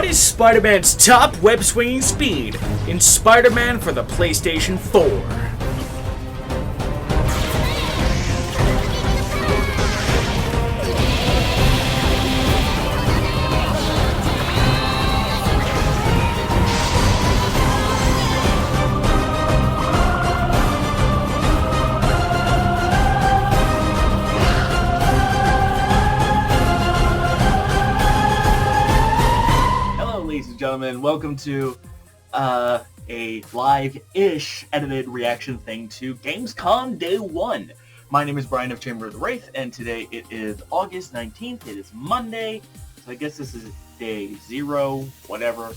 is Spider-Man's top web-swinging speed in Spider-Man for the PlayStation 4. Gentlemen, welcome to a live-ish edited reaction thing to Gamescom Day 1. My name is Brian of Chamber of the Wraith, and today it is August 19th. It is Monday, so I guess this is day 0, whatever.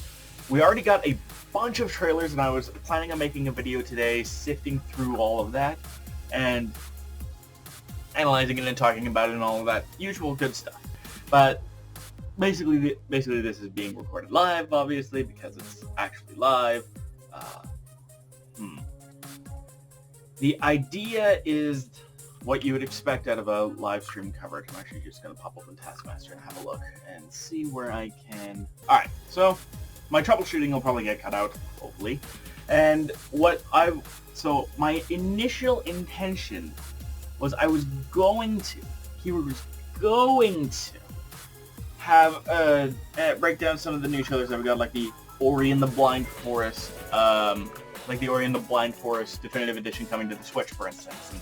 We already got a bunch of trailers, and I was planning on making a video today, sifting through all of that, and analyzing it and talking about it and all of that usual good stuff. But basically this is being recorded live, obviously, because it's actually live. The idea is what you would expect out of a live stream coverage. I'm actually just going to pop open Taskmaster and have a look and see where I can... Alright, so my troubleshooting will probably get cut out, hopefully. And so my initial intention was I was going to, have break down some of the new trailers that we got, like the Ori and the Blind Forest, Definitive Edition coming to the Switch, for instance, and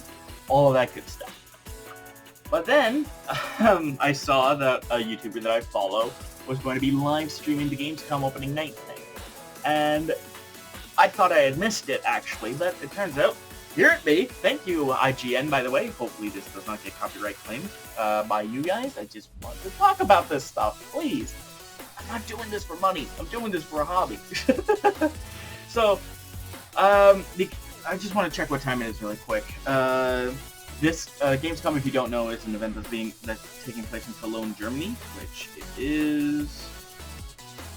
all of that good stuff. But then, I saw that a YouTuber that I follow was going to be live streaming the Gamescom Opening Night thing, and I thought I had missed it, actually, but it turns out, here it be. Thank you, IGN, by the way. Hopefully this does not get copyright claimed by you guys. I just want to talk about this stuff, please. I'm not doing this for money. I'm doing this for a hobby. So, I just want to check what time it is really quick. This Gamescom, if you don't know, is an event that's taking place in Cologne, Germany, which is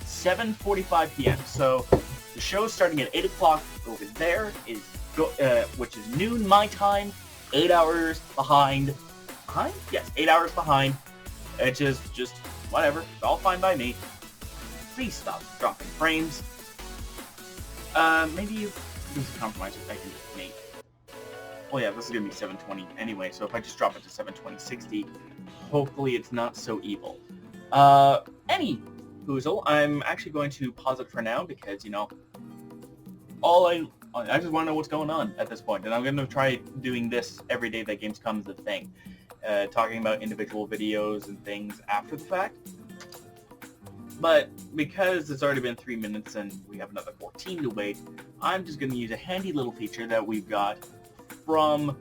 7:45 p.m. So the show is starting at 8 o'clock over there. Which is noon my time, 8 hours behind? Yes, 8 hours behind. It's just whatever. It's all fine by me. Please stop dropping frames. Maybe there's a compromise I can just make. Oh yeah, this is gonna be 720 anyway, so if I just drop it to 720/60, hopefully it's not so evil. Any hoozle, I'm actually going to pause it for now because, you know, I just want to know what's going on at this point, and I'm going to try doing this every day that Gamescom is a thing. Talking about individual videos and things after the fact. But because it's already been 3 minutes and we have another 14 to wait, I'm just going to use a handy little feature that we've got from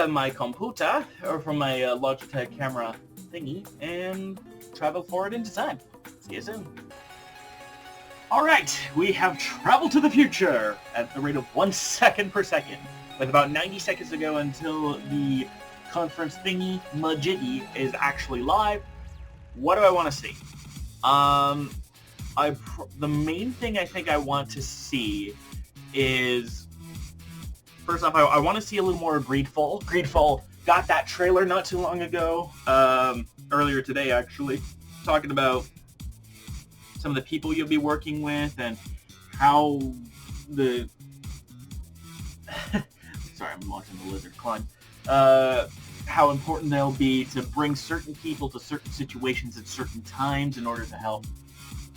my computer, or from my Logitech camera thingy, and travel forward into time. See you soon. Alright, we have traveled to the future at the rate of 1 second per second, with about 90 seconds to go until the conference thingy majiggy is actually live. What do I want to see? The main thing I think I want to see is, first off, I want to see a little more of Greedfall. Greedfall got that trailer not too long ago, earlier today actually, talking about some of the people you'll be working with and how the... Sorry, I'm launching the lizard climb. How important they'll be to bring certain people to certain situations at certain times in order to help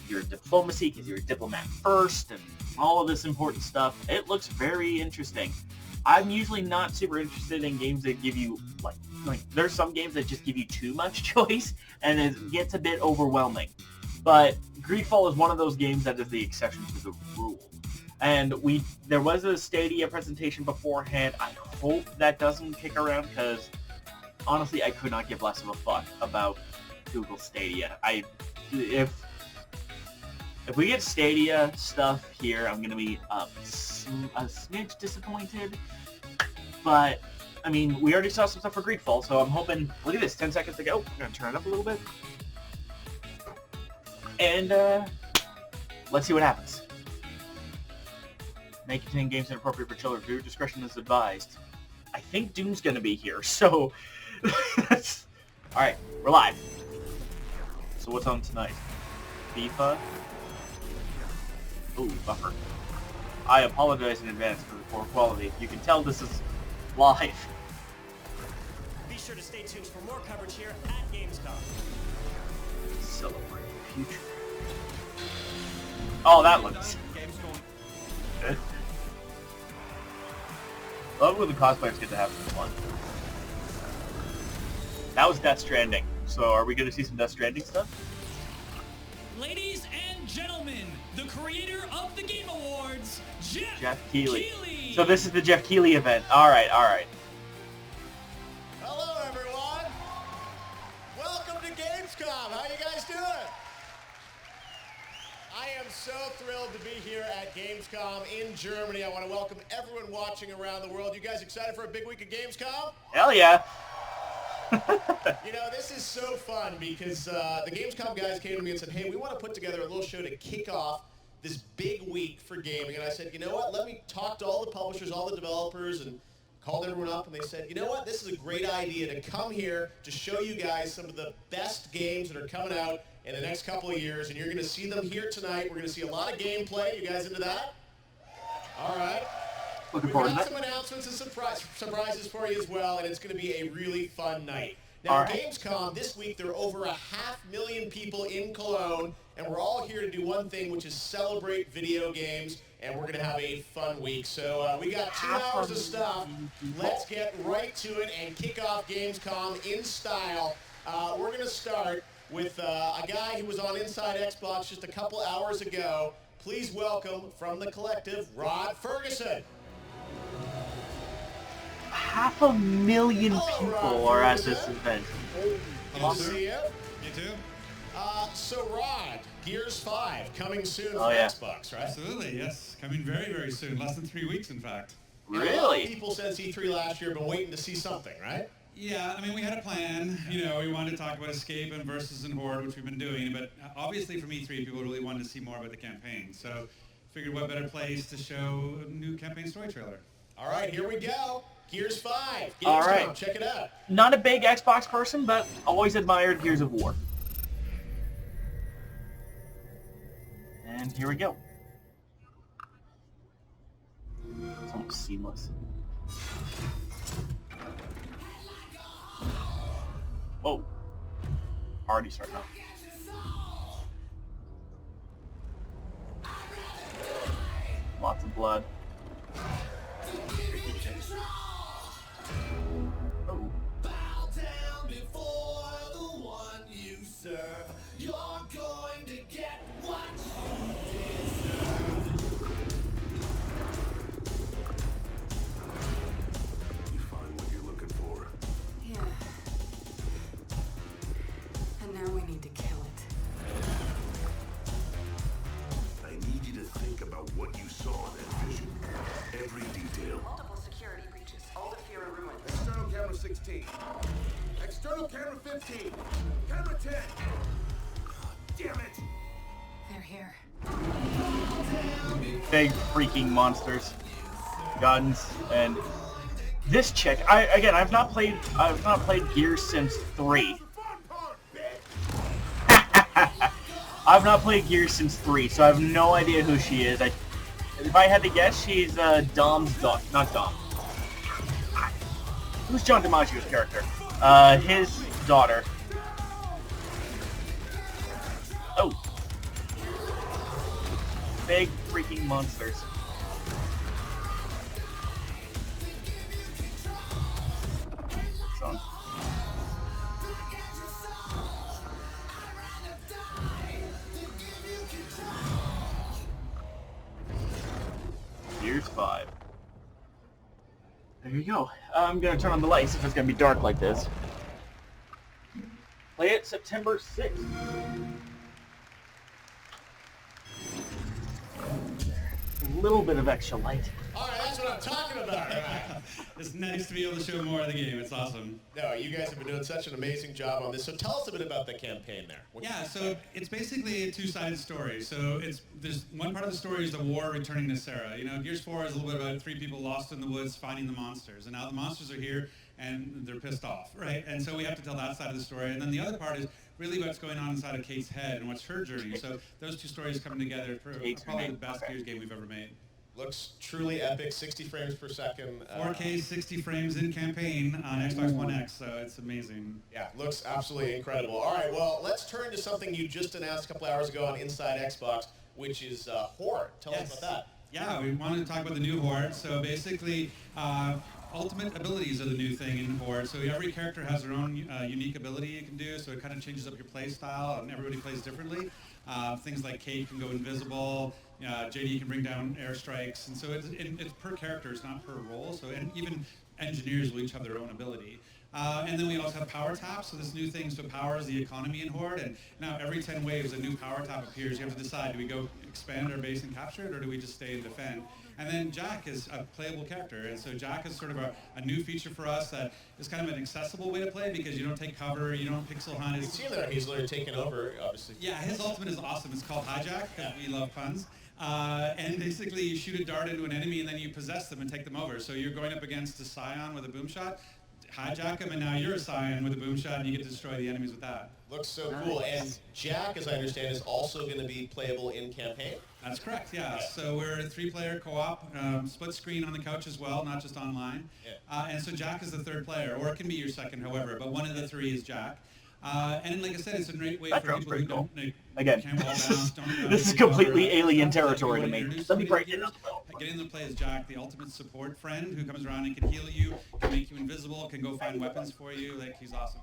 your diplomacy, because you're a diplomat first, and all of this important stuff. It looks very interesting. I'm usually not super interested in games that give you, like there's some games that just give you too much choice, and it gets a bit overwhelming. But Greedfall is one of those games that is the exception to the rule. And there was a Stadia presentation beforehand. I hope that doesn't kick around, because honestly, I could not give less of a fuck about Google Stadia. If we get Stadia stuff here, I'm gonna be a smidge disappointed. But I mean, we already saw some stuff for Greedfall, so I'm hoping. Look at this, 10 seconds to go. I'm gonna turn it up a little bit. And, let's see what happens. May contain games inappropriate for children. Viewer discretion is advised. I think Doom's gonna be here, so... Alright, we're live. So what's on tonight? FIFA. Ooh, buffer. I apologize in advance for the poor quality. You can tell this is live. Be sure to stay tuned for more coverage here at Gamescom. Celebrate the future. Oh, that looks good. Love when the cosplayers get to have some fun. That was Death Stranding. So are we going to see some Death Stranding stuff? Ladies and gentlemen, the creator of the Game Awards, Jeff Keighley. So this is the Jeff Keighley event. Alright, alright. Hello, everyone. Welcome to Gamescom. How you guys doing? I am so thrilled to be here at Gamescom in Germany. I want to welcome everyone watching around the world. You guys excited for a big week of Gamescom? Hell yeah. You know, this is so fun because the Gamescom guys came to me and said, hey, we want to put together a little show to kick off this big week for gaming. And I said, you know what, let me talk to all the publishers, all the developers, and called everyone up, and they said, you know what, this is a great idea to come here to show you guys some of the best games that are coming out in the next couple of years, and you're going to see them here tonight. We're going to see a lot of gameplay. You guys into that? All right. Looking We've forward to got that. some announcements and surprises for you as well, and it's going to be a really fun night. Now, All right. Gamescom, this week, there are over 500,000 people in Cologne, and we're all here to do one thing, which is celebrate video games, and we're going to have a fun week. So we got 2 hours of stuff. Let's get right to it and kick off Gamescom in style. We're going to start with a guy who was on Inside Xbox just a couple hours ago. Please welcome, from the collective, Rod Ferguson. 500,000 people are at this event. Good to see you. You too? So Rod, Gears 5 coming soon Oh, from yeah. Xbox, right? Absolutely, yes. Coming very, very soon. Less than 3 weeks, in fact. And a lot of Really? people since E3 last year have been waiting to see something, right? Yeah, I mean, we had a plan. You know, we wanted to talk about Escape and Versus and Horde, which we've been doing. But obviously from E3, people really wanted to see more about the campaign. So figured what better place to show a new campaign story trailer. All right, here we go. Gears 5. Gamescom, All right. check it out. Not a big Xbox person, but always admired Gears of War. And here we go. It's almost seamless. Whoa. Already starting off. Lots of blood. Oh. Bow down before the one you serve. You're going to get what you deserve. You find what you're looking for. Yeah. And now we need to kill it. I need you to think about what you saw in that vision. Every detail. Multiple security breaches. All the Fury ruins. External camera 16. External camera 15. Camera 10. Damn it! They're here. Big freaking monsters, guns, and this chick. I've not played Gears since 3. I've not played Gears since 3, so I have no idea who she is. If I had to guess, she's Dom's daughter. Not Dom. Who's John DiMaggio's character? His daughter. Oh. Big freaking monsters. Song. Gears 5. There you go. I'm gonna turn on the lights if it's gonna be dark like this. Play it September 6th. A little bit of extra light. All right, that's what I'm talking about. Right? It's nice to be able to show more of the game. It's awesome. No, you guys have been doing such an amazing job on this. So tell us a bit about the campaign there. Yeah, so it's basically a two-sided story. So there's one part of the story is the war returning to Sarah. You know, Gears 4 is a little bit about 3 people lost in the woods fighting the monsters. And now the monsters are here. and they're pissed off, right? And so we have to tell that side of the story. And then the other part is really what's going on inside of Kate's head and what's her journey. So those two stories coming together for probably the best Gears game we've ever made. Looks truly epic, 60 frames per second. 4K, 60 frames in campaign on Xbox One X, so it's amazing. Yeah, looks absolutely incredible. All right, well, let's turn to something you just announced a couple hours ago on Inside Xbox, which is Horde. Tell us about that. Yeah, we wanted to talk about the new Horde. So basically, ultimate abilities are the new thing in Horde. So every character has their own unique ability you can do, so it kind of changes up your play style, and everybody plays differently. Things like Kate can go invisible, JD can bring down airstrikes, and so it's per character, it's not per role. So and even engineers will each have their own ability. And then we also have power taps, so this new thing so powers the economy in Horde, and now every 10 waves a new power tap appears. You have to decide, do we go expand our base and capture it, or do we just stay and defend? And then Jack is a playable character, and so Jack is sort of a new feature for us that is kind of an accessible way to play because you don't take cover, you don't pixel hunt. You see that he's literally taken over, obviously. Yeah, his ultimate is awesome. It's called Hijack, because we love puns. And basically you shoot a dart into an enemy and then you possess them and take them over. So you're going up against a Scion with a boom shot, hijack him, and now you're a Scion with a boom shot and you get to destroy the enemies with that. Looks so cool. And Jack, as I understand, is also going to be playable in campaign? That's correct, yeah. So we're a 3-player co-op, split screen on the couch as well, not just online. Yeah. And so Jack is the third player, or it can be your second, however, but one of the three is Jack. And like I said, it's a great way for people who don't this is completely alien territory to me. Let me break it up. Getting to play as Jack, the ultimate support friend who comes around and can heal you, can make you invisible, can go find weapons for you. Like, he's awesome.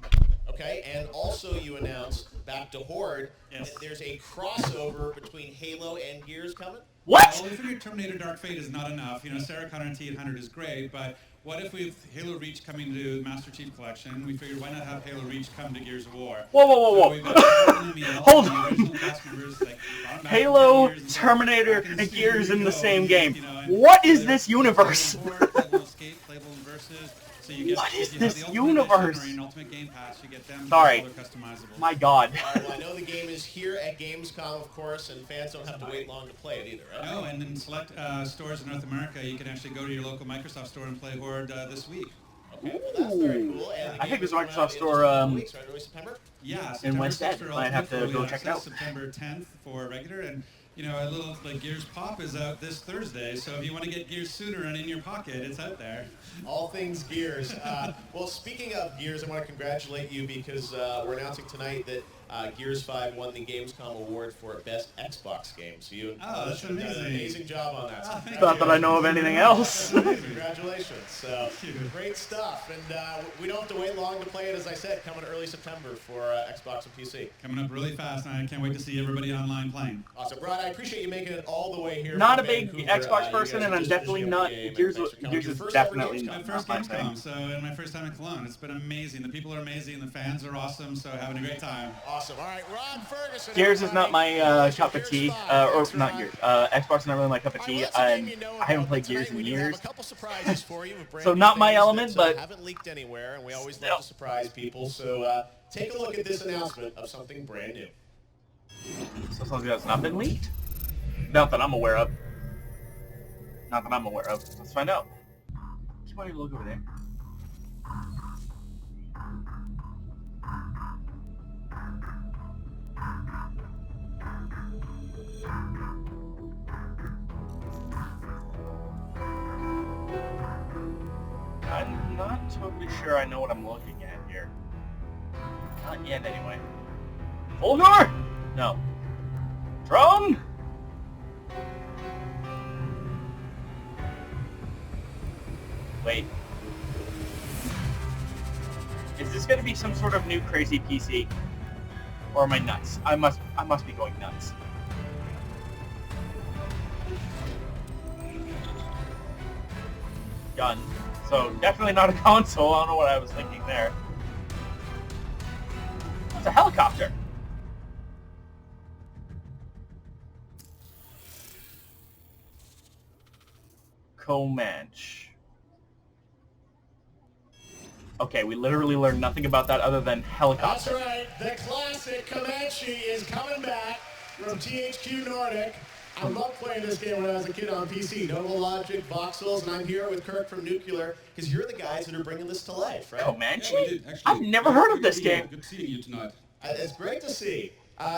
Okay, and also you announced, back to Horde, that there's a crossover between Halo and Gears coming? What? Well, we figured Terminator Dark Fate is not enough. You know, Sarah Connor and T-800 is great, but what if we have Halo Reach coming to the Master Chief Collection? We figured, why not have Halo Reach come to Gears of War? Whoa. Hold on. Halo, Terminator, and Gears in the same game. What is this universe? What is this universe? Sorry. My God. Right, well, I know the game is here at Gamescom, of course, and fans don't have to wait long to play it either, right? No, and in select stores in North America, you can actually go to your local Microsoft store and play Horde this week. Okay, well, that's very cool. And I think there's a Microsoft store September? Yeah, in West End. I have to go check it out. September 10th for regular, and you know, a little like Gears Pop is out this Thursday, so if you want to get Gears sooner and in your pocket, it's out there. All things Gears. Well, speaking of Gears, I want to congratulate you because we're announcing tonight that Gears 5 won the Gamescom Award for Best Xbox Game. So you that's done an amazing job on that. Not that I know of anything else. Congratulations. So, great stuff. And we don't have to wait long to play it, as I said, coming early September for Xbox and PC. Coming up really fast, and I can't wait to see everybody online playing. Awesome. Rod, I appreciate you making it all the way here. Not a big Xbox person, and I'm definitely not. Gears is definitely my first Gamescom, so and my first time in Cologne. It's been amazing. The people are amazing. The fans are awesome. So having a great time. Awesome. All right, Ron Ferguson. Gears is not my cup of tea, or not Gears. Xbox is not really my cup of tea. I haven't played Gears in years. So not my element, but haven't leaked anywhere, and we always love to surprise people. So take a look at this announcement of something brand new. So something that's not been leaked? Not that I'm aware of. Let's find out. Keep wanting to look over there. I'm not totally sure I know what I'm looking at here. Not yet, anyway. Full door? No. Drone? Wait. Is this gonna be some sort of new crazy PC? Or am I nuts? I must be going nuts. Gun. So definitely not a console. I don't know what I was thinking there. It's a helicopter. Comanche. Okay, we literally learned nothing about that other than helicopter. That's right. The classic Comanche is coming back from THQ Nordic. I loved playing this game when I was a kid on PC. Notable Logic, Voxels, and I'm here with Kirk from Nuclear, because you're the guys that are bringing this to life, right? Comanche? Yeah, we did, actually. I've never heard of this game. Good seeing you tonight. It's great to see.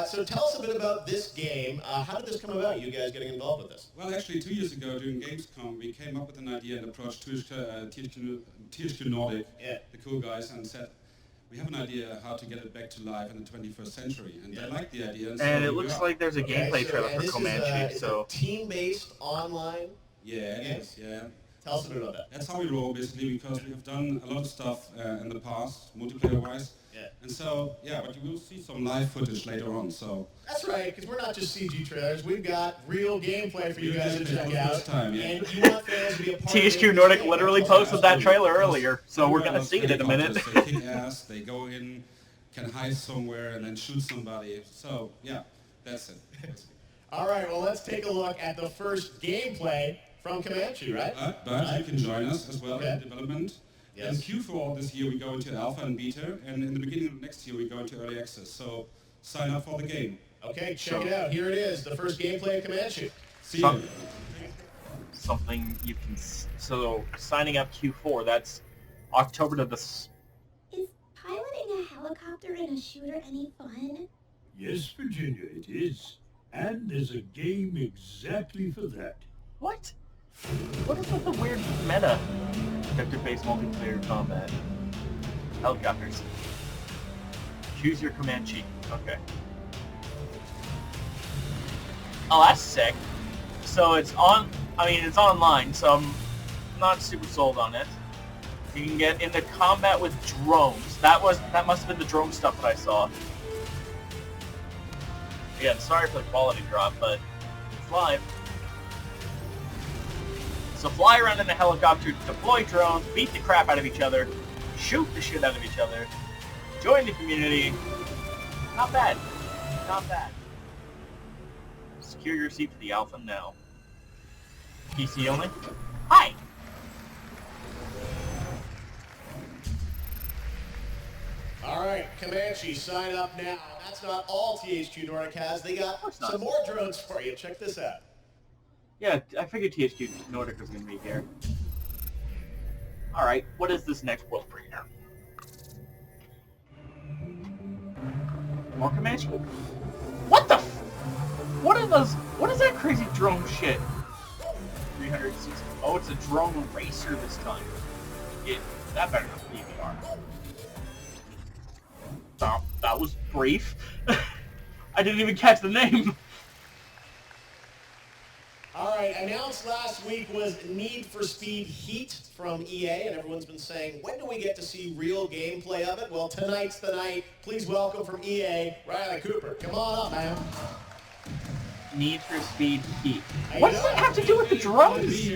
So tell us a bit about this game. How did this come about, you guys getting involved with this? Well, actually, 2 years ago during Gamescom, we came up with an idea and approached THQ Nordic, the cool guys, and said, we have an idea how to get it back to life in the 21st century. And they liked the idea. And so it looks like there's a gameplay trailer for Comanche. It's a team-based online. Yeah, it is, yeah. Tell us a bit about that. That's how we roll, basically, because we have done a lot of stuff in the past, multiplayer-wise. Yeah. And so, yeah, but you will see some live footage later on, so... That's right, because we're not just CG trailers. We've got real gameplay for you guys to check out. Time, yeah. And you want fans to be a part of THQ Nordic literally posted that trailer earlier, so we're going to see it in a minute. They kick ass, they go in, can hide somewhere, and then shoot somebody. So, yeah, that's it. All right, well, let's take a look at the first gameplay from Comanche, right? But you can join us as well Okay. in development. Yes. In Q4 of this year, we go into alpha and beta, and in the beginning of next year, we go into early access. So sign up for the game. Okay, check it out. Here it is, the first gameplay of Comanche. See you. Something you can... So, signing up Q4, that's October to the... Is piloting a helicopter in a shooter any fun? Yes, Virginia, it is. And there's a game exactly for that. What? What is with the weird meta? Vector-based multiplayer combat. Helicopters. Choose your Comanche. Okay. Oh, that's sick. So it's on... I mean, it's online, so I'm not super sold on it. You can get into combat with drones. That must have been the drone stuff that I saw. Yeah, sorry for the quality drop, but it's live. So fly around in a helicopter, deploy drones, beat the crap out of each other, shoot the shit out of each other, join the community. Not bad. Not bad. Secure your seat for the alpha now. PC only? Hi! All right, Comanche, sign up now. That's not all THQ Nordic has. They got some more drones for you. Check this out. Yeah, I figured THQ Nordic was going to be here. Alright, what is this next world premiere? More Comanche? What the What are those? What is that crazy drone shit? 360. Oh, it's a drone racer this time. Yeah, that better not be VR. That was brief. I didn't even catch the name. All right, announced last week was Need for Speed Heat from EA, and everyone's been saying, when do we get to see real gameplay of it? Well, tonight's the night. Please welcome from EA, Riley Cooper. Come on up, man. Need for Speed Heat. What does that have to do with the drones?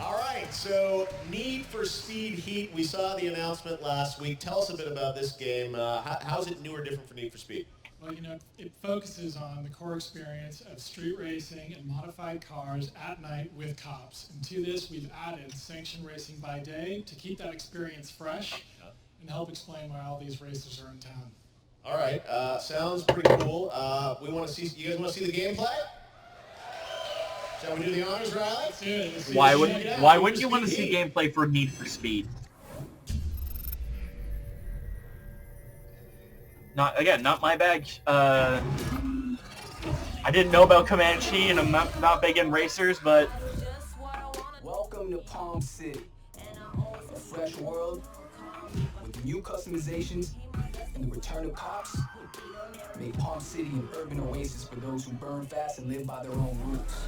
All right, so Need for Speed Heat, we saw the announcement last week. Tell us a bit about this game. How is it new or different for Need for Speed? Well, it focuses on the core experience of street racing and modified cars at night with cops. And to this, we've added sanctioned racing by day to keep that experience fresh and help explain why all these racers are in town. All right, sounds pretty cool. We want to see. You guys want to see the gameplay? Shall we do the honors, Riley? Why wouldn't you want to see gameplay for Need for Speed? Not my bag. I didn't know about Comanche, and I'm not big in racers, but... Welcome to Palm City, a fresh world with new customizations and the return of cops. Make Palm City an urban oasis for those who burn fast and live by their own rules.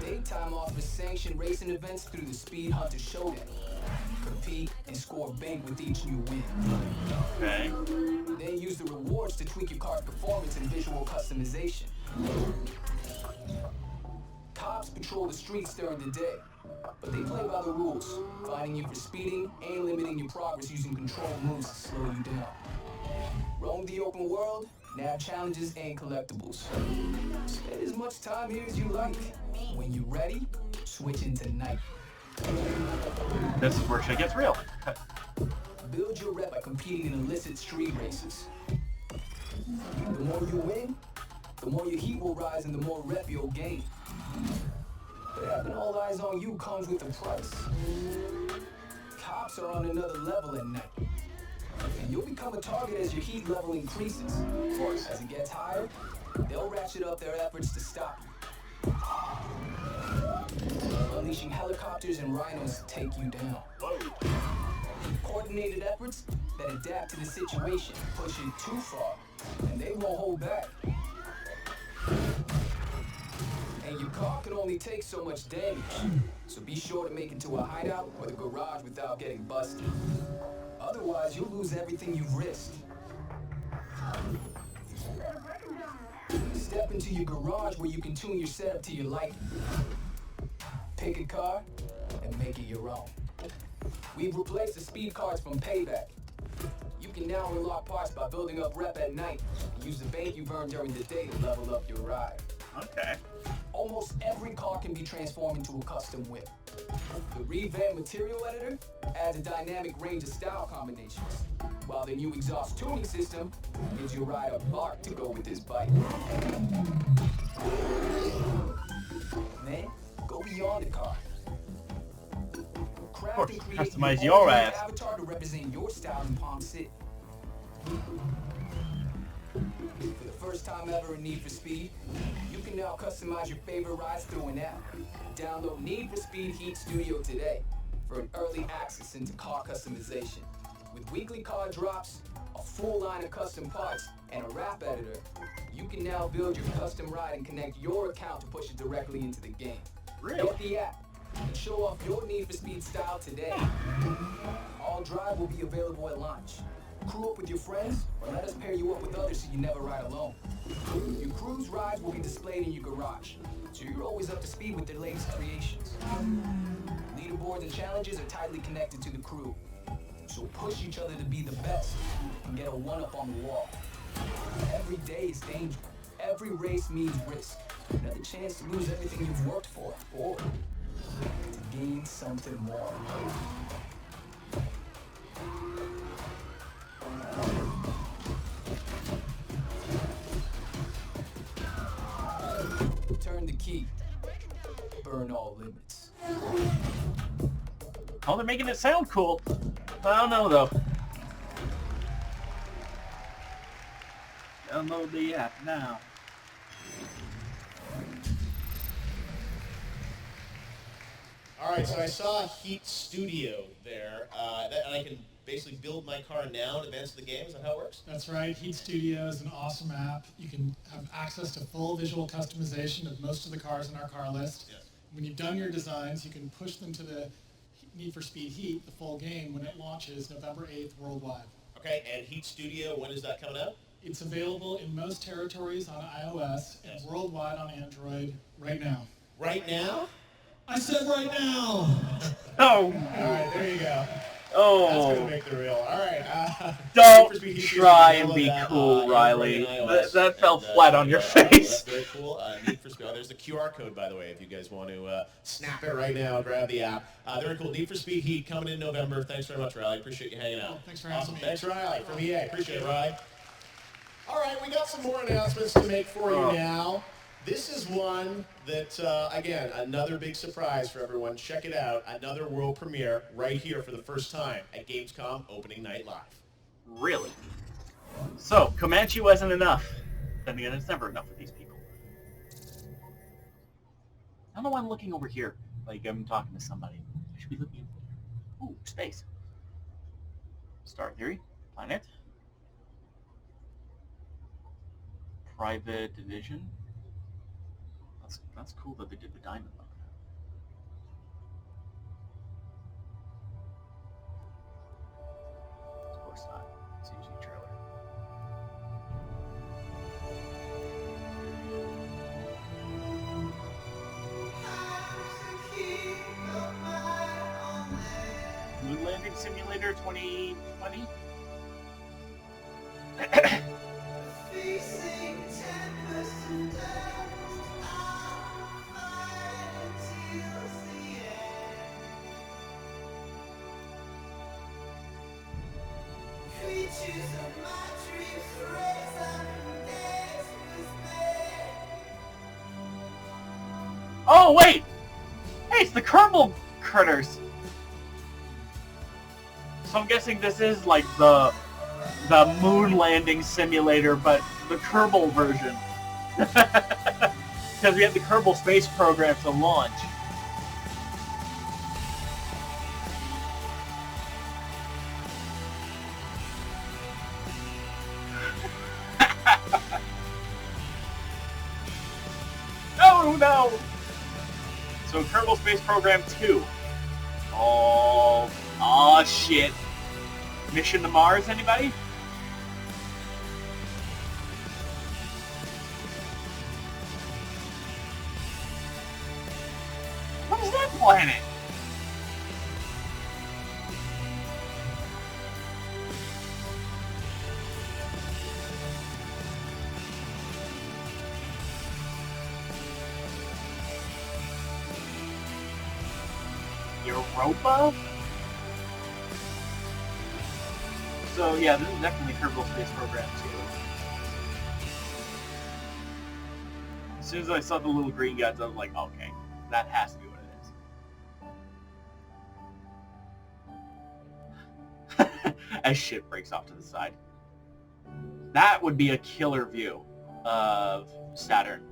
Daytime offers sanctioned racing events through the Speed Hunter Showdown. Compete and score big with each new win. Okay. Then use the rewards to tweak your car's performance and visual customization. Cops patrol the streets during the day, but they play by the rules, finding you for speeding and limiting your progress using control moves to slow you down. Roam the open world, nab challenges and collectibles. Spend as much time here as you like. When you're ready, switch into night. This is where shit gets real. Build your rep by competing in illicit street races. The more you win, the the more your heat will rise and the more rep you'll gain. But having all eyes on you comes with a price. Cops are on another level at night. And you'll become a target as your heat level increases. Of course, as it gets higher, they'll ratchet up their efforts to stop you. Unleashing helicopters and rhinos to take you down. Coordinated efforts that adapt to the situation, push it too far, and they won't hold back. And your car can only take so much damage, so be sure to make it to a hideout or the garage without getting busted. Otherwise, you'll lose everything you've risked. Step into your garage where you can tune your setup to your liking. Pick a car and make it your own. We've replaced the speed cards from Payback. You can now unlock parts by building up rep at night and use the bank you've earned during the day to level up your ride. Okay. Almost every car can be transformed into a custom whip. The revamped material editor adds a dynamic range of style combinations, while the new exhaust tuning system gives your ride a bark to go with this bike. Man, go beyond the car. Craft course, and create customize your your own ass. avatar to represent your style in Palm City. For the first time ever in Need for Speed, you can now customize your favorite rides through an app. Download Need for Speed Heat Studio today for an early access into car customization. With weekly car drops, a full line of custom parts, and a wrap editor, you can now build your custom ride and connect your account to push it directly into the game. Really? Get the app and show off your Need for Speed style today. All drive will be available at launch. Crew up with your friends, or let us pair you up with others so you never ride alone. Your crew's rides will be displayed in your garage, so you're always up to speed with their latest creations. Leaderboards and challenges are tightly connected to the crew, so push each other to be the best and get a one-up on the wall. Every day is danger. Every race means risk. Another chance to lose everything you've worked for, or to gain something more. Turn the key. Burn all limits. Oh, they're making it sound cool. I don't know, though. Download the app now. All right, so I saw Heat Studio there, and I can basically build my car now in advance of the game. Is that how it works? That's right. Heat Studio is an awesome app. You can have access to full visual customization of most of the cars in our car list. Yes. When you've done your designs, you can push them to the Need for Speed Heat, the full game, when it launches November 8th worldwide. Okay, and Heat Studio, when is that coming out? It's available in most territories on iOS and worldwide on Android right now. Right now? I said right now! Oh! All right, there you go. Oh! That's going to make the reel. All right. Don't Need for Speed Heat try Studio, and be download that, cool, Riley. Android and iOS. That fell And, flat on your face. That's very cool. Need for Speed. Oh, there's the QR code, by the way, if you guys want to snap it right now, grab the app. Very cool. Need for Speed Heat coming in November. Thanks very much, Riley. Appreciate you hanging out. Oh, thanks for having me. Thanks, Riley, from EA. Appreciate it, Riley. All right, we got some more announcements to make for you now. This is one that, again, another big surprise for everyone. Check it out. Another world premiere right here for the first time at Gamescom Opening Night Live. Really? So, Comanche wasn't enough. Then again, it's never enough with these people. I don't know why I'm looking over here. Like I'm talking to somebody. I should be looking. Ooh, space. Star Theory. Planet. Private Division. That's cool that they did the diamond like that. Of course not. CG trailer. Moon Landing Simulator 2020? Oh wait! Hey, it's the Kerbal critters. So I'm guessing this is like the moon landing simulator, but the Kerbal version. Because we have the Kerbal space program to launch. Oh no! So Kerbal Space Program 2. Oh shit. Mission to Mars, anybody? What is that planet? Europa? So yeah, this is definitely Kerbal Space Program 2. As soon as I saw the little green guys, I was like, okay, that has to be what it is. As shit breaks off to the side. That would be a killer view of Saturn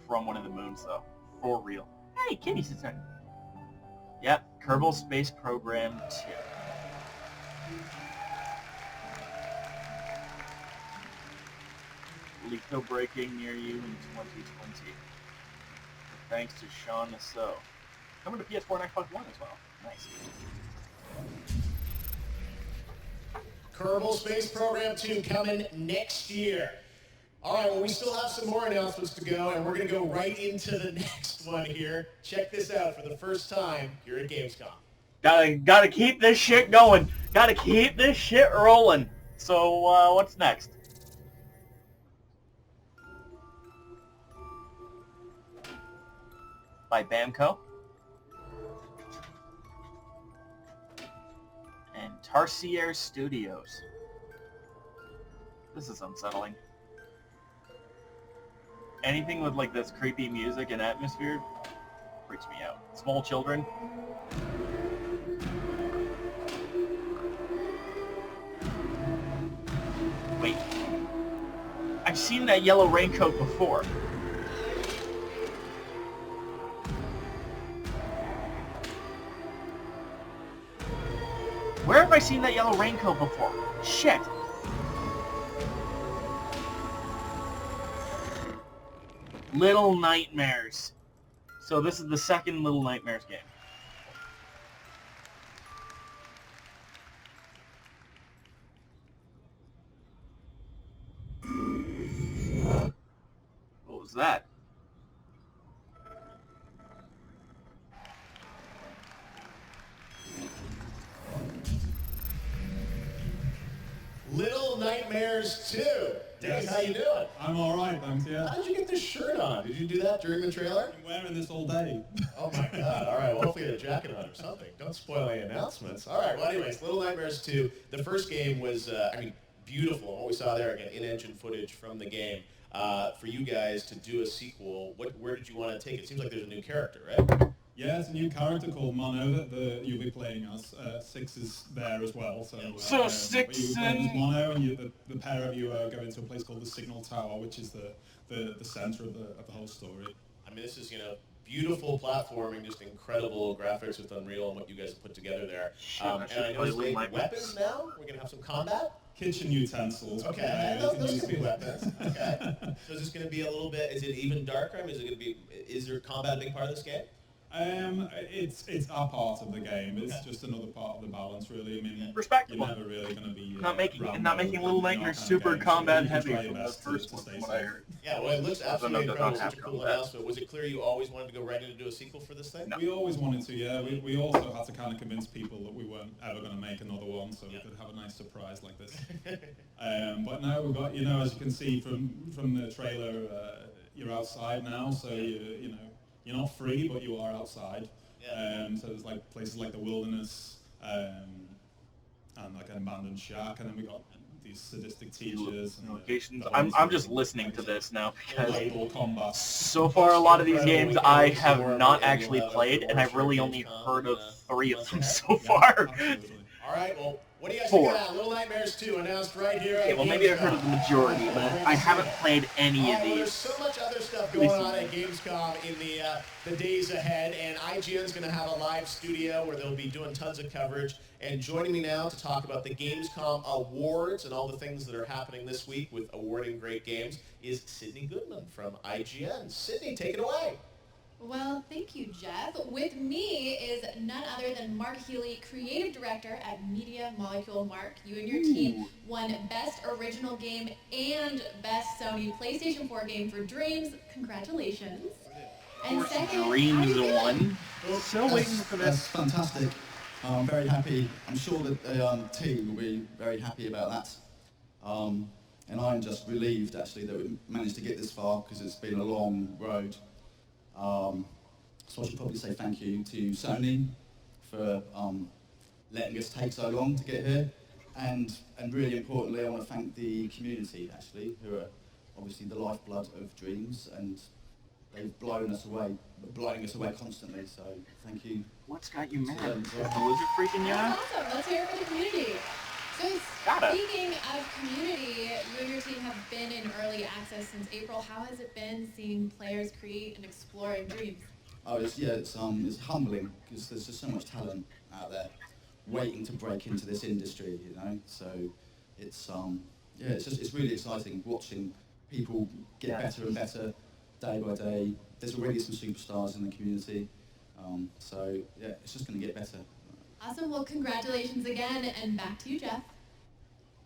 from one of the moons, though. For real. Hey, Kitty sits there. Yep, Kerbal Space Program 2. Litho breaking near you in 2020. Thanks to Sean Nassau. Coming to PS4 and Xbox One as well. Nice. Kerbal Space Program 2 coming next year. All right, well, we still have some more announcements to go, and we're going to go right into the next one here. Check this out for the first time here at Gamescom. Gotta keep this shit going. Gotta keep this shit rolling. So, what's next? By Bamco. And Tarsier Studios. This is unsettling. Anything with like this creepy music and atmosphere freaks me out. Small children. Wait. I've seen that yellow raincoat before. Where have I seen that yellow raincoat before? Shit. Little Nightmares. So this is the second Little Nightmares game. What was that? Little Nightmares 2. Dave, how you doing? I'm all right, thanks. Yeah. How did you get this shirt on? Did you do that during the trailer? I'm wearing this all day. Oh my god. All right, well, hopefully you had a jacket on or something. Don't spoil any announcements. All right, well, anyways, Little Nightmares 2. The first game was, beautiful. What we saw there, again, in-engine footage from the game. For you guys to do a sequel, where did you want to take it? It seems like there's a new character, right? Yeah, it's a new character called Mono that you'll be playing as. Six is there as well. So Six you play as Mono, and the pair of you are going to a place called the Signal Tower, which is the center of the whole story. I mean, this is, beautiful platforming, just incredible graphics with Unreal and what you guys have put together there. And I know they make weapons now. We're going to have some combat. Kitchen utensils. Okay, those can be weapons. Okay. So is this going to be a little bit, is it even darker? I mean, is there combat a big part of this game? It's a part of the game. It's just another part of the balance, really. I mean, respectable. You're never really going to be not making Little Nightmares super combat heavy from the first one, from what I heard. Yeah, well, it looks absolutely incredible. Such a cool announcement. Was it clear you always wanted to go right in and do a sequel for this thing? No. We always wanted to. Yeah. We also had to kind of convince people that we weren't ever going to make another one, so we could have a nice surprise like this. But now we've got, as you can see from the trailer, you're outside now, so you're not free, but you are outside. Yeah. So there's like places like the wilderness and like an abandoned shack, and then we got these sadistic teachers. Locations. I'm just listening to this now because so far a lot of these games I have not actually played, and I've really only heard of 3 of them so far. All right, well, what do you guys 4. think of that? Little Nightmares 2 announced right here. Okay, well, maybe I've heard of the majority, but I haven't played any of Well, these. there's so much other stuff going on at Gamescom in the days ahead, and IGN's going to have a live studio where they'll be doing tons of coverage. And joining me now to talk about the Gamescom Awards and all the things that are happening this week with awarding great games is Sydney Goodman from IGN. Sydney, take it away. Well, thank you, Jeff. With me is none other than Mark Healy, Creative Director at Media Molecule. Mark, you and your team won Best Original Game and Best Sony PlayStation 4 Game for Dreams. Congratulations. And second, Dreams won. Still waiting for this. That's fantastic. I'm very happy. I'm sure that the team will be very happy about that. And I'm just relieved, actually, that we managed to get this far because it's been a long road. So I should probably say thank you to Sony for letting us take so long to get here, and really importantly, I want to thank the community actually, who are obviously the lifeblood of Dreams, and they've blowing us away constantly. So thank you. What's got you mad? Is the lizard freaking you out? awesome. Let's hear it for the community. So speaking of community, you and your team have been in early access since April. How has it been seeing players create and explore in Dreams? Oh, it's humbling because there's just so much talent out there waiting to break into this industry, you know. So it's it's really exciting watching people get better and better day by day. There's already some superstars in the community, so yeah, it's just going to get better. Awesome. Well, congratulations again, and back to you, Jeff.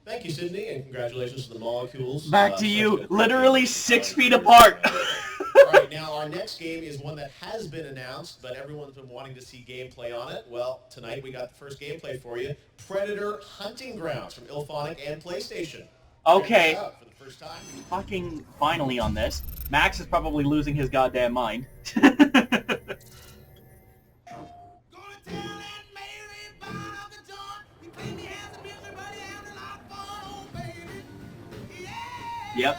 Thank you, Sydney, and congratulations to the Molecules. Back to you, literally 6 feet apart. All right, now our next game is one that has been announced, but everyone's been wanting to see gameplay on it. Well, tonight we got the first gameplay for you. Predator Hunting Grounds from Ilphonic and PlayStation. Okay. Check this out for the first time. Fucking finally on this. Max is probably losing his goddamn mind. Yep.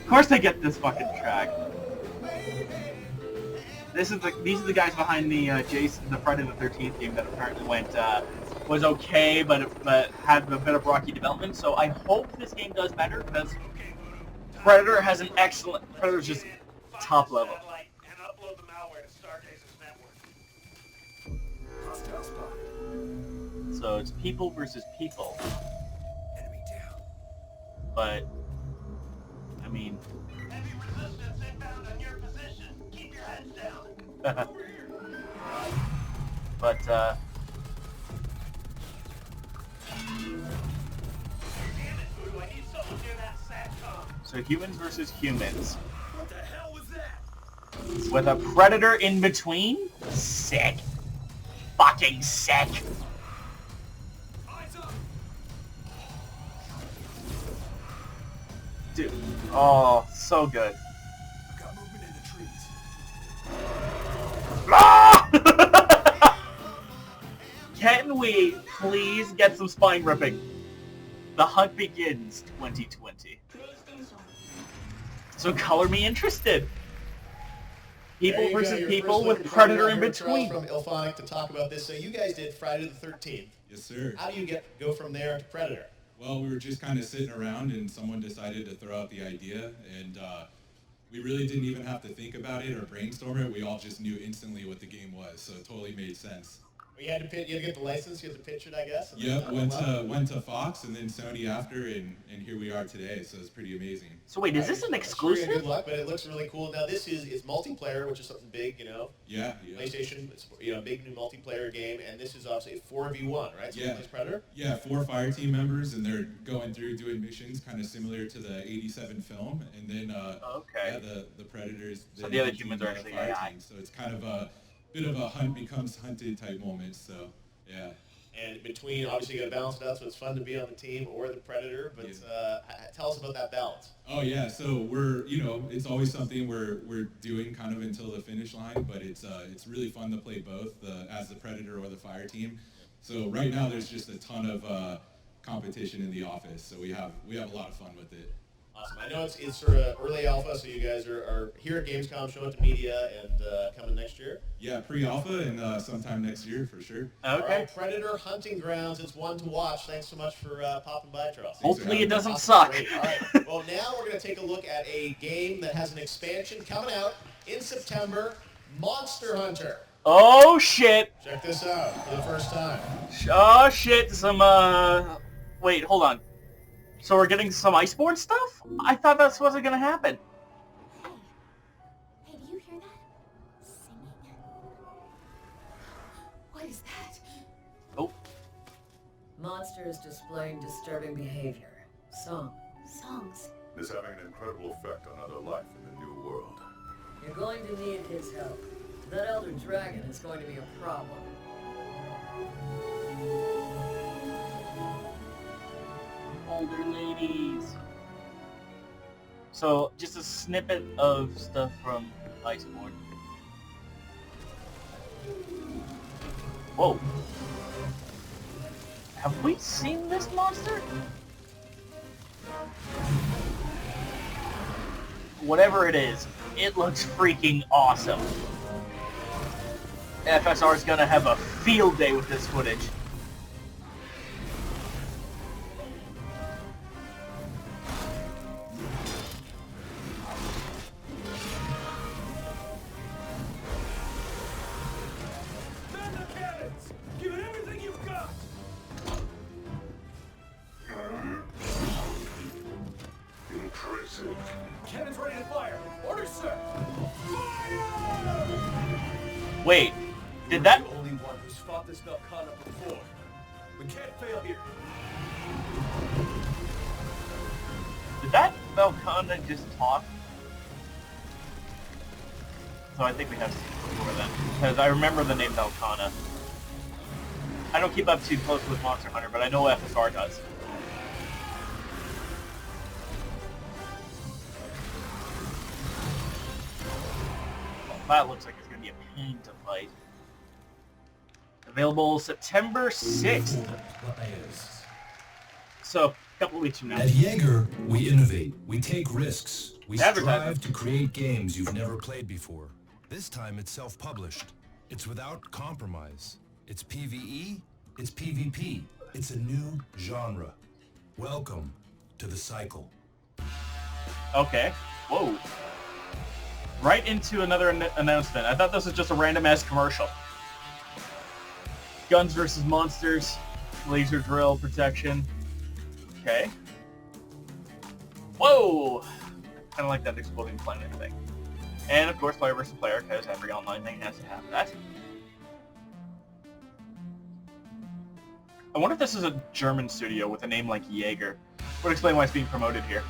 Of course they get this fucking track. These are the guys behind the the Friday the 13th game that apparently was okay, but had a bit of rocky development. So I hope this game does better because Predator has an excellent. Predator's just top level. So it's people versus people. Enemy down. But I mean. Heavy resistance inbound on your position. Keep your heads down. But damn it, who do I need someone near that SATCOM? So humans versus humans. What the hell was that? With a predator in between? Sick. Fucking sick. Dude, oh, so good. Got movement in the trees. Ah! Can we please get some spine ripping? The hunt begins 2020. So color me interested. People versus people with Predator in between. From Ilphonic to talk about this. So you guys did Friday the 13th. Yes, sir. How do you go from there to Predator? Well, we were just kind of sitting around and someone decided to throw out the idea, and we really didn't even have to think about it or brainstorm it. We all just knew instantly what the game was, so it totally made sense. You had to get the license, you had to pitch it, I guess? Yep, went to Fox and then Sony after, and here we are today, so it's pretty amazing. So wait, is this an exclusive? Good luck, but it looks really cool. Now this is multiplayer, which is something big, you know? Yeah. PlayStation, it's, big new multiplayer game, and this is obviously a 4v1, right? So Yeah. Predator? Yeah, 4 fire team members, and they're going through doing missions kind of similar to the 87 film, and then the Predators. So the other humans are actually AI. Team, so it's kind of a bit of a hunt becomes hunted type moment, so yeah. And between, obviously, you got to balance it out, so it's fun to be on the team or the Predator. But tell us about that balance. Oh yeah, so we're it's always something we're doing kind of until the finish line, but it's really fun to play both as the Predator or the fire team. So right now there's just a ton of competition in the office. So we have a lot of fun with it. Awesome. I know it's sort of early alpha, so you guys are here at Gamescom, showing it to media, and coming next year. Yeah, pre-alpha and sometime next year for sure. All right, Predator Hunting Grounds. It's one to watch. Thanks so much for popping by, Charles. Hopefully it doesn't Awesome. suck. Great. All right. Well, now we're going to take a look at a game that has an expansion coming out in September, Monster Hunter. Oh, shit. Check this out for the first time. Oh, shit. Wait, hold on. So we're getting some Iceborne stuff? I thought that's wasn't going to happen. Hey, do you hear that? Singing. What is that? Oh. Monsters displaying disturbing behavior. Songs. It's having an incredible effect on other life in the new world. You're going to need his help. That elder dragon is going to be a problem. Older ladies. So, just a snippet of stuff from Iceborne. Whoa. Have we seen this monster? Whatever it is, it looks freaking awesome. FSR is gonna have a field day with this footage. Man the cannons! Give it everything you've got! Impressive. Cannons ready to fire! Order, sir! Wait, did that... You're the only one who's fought this Velkhana before. We can't fail here. Did that Velkhana just talk? So I think we have seen it before then. Because I remember the name Velkhana. I don't keep up too close with Monster Hunter, but I know FSR does. Well, that looks like it's going to be a pain to fight. Available September 6th. So, a couple of weeks from now. At Jaeger, we innovate, we take risks, we Advertising. strive to create games you've never played before. This time it's self-published. It's without compromise. It's PvE, it's PvP. It's a new genre. Welcome to the cycle. Okay. Whoa. Right into another announcement. I thought this was just a random-ass commercial. Guns versus monsters. Laser drill protection. Okay. Whoa! Kind of like that exploding planet thing. And, of course, player versus player, because every online thing has to have that. I wonder if this is a German studio with a name like Jaeger. Would explain why it's being promoted here.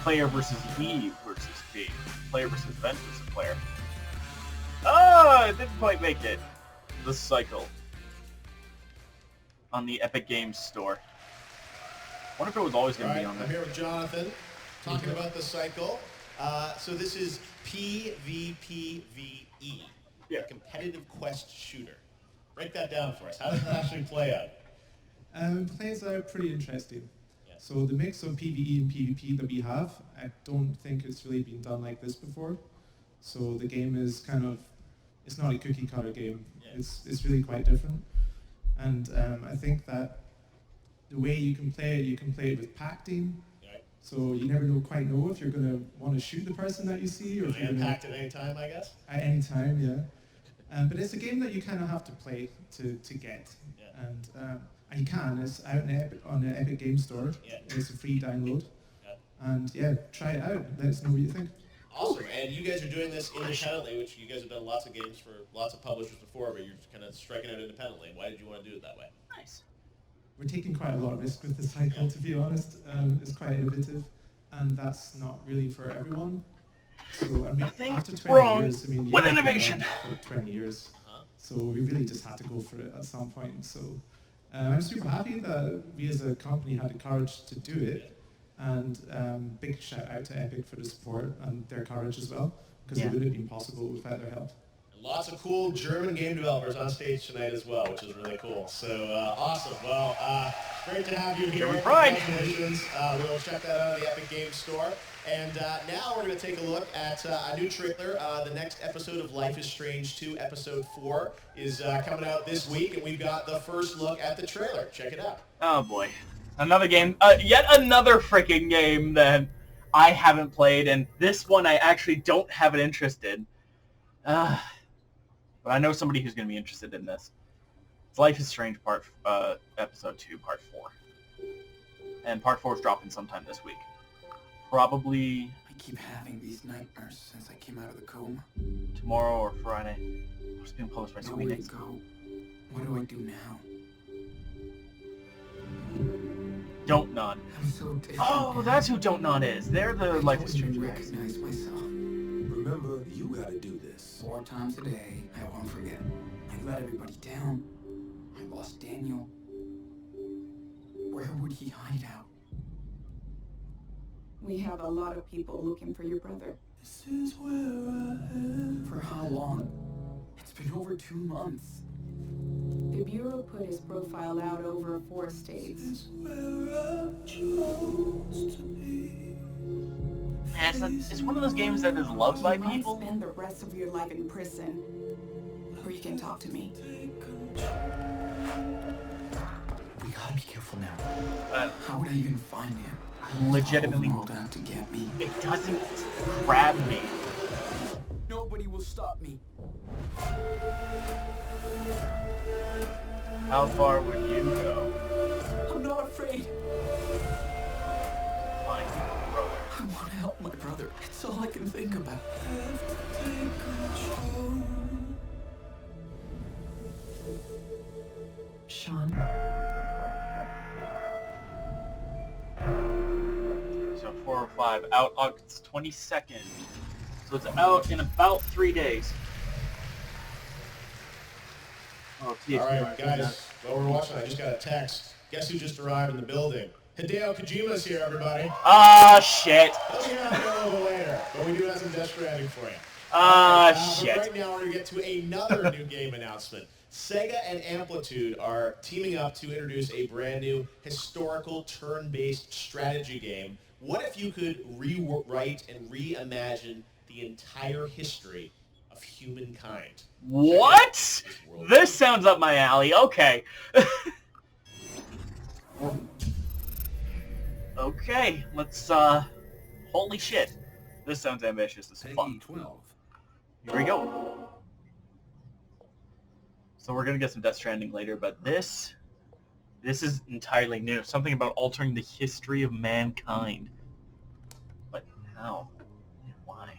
Player versus E versus B. Player versus event versus player. Oh, it didn't quite make it. The cycle. On the Epic Games Store. I wonder if it was always going to be on there. I'm here with Jonathan, talking about the cycle. So this is PvPvE, a competitive quest shooter. Break that down for us. How does it actually play out? It plays out pretty interesting. So the mix of PvE and PvP that we have, I don't think it's really been done like this before. So the game is kind of, it's not a cookie cutter game. It's really quite different. And I think that the way you can play it with pacting. So you never quite know if you're going to want to shoot the person that you see, or if you're packed at any time, I guess. At any time, yeah. But it's a game that you kind of have to play to get. And you can. It's out on the Epic Games Store. It's a free download. And yeah, try it out. Let us know what you think. Awesome. And you guys are doing this independently, which you guys have done lots of games for lots of publishers before, but you're kind of striking out independently. Why did you want to do it that way? Nice. We're taking quite a lot of risk with the cycle, to be honest. It's quite innovative, and that's not really for everyone. So I mean, after 20 years, I mean, with innovation for 20 years. So we really just had to go for it at some point. So I'm super happy that we as a company had the courage to do it, and big shout out to Epic for the support and their courage as well, because it would have been possible without their help. Lots of cool German game developers on stage tonight as well, which is really cool. So awesome. Well, great to have you here. German pride. Congratulations. We'll check that out on the Epic Games Store. And now we're going to take a look at a new trailer. The next episode of Life is Strange 2, Episode 4, is coming out this week, and we've got the first look at the trailer. Check it out. Oh boy. Another game, yet another freaking game that I haven't played, and this one I actually don't have an interest in. But I know somebody who's going to be interested in this. It's Life is Strange Episode 2, Part 4. And Part 4 is dropping sometime this week. Probably... I keep having these nightmares since I came out of the coma. Tomorrow or Friday. It's being published by Nowhere to Squeenix. go. What do I do now? Don't Nod. I'm so different. Oh, that's who Don't Nod is. They're the Life is Strange guys. Recognize myself. Remember, you gotta do this. 4 times a day, I won't forget. I let everybody down. I lost Daniel. Where would he hide out? We have a lot of people looking for your brother. This is where I am. For how long? It's been over 2 months. The Bureau put his profile out over 4 states. This is where I chose to be. Man, it's one of those games that is loved by people. You might spend the rest of your life in prison, or you can talk to me. We gotta be careful now. How would I even find him? Legitimately, Out to get me. it doesn't grab me. Nobody will stop me. How far would you go? I'm not afraid. Find your brother. I want to help my brother. It's all I can think about. Sean. So 4 or 5, out August 22nd. So it's out in about 3 days. Oh, All right, guys, while we're watching, I just got a text. Guess who just arrived in the building? Hideo Kojima's here, everybody. Ah, shit. He'll be on a little later, but we do have some Death Stranding for you. Shit. But right now, we're going to get to another new game announcement. Sega and Amplitude are teaming up to introduce a brand new historical turn-based strategy game. What if you could rewrite and reimagine the entire history of humankind? What? This sounds up my alley. Okay. Okay, let's, holy shit. This sounds ambitious. This is fun. 12. Here we go. So we're gonna get some Death Stranding later, but this is entirely new. Something about altering the history of mankind. But how? And why?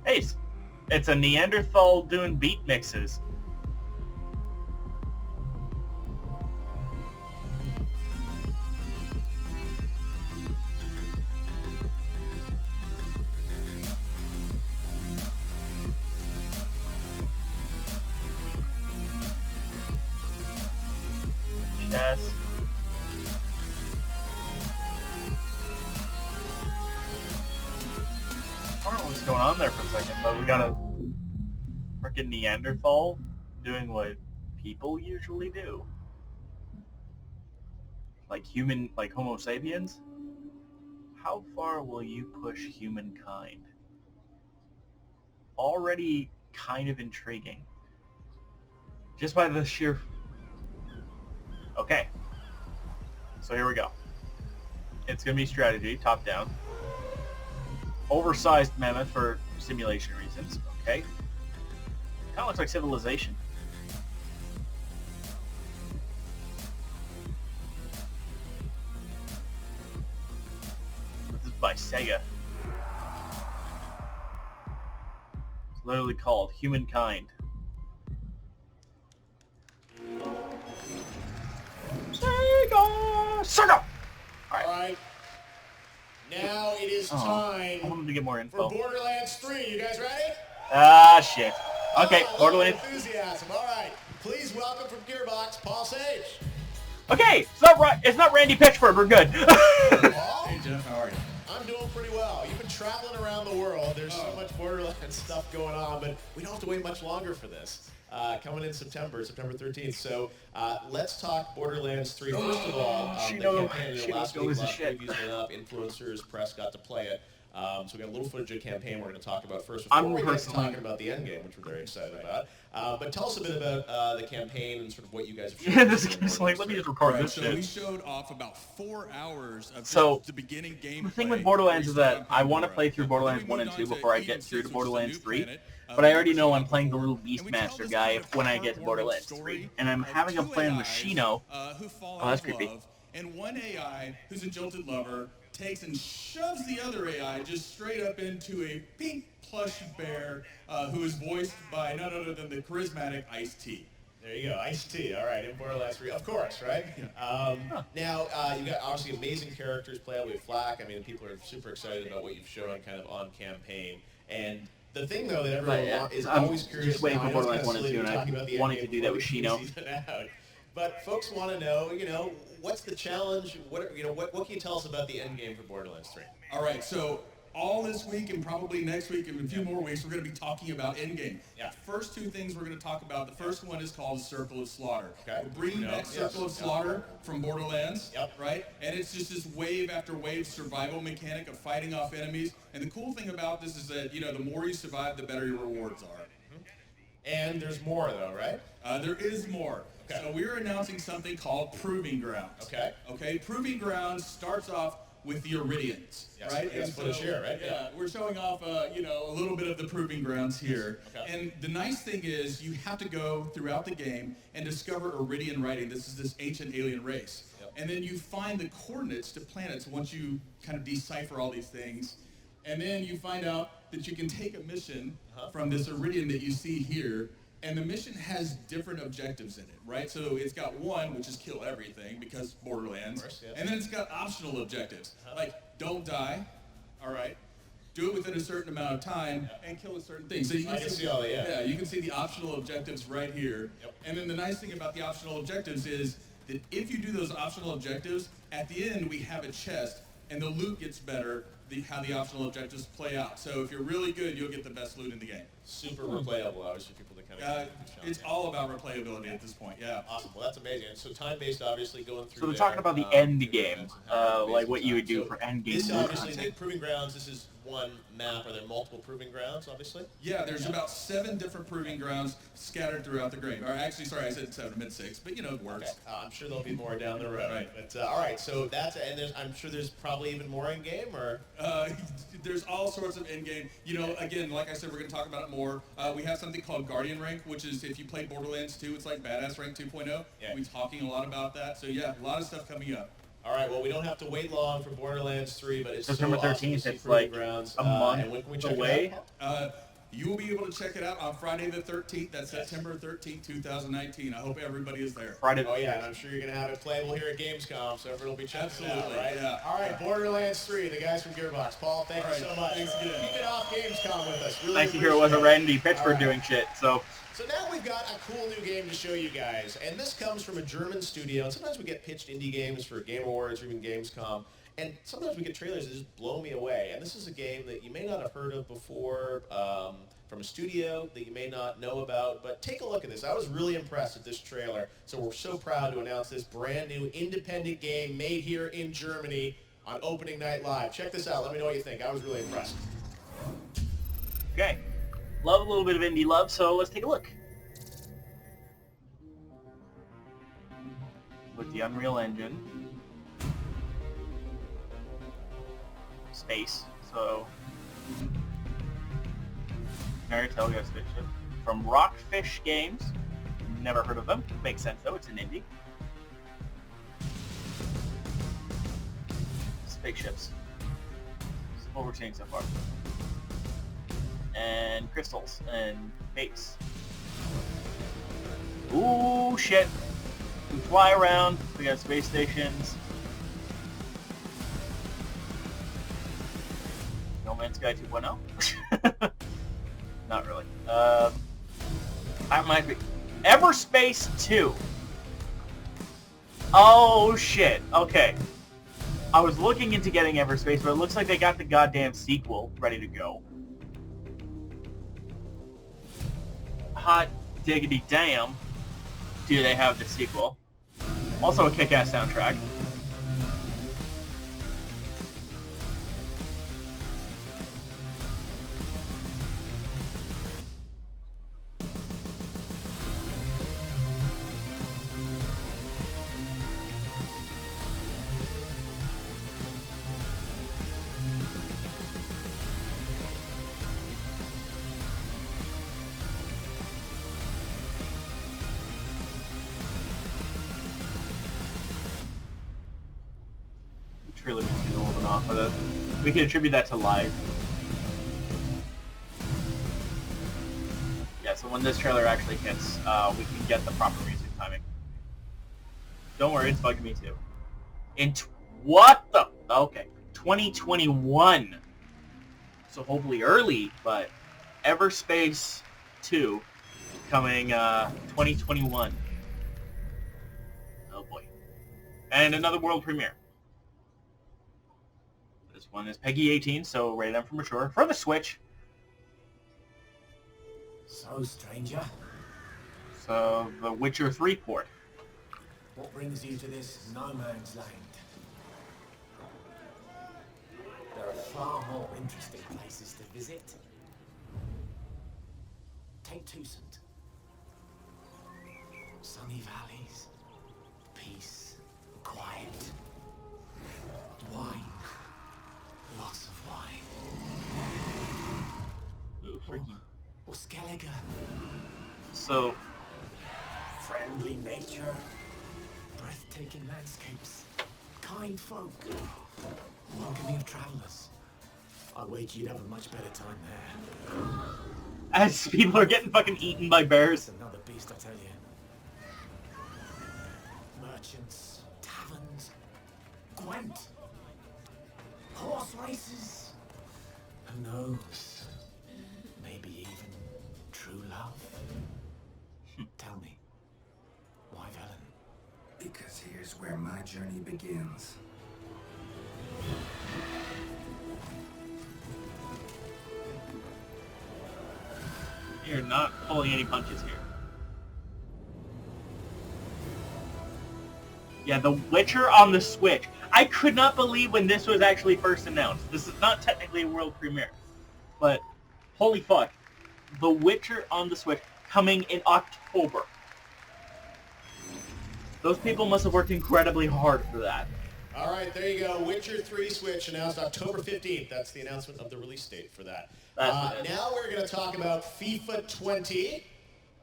Hey, it's a Neanderthal doing beat mixes. Yes. I don't know what's going on there for a second, but we got a freaking Neanderthal doing what people usually do. Like Homo sapiens? How far will you push humankind? Already kind of intriguing. Just by the sheer... Okay. So here we go. It's going to be strategy, top down. Oversized mammoth for simulation reasons. Okay. Kind of looks like Civilization. This is by Sega. It's literally called Humankind. Sega! Sega! All right. Now it is time I wanted to get more for info. Borderlands 3. You guys ready? Ah, shit. Okay, Oh, Borderlands. Enthusiasm. All right. Please welcome from Gearbox, Paul Sage. Okay, it's not Randy Pitchford. We're good. Hey, Jeff, how are you? I'm doing pretty well. You've been traveling around the world. There's so much Borderlands stuff going on, but we don't have to wait much longer for this. Coming in September 13th. So let's talk Borderlands 3. First of all, the campaign in the last week, a lot of previews went up, influencers, press got to play it. So we got a little footage of the campaign we're going to talk about first before we get to talking about the end game, which we're very excited about. But tell us a bit about the campaign and sort of what you guys have shown. Yeah, this is like, let me just record this So shit. we showed off about 4 hours of So, the beginning gameplay. The thing with Borderlands is that I want to play through Borderlands 1 and 2 before I get through to Borderlands 3, but I already know I'm playing the little Beastmaster guy when I get to Borderlands 3, and I'm having a plan with Shino. Oh, that's creepy. And one AI, who's a jilted lover, takes and shoves the other AI just straight up into a pink plush bear who is voiced by none other than the charismatic Ice-T. There you go, Ice-T. All right, in Borderlands 3, of course, right? Now, you got obviously amazing characters playable with Flack. I mean, people are super excited about what you've shown kind of on campaign. And the thing, though, that everyone is always curious just waiting about, for Borderlands 1 and 2, and I wanted to do that with Shino. But folks want to know, what's the challenge? What can you tell us about the end game for Borderlands 3? All right, so all this week and probably next week and a few more weeks, we're going to be talking about endgame. Yeah. First two things we're going to talk about. The first one is called Circle of Slaughter. Okay. We're bringing back Circle of Slaughter from Borderlands, right? And it's just this wave after wave survival mechanic of fighting off enemies. And the cool thing about this is that, the more you survive, the better your rewards are. And there's more, though, right? There is more. Okay. So we're announcing something called Proving Grounds. Okay. Okay, Proving Grounds starts off with the Iridians, right? Yes, footage here, right? Yeah, we're showing off, a little bit of the Proving Grounds here. Okay. And the nice thing is you have to go throughout the game and discover Iridian writing. This is this ancient alien race. Yep. And then you find the coordinates to planets once you kind of decipher all these things. And then you find out that you can take a mission from this Iridian that you see here, and the mission has different objectives in it, right? So it's got one, which is kill everything, because Borderlands. Of course, yes. And then it's got optional objectives, like don't die, all right? Do it within a certain amount of time, and kill a certain thing. So you I can see all that, yeah. you can see the optional objectives right here. Yep. And then the nice thing about the optional objectives is that if you do those optional objectives, at the end we have a chest, and the loot gets better, how the optional objectives play out. So if you're really good, you'll get the best loot in the game. Super replayable, obviously, people that kind of... It's all about replayability at this point, yeah. Awesome. Well, that's amazing. And so time-based, obviously, going through So we're there, talking about the end game, like what you would do for end game. This obviously, the Proving Grounds, this is one map. Are there multiple Proving Grounds, obviously? Yeah, there's about 7 different Proving Grounds scattered throughout the game. Or actually, sorry, I said 7, I meant 6, but it works. Okay. I'm sure there'll be more down the road. Right. But, all right, so that's... And I'm sure there's probably even more in-game, or... There's all sorts of in-game. Again, like I said, we're going to talk about it more. We have something called Guardian Rank, which is if you play Borderlands 2, it's like Badass Rank 2.0. Yeah. We're talking a lot about that. So yeah, a lot of stuff coming up. All right, well, we don't have to wait long for Borderlands 3, but it's September so awesome 13th, to see it's Proving like Grounds. a month and when can we check away. it out? You will be able to check it out on Friday the 13th. That's September 13th, 2019. I hope everybody is there. Friday. Oh, yeah, and I'm sure you're going to have it playable here at Gamescom, so everyone will be checking it out, Absolutely, right? yeah. All right, Borderlands 3, the guys from Gearbox. Paul, thank you so much. Thanks again. Kicking off Gamescom with us. Really Nice to hear it wasn't Randy Pitchford doing shit, so... So now we've got a cool new game to show you guys, and this comes from a German studio, and sometimes we get pitched indie games for Game Awards or even Gamescom, and sometimes we get trailers that just blow me away, and this is a game that you may not have heard of before, from a studio that you may not know about, but take a look at this. I was really impressed with this trailer, so we're so proud to announce this brand new independent game made here in Germany on Opening Night Live. Check this out. Let me know what you think. I was really impressed. Okay. Love a little bit of indie love, so let's take a look. With the Unreal Engine. Space, so... Maritel Ghost Fiction. From Rockfish Games. Never heard of them. Makes sense though, it's an indie. Spaceships. That's what we're seeing so far. And crystals and base. Ooh, shit. We fly around. We got space stations. Man's Sky 2.0? Not really. That might be... Everspace 2. Oh, shit. Okay. I was looking into getting Everspace, but it looks like they got the goddamn sequel ready to go. Hot diggity damn. Do they have the sequel? Also a kick-ass soundtrack. Trailer music is a little bit off, but we can attribute that to live. Yeah, so when this trailer actually hits, we can get the proper music timing. Don't worry, it's bugging me too. What the? Okay, 2021. So hopefully early, but Everspace 2 coming 2021. Oh boy. And another world premiere. This one is Peggy 18, so rated M for mature, for the Switch. So, stranger, So, the Witcher 3 port. what brings you to this no man's land? There are far more interesting places to visit. Take Toussaint. Sunny valleys, peace, quiet, wine. Lots of wine. Or Skellige. So, Friendly nature, breathtaking landscapes, kind folk, welcoming of travelers. I wager you'd have a much better time there. as people are getting fucking eaten by bears. Another beast, I tell you. Merchants, taverns, Gwent, horse races. Who knows? Maybe even true love. Tell me, why Velen? Because here's where my journey begins. You're not pulling any punches here. Yeah, The Witcher on the Switch. I could not believe when this was actually first announced. This is not technically a world premiere, but holy fuck. The Witcher on the Switch coming in October. Those people must have worked incredibly hard for that. All right, there you go. Witcher 3 Switch announced October 15th. That's the announcement of the release date for that. Now we're going to talk about FIFA 20.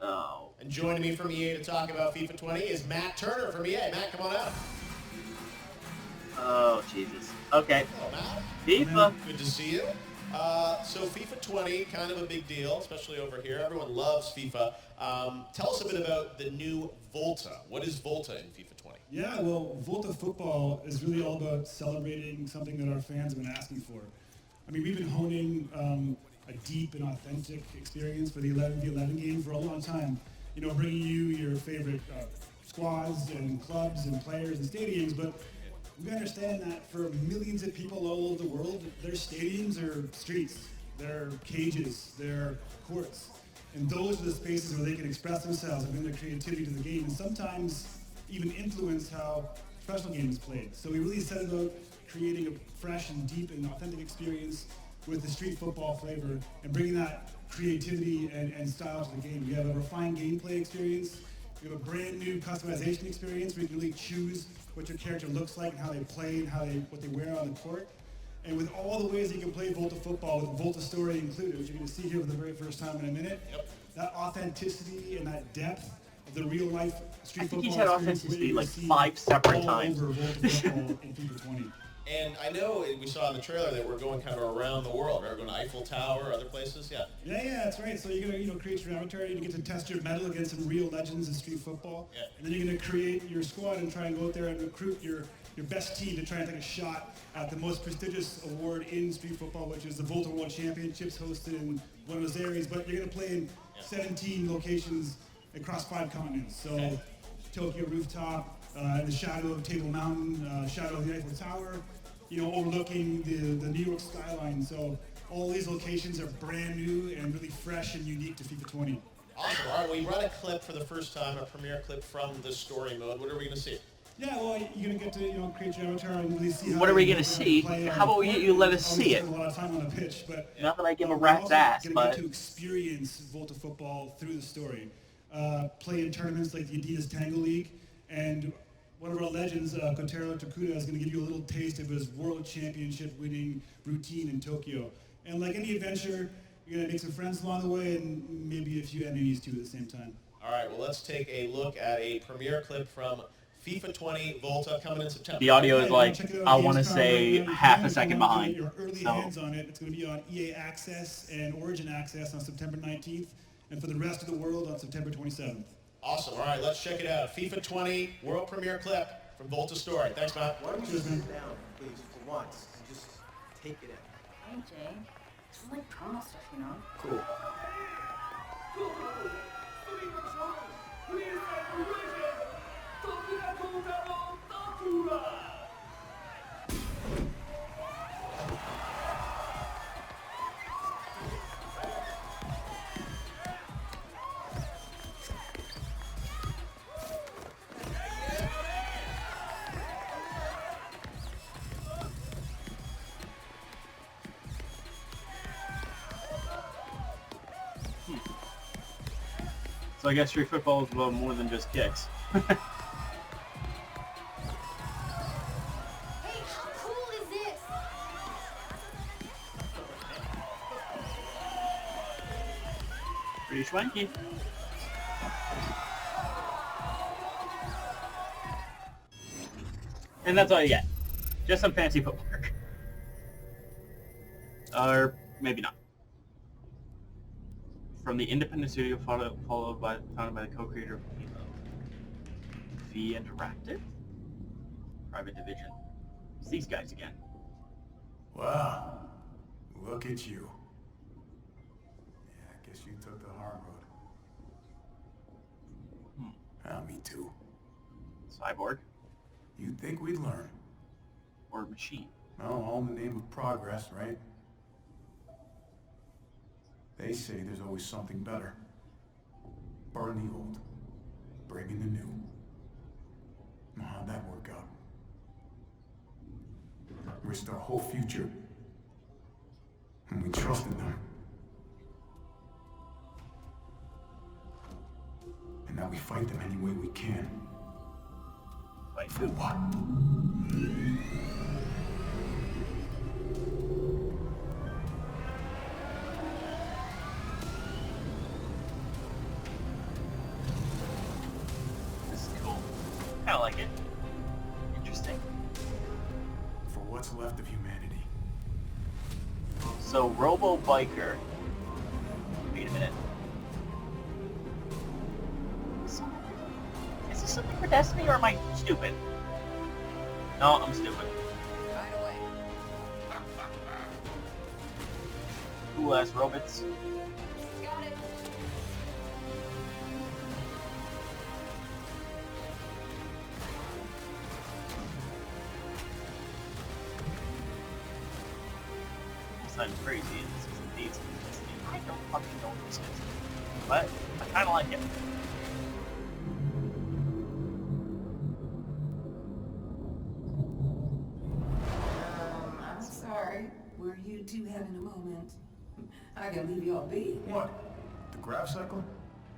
Oh. And joining me from EA to talk about FIFA 20 is Matt Turner from EA. Matt, come on out. Oh, Jesus. Okay. Hello, Matt. FIFA. Good to see you. So FIFA 20, kind of a big deal, especially over here. Everyone loves FIFA. Tell us a bit about the new Volta. What is Volta in FIFA 20? Yeah, well, Volta Football is really all about celebrating something that our fans have been asking for. I mean, we've been honing a deep and authentic experience for the 11v11 game for a long time. You know, bringing you your favorite squads and clubs and players and stadiums, but we understand that for millions of people all over the world, their stadiums are streets, they're cages, they're courts. And those are the spaces where they can express themselves and bring their creativity to the game, and sometimes even influence how professional game is played. So we really set about creating a fresh and deep and authentic experience with the street football flavor and bringing that creativity and style to the game. We have a refined gameplay experience. We have a brand new customization experience where you can really choose what your character looks like and how they play and what they wear on the court. And with all the ways that you can play Volta football with Volta Story included, which you're going to see here for the very first time in a minute, that authenticity and that depth of the real life street I think football he's had experience authenticity really like seen 5 separate all times. over Volta football in FIFA 20. And I know we saw in the trailer that we're going kind of around the world. Right? We're going to Eiffel Tower, other places. Yeah. Yeah, that's right. So you're gonna, create your avatar. You get to test your mettle against some real legends in street football, and then you're gonna create your squad and try and go out there and recruit your your best team to try and take a shot at the most prestigious award in street football, which is the Volta World Championships hosted in Buenos Aires. But you're going to play in 17 locations across 5 continents. So Tokyo rooftop, in the shadow of Table Mountain, shadow of the Eiffel Tower, overlooking the New York skyline. So all these locations are brand new and really fresh and unique to FIFA 20. Awesome. All right, we run a clip for the first time, a premiere clip from the story mode. What are we going to see? Yeah, well, you're going to get to create your avatar and really see how. What are we going to see? How about you let us see it? A lot of time on the pitch, but not that I give a rat's ass, but get to experience Volta football through the story. Play in tournaments like the Adidas Tango League, and one of our legends, Kotaro Tokuda, is going to give you a little taste of his World Championship winning routine in Tokyo. And like any adventure, you're going to make some friends along the way and maybe a few enemies too at the same time. All right, well, let's take a look at a premiere clip from FIFA 20 Volta coming in September. The audio is like, I want to say half a second behind. Your early hands on it. It's going to be on EA Access and Origin Access on September 19th, and for the rest of the world on September 27th. Awesome. All right, let's check it out. FIFA 20 world premiere clip from Volta Story. Thanks, Matt. Why don't you sit down, please, for once, and just take it in. Hey, Jay. This is like promo stuff, Cool. So I guess street football is about more than just kicks. Hey, how cool is this? Pretty swanky. And that's all you get. Just some fancy footwork. Or maybe not. From the independent studio founded by the co-creator of V Interactive? Private Division. It's these guys again. Wow. Look at you. Yeah, I guess you took the hard road. Me too. Cyborg? You'd think we'd learn. Or machine? No, all in the name of progress, right? They say there's always something better. Burn the old, bring in the new. How'd that work out? Risked our whole future. And we trusted them. And now we fight them any way we can. Fight for what? I like it. Interesting. For what's left of humanity. So, Robo Biker. Wait a minute. Is this something for Destiny, or am I stupid? No, I'm stupid. Cool ass robots. Got it. I'm crazy, and this is indeed something Destiny. I don't fucking know what this is. But I kinda like it. I'm sorry. Were you two having a moment? I can leave y'all be. What? The grav cycle?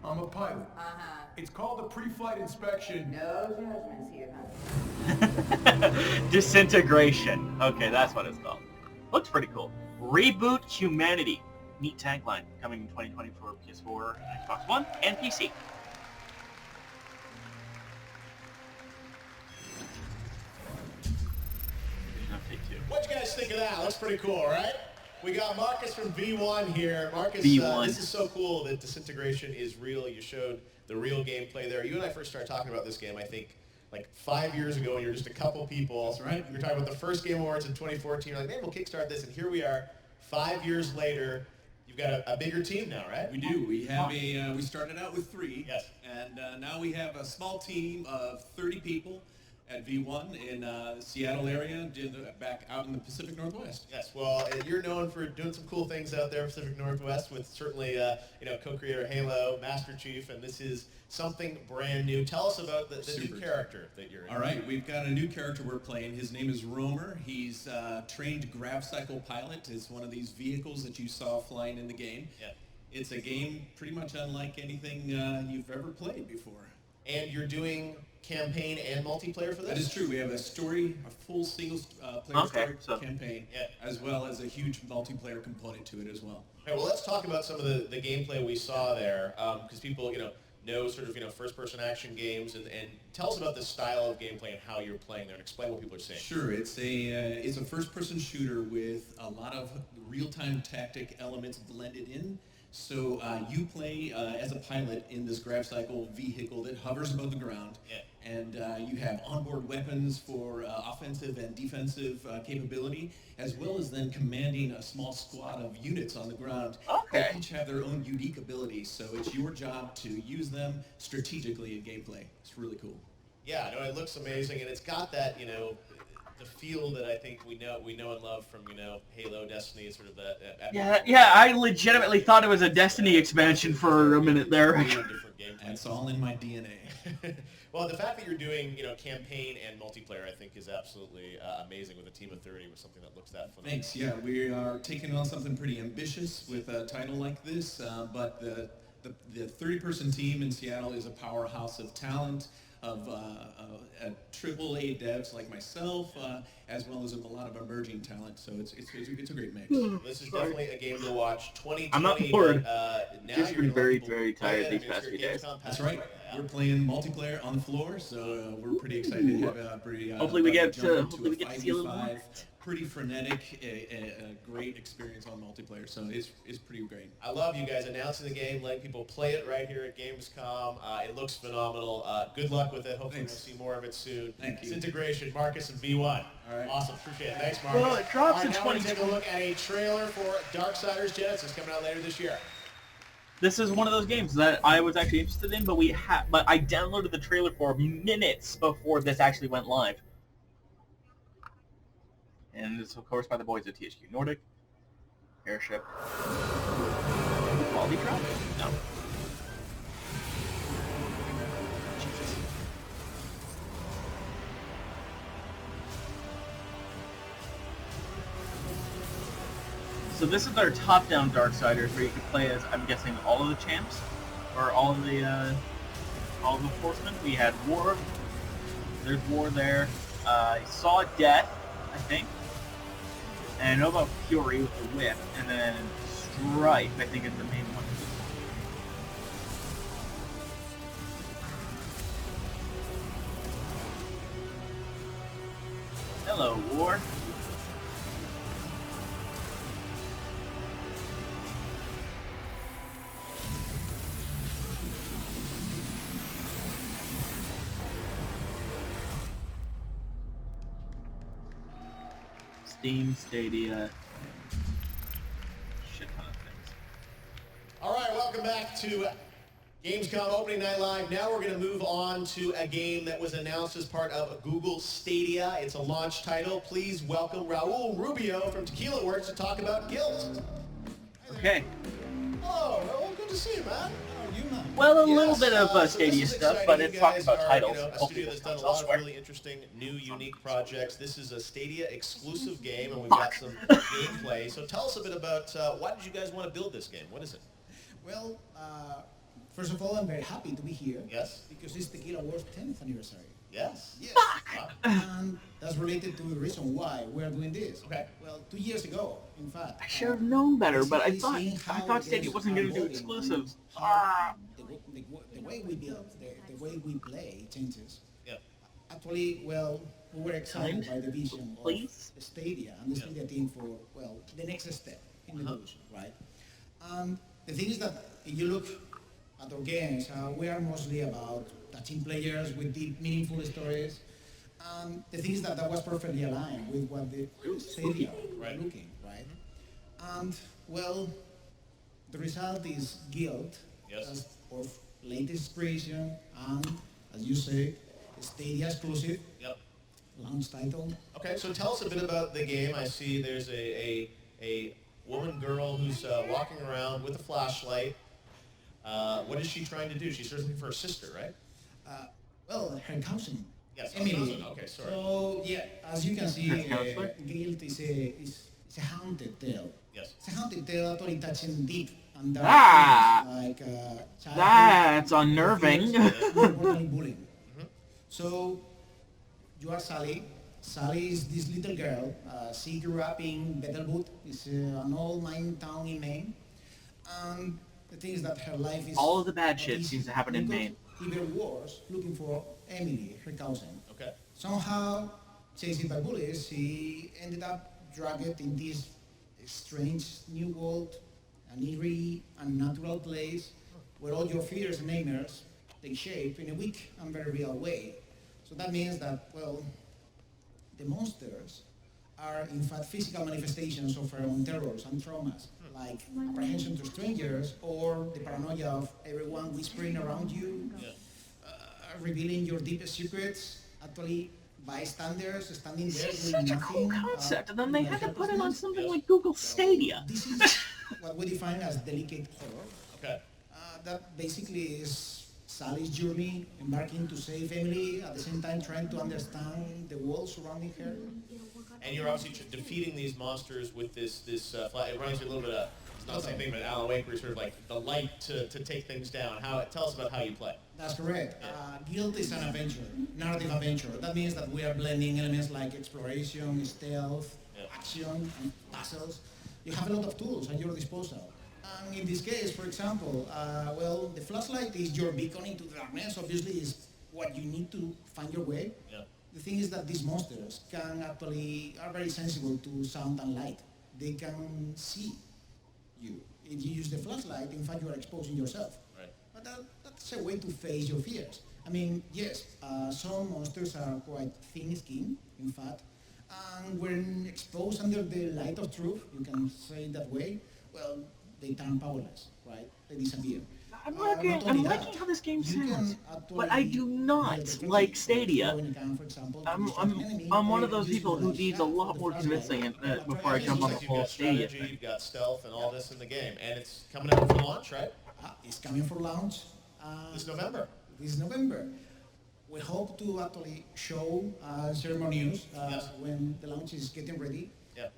I'm a pilot. Uh-huh. It's called a pre-flight inspection. No judgments here, huh? Disintegration. Okay, that's what it's called. Looks pretty cool. Reboot Humanity. Neat tagline. Coming in 2020 for PS4, Xbox One, and PC. What'd you guys think of that? Looks pretty cool, right? We got Marcus from V1 here. Marcus, V1. This is so cool that Disintegration is real. You showed the real gameplay there. You and I first started talking about this game, I think, like 5 years ago when you were just a couple people. That's right. You were talking about the first Game Awards in 2014. You're like, maybe we'll kickstart this, and here we are, 5 years later. You've got a bigger team now, right? We do. We have we started out with 3. Yes. And now we have a small team of 30 people at V1 in the Seattle area, back out in the Pacific Northwest. Yes, well, you're known for doing some cool things out there in Pacific Northwest with certainly, co-creator Halo, Master Chief, and this is something brand new. Tell us about the new character that you're in. All right, we've got a new character we're playing. His name is Romer. He's a trained grav cycle pilot. It's one of these vehicles that you saw flying in the game. Yeah. It's a game pretty much unlike anything you've ever played before. And you're doing campaign and multiplayer for this? That is true. We have a full single player story campaign, as well as a huge multiplayer component to it as well. Okay, well, let's talk about some of the gameplay we saw there, because people, know sort of, first-person action games, and tell us about the style of gameplay and how you're playing there, and explain what people are saying. Sure, it's a first-person shooter with a lot of real-time tactic elements blended in. So you play as a pilot in this grav cycle vehicle that hovers above the ground, and you have onboard weapons for offensive and defensive capability, as well as then commanding a small squad of units on the ground that each have their own unique abilities. So it's your job to use them strategically in gameplay. It's really cool. Yeah, no, it looks amazing, and it's got that, the feel that I think we know and love from Halo, Destiny, sort of that. Yeah, I legitimately thought it was a Destiny expansion for a minute there. And it's all in my DNA. Well, the fact that you're doing campaign and multiplayer, I think, is absolutely amazing with a team of 30 with something that looks that phenomenal. Thanks. Yeah, we are taking on something pretty ambitious with a title like this, but the 30-person team in Seattle is a powerhouse of talent, of AAA devs like myself, as well as a lot of emerging talent. So it's a great mix. This is definitely a game to watch. 2020. I'm not bored. Now Just you're been gonna very tired these past few days. That's right. We're playing multiplayer on the floor, so we're pretty excited to have a pretty. Hopefully we get to see a little more. Pretty frenetic, a great experience on multiplayer, so it's pretty great. I love you guys announcing the game, letting people play it right here at Gamescom. It looks phenomenal. Good luck with it. Hopefully we'll see more of it soon. Thank you. It's integration, Marcus and V1. All right. Awesome. Appreciate it. Thanks, Marcus. Well, it drops in now 20. we're going to take a look at a trailer for Darksiders Genesis coming out later this year. This is one of those games that I was actually interested in, but I downloaded the trailer for minutes before this actually went live. And it's, of course, by the boys at THQ Nordic. Airship. Quality drop? No. Jesus. So this is our top-down Darksiders, where you can play as, I'm guessing, all of the champs, or all of the horsemen. We had War. There's War there. I saw Death, I think. And I know about Fury with the whip, and then Strife, I think, is the main one. Hello, War. Steam, Stadia, shit ton of things. All right, welcome back to Gamescom Opening Night Live. Now we're going to move on to a game that was announced as part of Google Stadia. It's a launch title. Please welcome Raul Rubio from Tequila Works to talk about Guilt. Okay. Hello, Raul. Good to see you, man. Well, a little bit of Stadia stuff, but it's talking about titles. A studio that's done a lot of really interesting, new, unique projects. This is a Stadia exclusive game, and we've got some gameplay. So tell us a bit about why did you guys want to build this game? What is it? Well, first of all, I'm very happy to be here. Yes. Because it's Tequila Works' 10th anniversary. Yes. Fuck! And that's related to the reason why we're doing this. Okay. Well, 2 years ago, in fact. I should have known better, but I thought Stadia wasn't going to do exclusives. The way we build, the way we play changes. Yeah. Actually, well, we were excited by the vision of Stadia and the Stadia team for, well, the next step in the evolution, right? The thing is that if you look at our games, we are mostly about touching players with deep, meaningful stories. The thing is that was perfectly aligned with what the Stadia were looking, right? And, well, the result is Guild, as our latest creation, and, as you say, Stadia exclusive. Yep. Launch title. Okay, so tell us a bit about the game. I see there's a woman girl who's walking around with a flashlight. What is she trying to do? She's searching for her sister, right? Well, her cousin. Yes, Emily. cousin. Okay, sorry. So, yeah, as you can see, Her counselor? Guild is a haunted tale. Yes. It's a haunted tale actually touching deep and dark Ah! themes, like childhood, That's unnerving. fears, and importantly, bullying. So, you are Sally. Sally is this little girl. She grew up in Bethelwood. It's an old mine town in Maine. And the thing is that her life is... All of the bad not shit easy seems to happen in because Maine. Even worse, looking for Emily, her cousin. Okay. Somehow, chased by bullies, she ended up dragged in this strange new world, an eerie, unnatural place where all your fears and nightmares take shape in a weak and very real way. So that means that, well, the monsters are in fact physical manifestations of our own terrors and traumas, like apprehension to strangers or the paranoia of everyone whispering around you, revealing your deepest secrets, actually bystanders standing there This is doing such a cool nothing, concept, and then they had to put it on helplessness. something like Google Stadia. This is what we define as delicate horror. Okay. That basically is Sally's journey, embarking to save Emily, at the same time trying to understand the world surrounding her. And you're obviously defeating these monsters with this it reminds me a little bit of, it's not the same thing, but Alan Wake, where you're sort of like the light to take things down. Tell us about how you play. That's correct. Guild is an adventure, narrative adventure. That means that we are blending elements like exploration, stealth, action, and puzzles. You have a lot of tools at your disposal. And in this case, for example, well, the flashlight is your beacon into the darkness. Obviously, is what you need to find your way. Yeah. The thing is that these monsters are very sensible to sound and light. They can see you. If you use the flashlight, in fact, you are exposing yourself. Right. But that's a way to face your fears. I mean, yes, some monsters are quite thin-skinned, in fact, and when exposed under the light of truth, you can say it that way, well, they turn powerless, right? They disappear. I'm liking how this game sounds, but I do not like Stadia. I'm one of those people who needs a lot more convincing before I jump on the whole Stadia thing. You've got stealth and all this in the game, and it's coming out for launch, right? It's coming for launch. This November. This November. We hope to actually show share more news when the launch is getting ready. Yeah.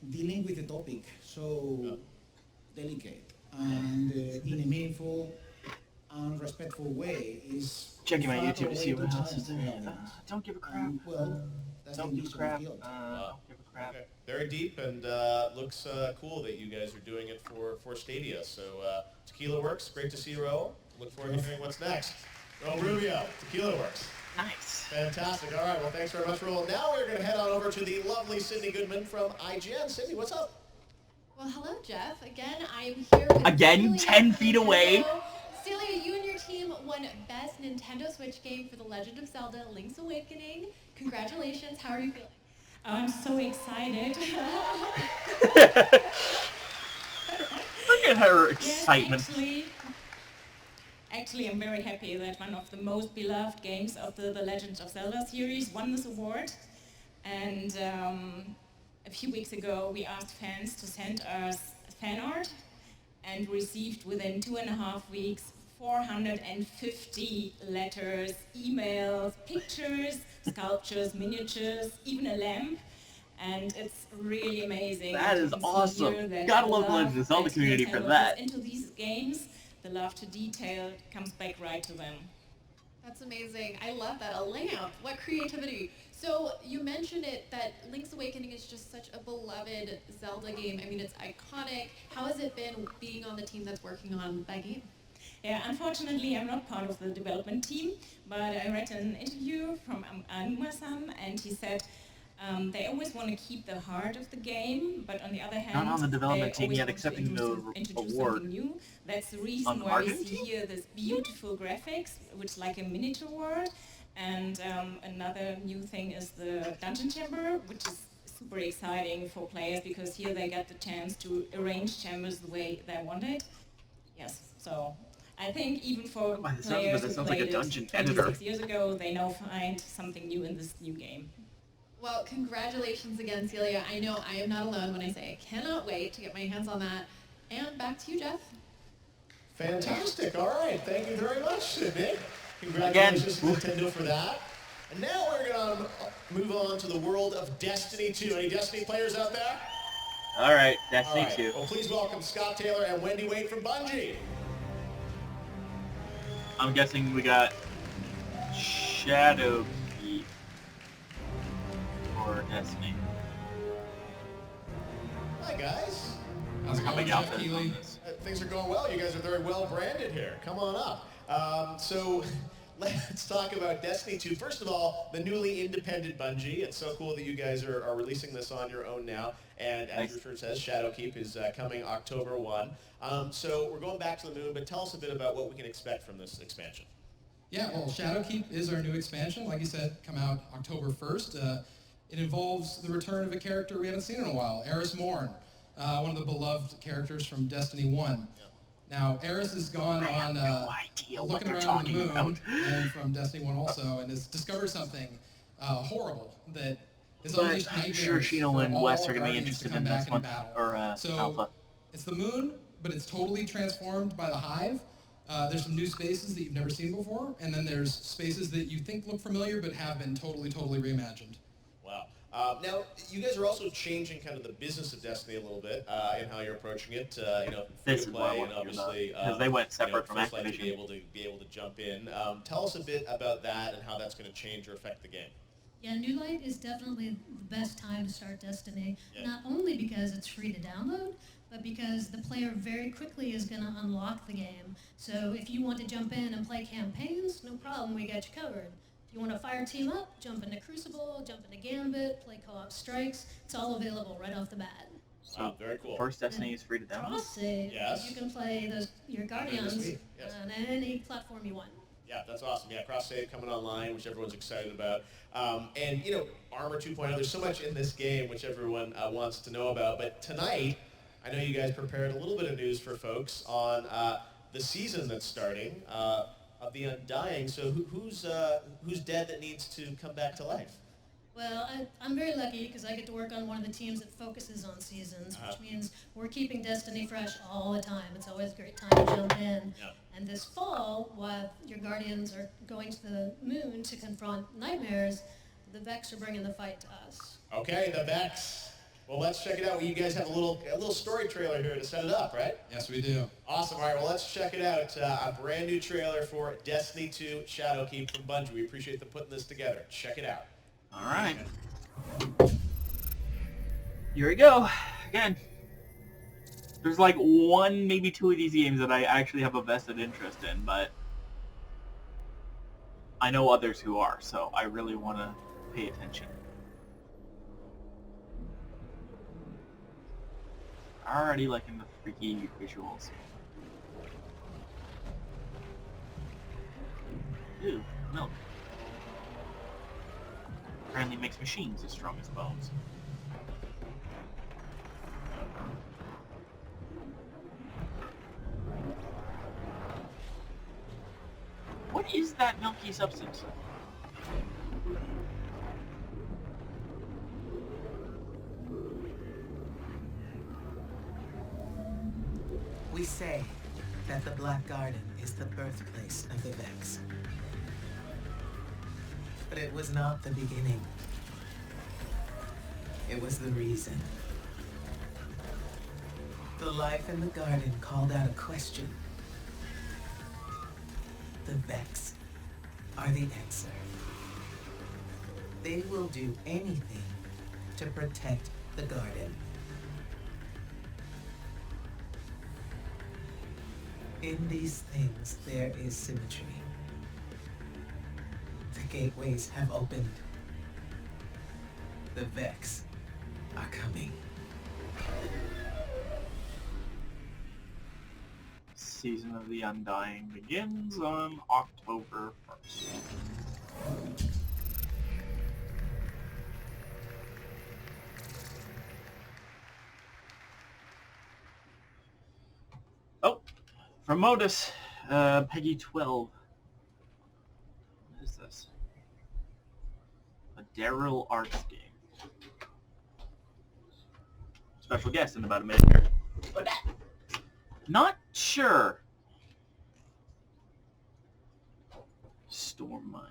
Dealing with the topic so delicate and in a meaningful and respectful way is checking my in fact YouTube to a see way what to else is challenge there. the audience. Don't give a crap. Well, that's Don't the give a use of crap. Guild. Don't give a crap. Okay. Very deep, and looks cool that you guys are doing it for Stadia. So Tequila Works, great to see you, Raul. Look forward to hearing what's next. Raul Rubio, Tequila Works. Nice. Fantastic. All right, well, thanks very much, Raul. Now we're going to head on over to the lovely Sydney Goodman from IGN. Sydney, what's up? Well, hello, Jeff. Again, I am here with Again, 10 feet away. Celia, you and your team won Best Nintendo Switch Game for The Legend of Zelda Link's Awakening. Congratulations. How are you feeling? I'm so excited. Look at her excitement. Yes, actually, I'm very happy that one of the most beloved games of the Legend of Zelda series won this award. And a few weeks ago, we asked fans to send us fan art and received within 2.5 weeks 450 letters, emails, pictures, sculptures, miniatures, even a lamp. And it's really amazing. That is awesome. Gotta love the Legend of Zelda community for that. Into these games, the love to detail comes back right to them. That's amazing. I love that. A lamp. What creativity. So you mentioned it that Link's Awakening is just such a beloved Zelda game. I mean, it's iconic. How has it been being on the team that's working on that game? Yeah, unfortunately, I'm not part of the development team, but I read an interview from Anuma-san, and he said, They always want to keep the heart of the game, but on the other hand, Not on the development they team yet, always want to accepting the introduce award. something new. That's the On reason the why we marketing see here this beautiful graphics, which is like a miniature world. And another new thing is the dungeon chamber, which is super exciting for players because here they get the chance to arrange chambers the way they want it. Yes, so I think even for players who sounds like a played dungeon it 26 editor. years ago, they now find something new in this new game. Well, congratulations again, Celia. I know I am not alone when I say I cannot wait to get my hands on that. And back to you, Jeff. Fantastic. All right. Thank you very much, Sydney. Congratulations to Nintendo for that. And now we're going to move on to the world of Destiny 2. Any Destiny players out there? All right, Destiny 2. Well, please welcome Scott Taylor and Wendy Wade from Bungie. I'm guessing we got Shadowkeep for Destiny. Hi, guys. How's it coming out? Things are going well. You guys are very well branded here. Come on up. So let's talk about Destiny 2. First of all, the newly independent Bungie. It's so cool that you guys are releasing this on your own now. And as your shirt says, Shadowkeep is coming October 1. So we're going back to the moon, but tell us a bit about what we can expect from this expansion. Yeah, well, Shadowkeep is our new expansion. Like you said, come out October 1st. It involves the return of a character we haven't seen in a while, Eris Morn, one of the beloved characters from Destiny 1. Now, Eris has gone on looking around the moon and from Destiny 1 also, and has discovered something horrible that is unleashed I'm nightmares sure Sheena for and all Wes are going to be Guardians interested come in this back one, battle. or So, Alpha. it's the moon, but it's totally transformed by the Hive. There's some new spaces that you've never seen before, and then there's spaces that you think look familiar but have been totally reimagined. Wow. Now, you guys are also changing kind of the business of Destiny a little bit in how you're approaching it. Free to play, and obviously, because they went separate from First Light Activision. to be able to jump in. Tell us a bit about that and how that's going to change or affect the game. Yeah, New Light is definitely the best time to start Destiny, not only because it's free to download, but because the player very quickly is going to unlock the game. So if you want to jump in and play campaigns, no problem, we got you covered. If you want to fire team up, jump into Crucible, jump into Gambit, play co-op strikes, it's all available right off the bat. Wow, very cool. First Destiny is free to download? Cross save, Yes. you can play your Guardians Yes. on any platform you want. Yeah, that's awesome. Yeah, cross save coming online, which everyone's excited about. And Armor 2.0. There's so much in this game which everyone wants to know about. But tonight, I know you guys prepared a little bit of news for folks on the season that's starting of the Undying. So who's dead that needs to come back to life? Well, I'm very lucky because I get to work on one of the teams that focuses on seasons, which means we're keeping Destiny fresh all the time. It's always a great time to jump in. Yeah. And this fall, while your Guardians are going to the moon to confront nightmares, the Vex are bringing the fight to us. Okay, the Vex. Well, let's check it out. You guys have a little story trailer here to set it up, right? Yes, we do. Awesome. All right, well, let's check it out. A brand new trailer for Destiny 2 Shadowkeep from Bungie. We appreciate them putting this together. Check it out. All right. Here we go. Again, there's like one, maybe two of these games that I actually have a vested interest in, but I know others who are, so I really want to pay attention. Already liking the freaky visuals. Ooh, milk. Apparently makes machines as strong as bones. What is that milky substance? We say that the Black Garden is the birthplace of the Vex. But it was not the beginning. It was the reason. The life in the garden called out a question. The Vex are the answer. They will do anything to protect the garden. In these things, there is symmetry. The gateways have opened. The Vex are coming. Season of the Undying begins on October 1st. Oh, from Modus, Peggy 12. What is this? A Daryl Arts game. Special guest in about a minute here. But not sure. Storm Mind.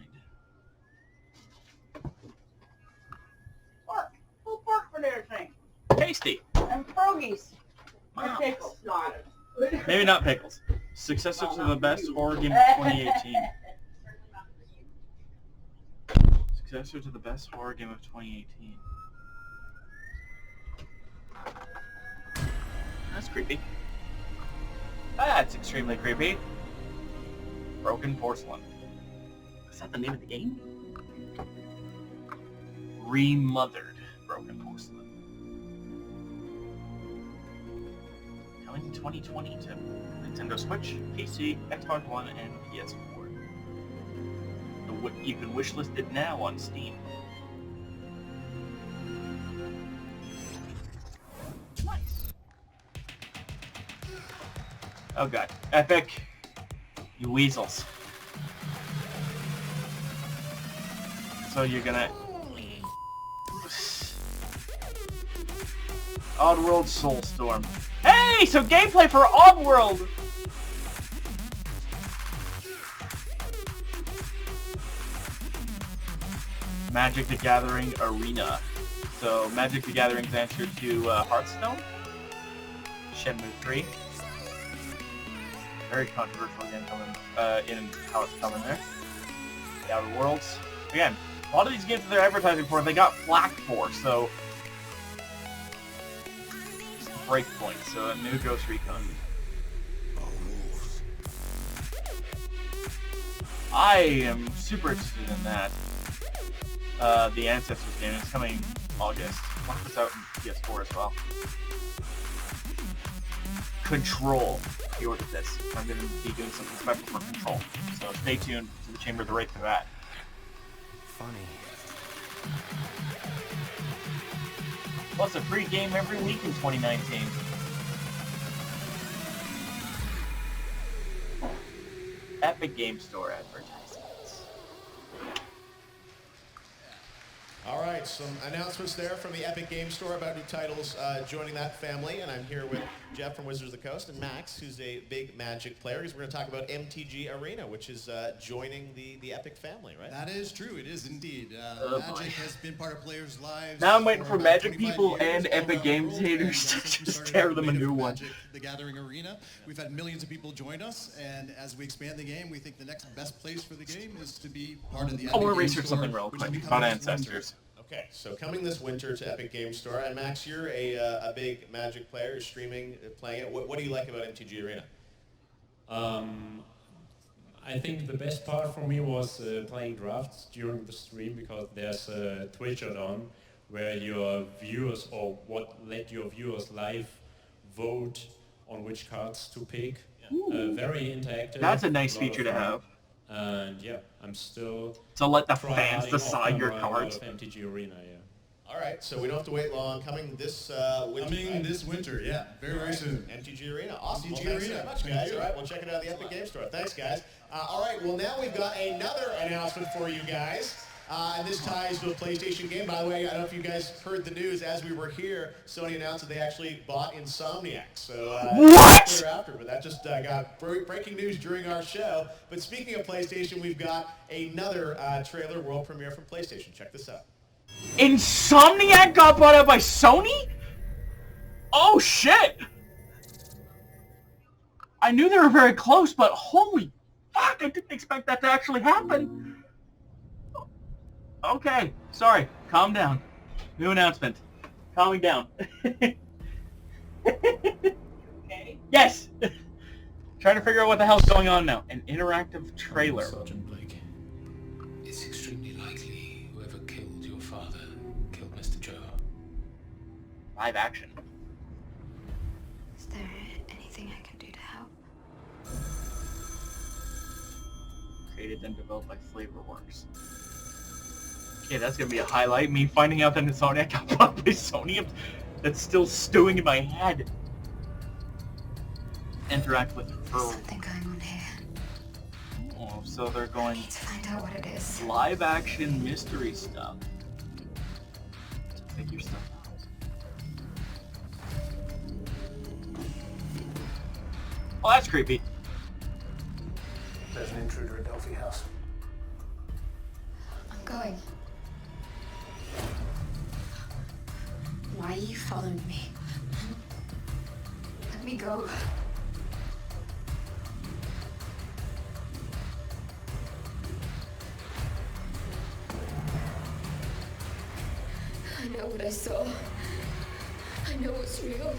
Pork. Who pork for their thing? Tasty. And pierogies. Wow. And pickles. Not Maybe not pickles. Successor to the best horror game of 2018. Successor to the best horror game of 2018. That's creepy. That's extremely creepy. Broken Porcelain. Is that the name of the game? Remothered Broken Porcelain. Coming in 2020 to Nintendo Switch, PC, Xbox One, and PS4. You can wishlist it now on Steam. Nice. Oh god. Epic. You weasels. So you're gonna... Oddworld Soulstorm. Hey! So gameplay for Oddworld! Magic the Gathering Arena. So Magic the Gathering's answer to Hearthstone. Shenmue 3. Very controversial game coming in how it's coming there. The Outer Worlds. Again, a lot of these games that they're advertising for, they got flack for, so... Breakpoint, so a new Ghost Recon. I am super interested in that. The Ancestors game is coming August. I'll put this out in PS4 as well. Control. He ordered this. I'm going to be doing something special for Control. So stay tuned to the Chamber of the Wraith for that. Funny. Plus a free game every week in 2019. Epic Game Store advertisements. Alright, some announcements there from the Epic Game Store about new titles joining that family, and I'm here with Jeff from Wizards of the Coast and Max, who's a big Magic player, because we're going to talk about MTG Arena, which is joining the Epic family, right? That is true, it is indeed. Magic has been part of players' lives. Now I'm waiting for Magic people and Epic Games haters to just tear them a new one. Magic the Gathering Arena. We've had millions of people join us, and as we expand the game, we think the next best place for the game is to be part of the Epic I want to Games research Store, something real which quick will be about coming this winter. Ancestors. Okay, so coming this winter to Epic Game Store, and Max, you're a big Magic player, you're streaming, playing it. What do you like about MTG Arena? I think the best part for me was playing drafts during the stream, because there's a Twitch on where your viewers, or what let your viewers live vote on which cards to pick. Very interactive. That's a nice feature to have. And yeah, I'm still... So let the trying fans out decide your of cards. MTG Arena, yeah. All right, so we don't have to wait long. Coming this winter. Coming this winter, yeah, very soon. MTG Arena, awesome. MTG Well, thanks Arena. so much, guys. All right, we'll check it out at the Epic Game Store. Thanks, guys. All right, well, now we've got another announcement for you guys. And this ties to a PlayStation game. By the way, I don't know if you guys heard the news. As we were here, Sony announced that they actually bought Insomniac. So what? After, but that just got breaking news during our show. But speaking of PlayStation, we've got another trailer world premiere from PlayStation. Check this out. Insomniac got bought out by Sony? Oh shit! I knew they were very close, but holy fuck, I didn't expect that to actually happen. Okay, sorry. Calm down. New announcement. Calming down. Okay. Yes! Trying to figure out what the hell's going on now. An interactive trailer. Sergeant Blake, it's extremely likely whoever killed your father killed Mr. live action. Is there anything I can do to help? Created and developed by Flavorworks. Okay, that's gonna be a highlight. Me finding out that Insomniac got bought by Sony. That's still stewing in my head. Interact with her. Something going on here. Oh, so they're going I need to find out what it is. live action mystery stuff. To figure stuff out. Oh, that's creepy. There's an intruder at Delphi House. I'm going. Why are you following me? Let me go. I know what I saw. I know what's real.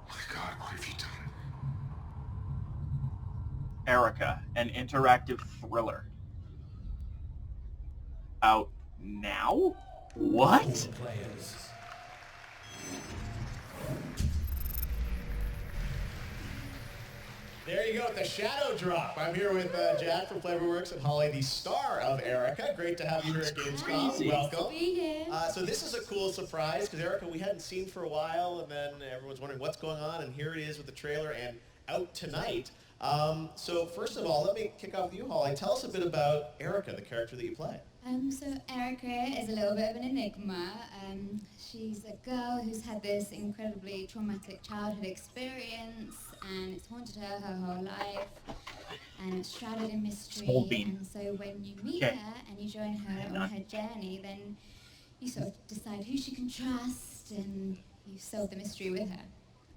My God, what have you done? Erica, an interactive thriller. Out now? What? There you go, the shadow drop. I'm here with Jack from Flavorworks and Holly, the star of Erica. Great to have you here at Gamescom. Crazy. Welcome. To be here. So this is a cool surprise because Erica we hadn't seen for a while, and then everyone's wondering what's going on, and here it is with the trailer and out tonight. So first of all, let me kick off with you, Holly. Tell us a bit about Erica, the character that you play. So Erica is a little bit of an enigma. She's a girl who's had this incredibly traumatic childhood experience, and it's haunted her whole life, and it's shrouded in mystery. Small bean. And so when you meet her and you join her on her journey, then you sort of decide who she can trust, and you solve the mystery with her.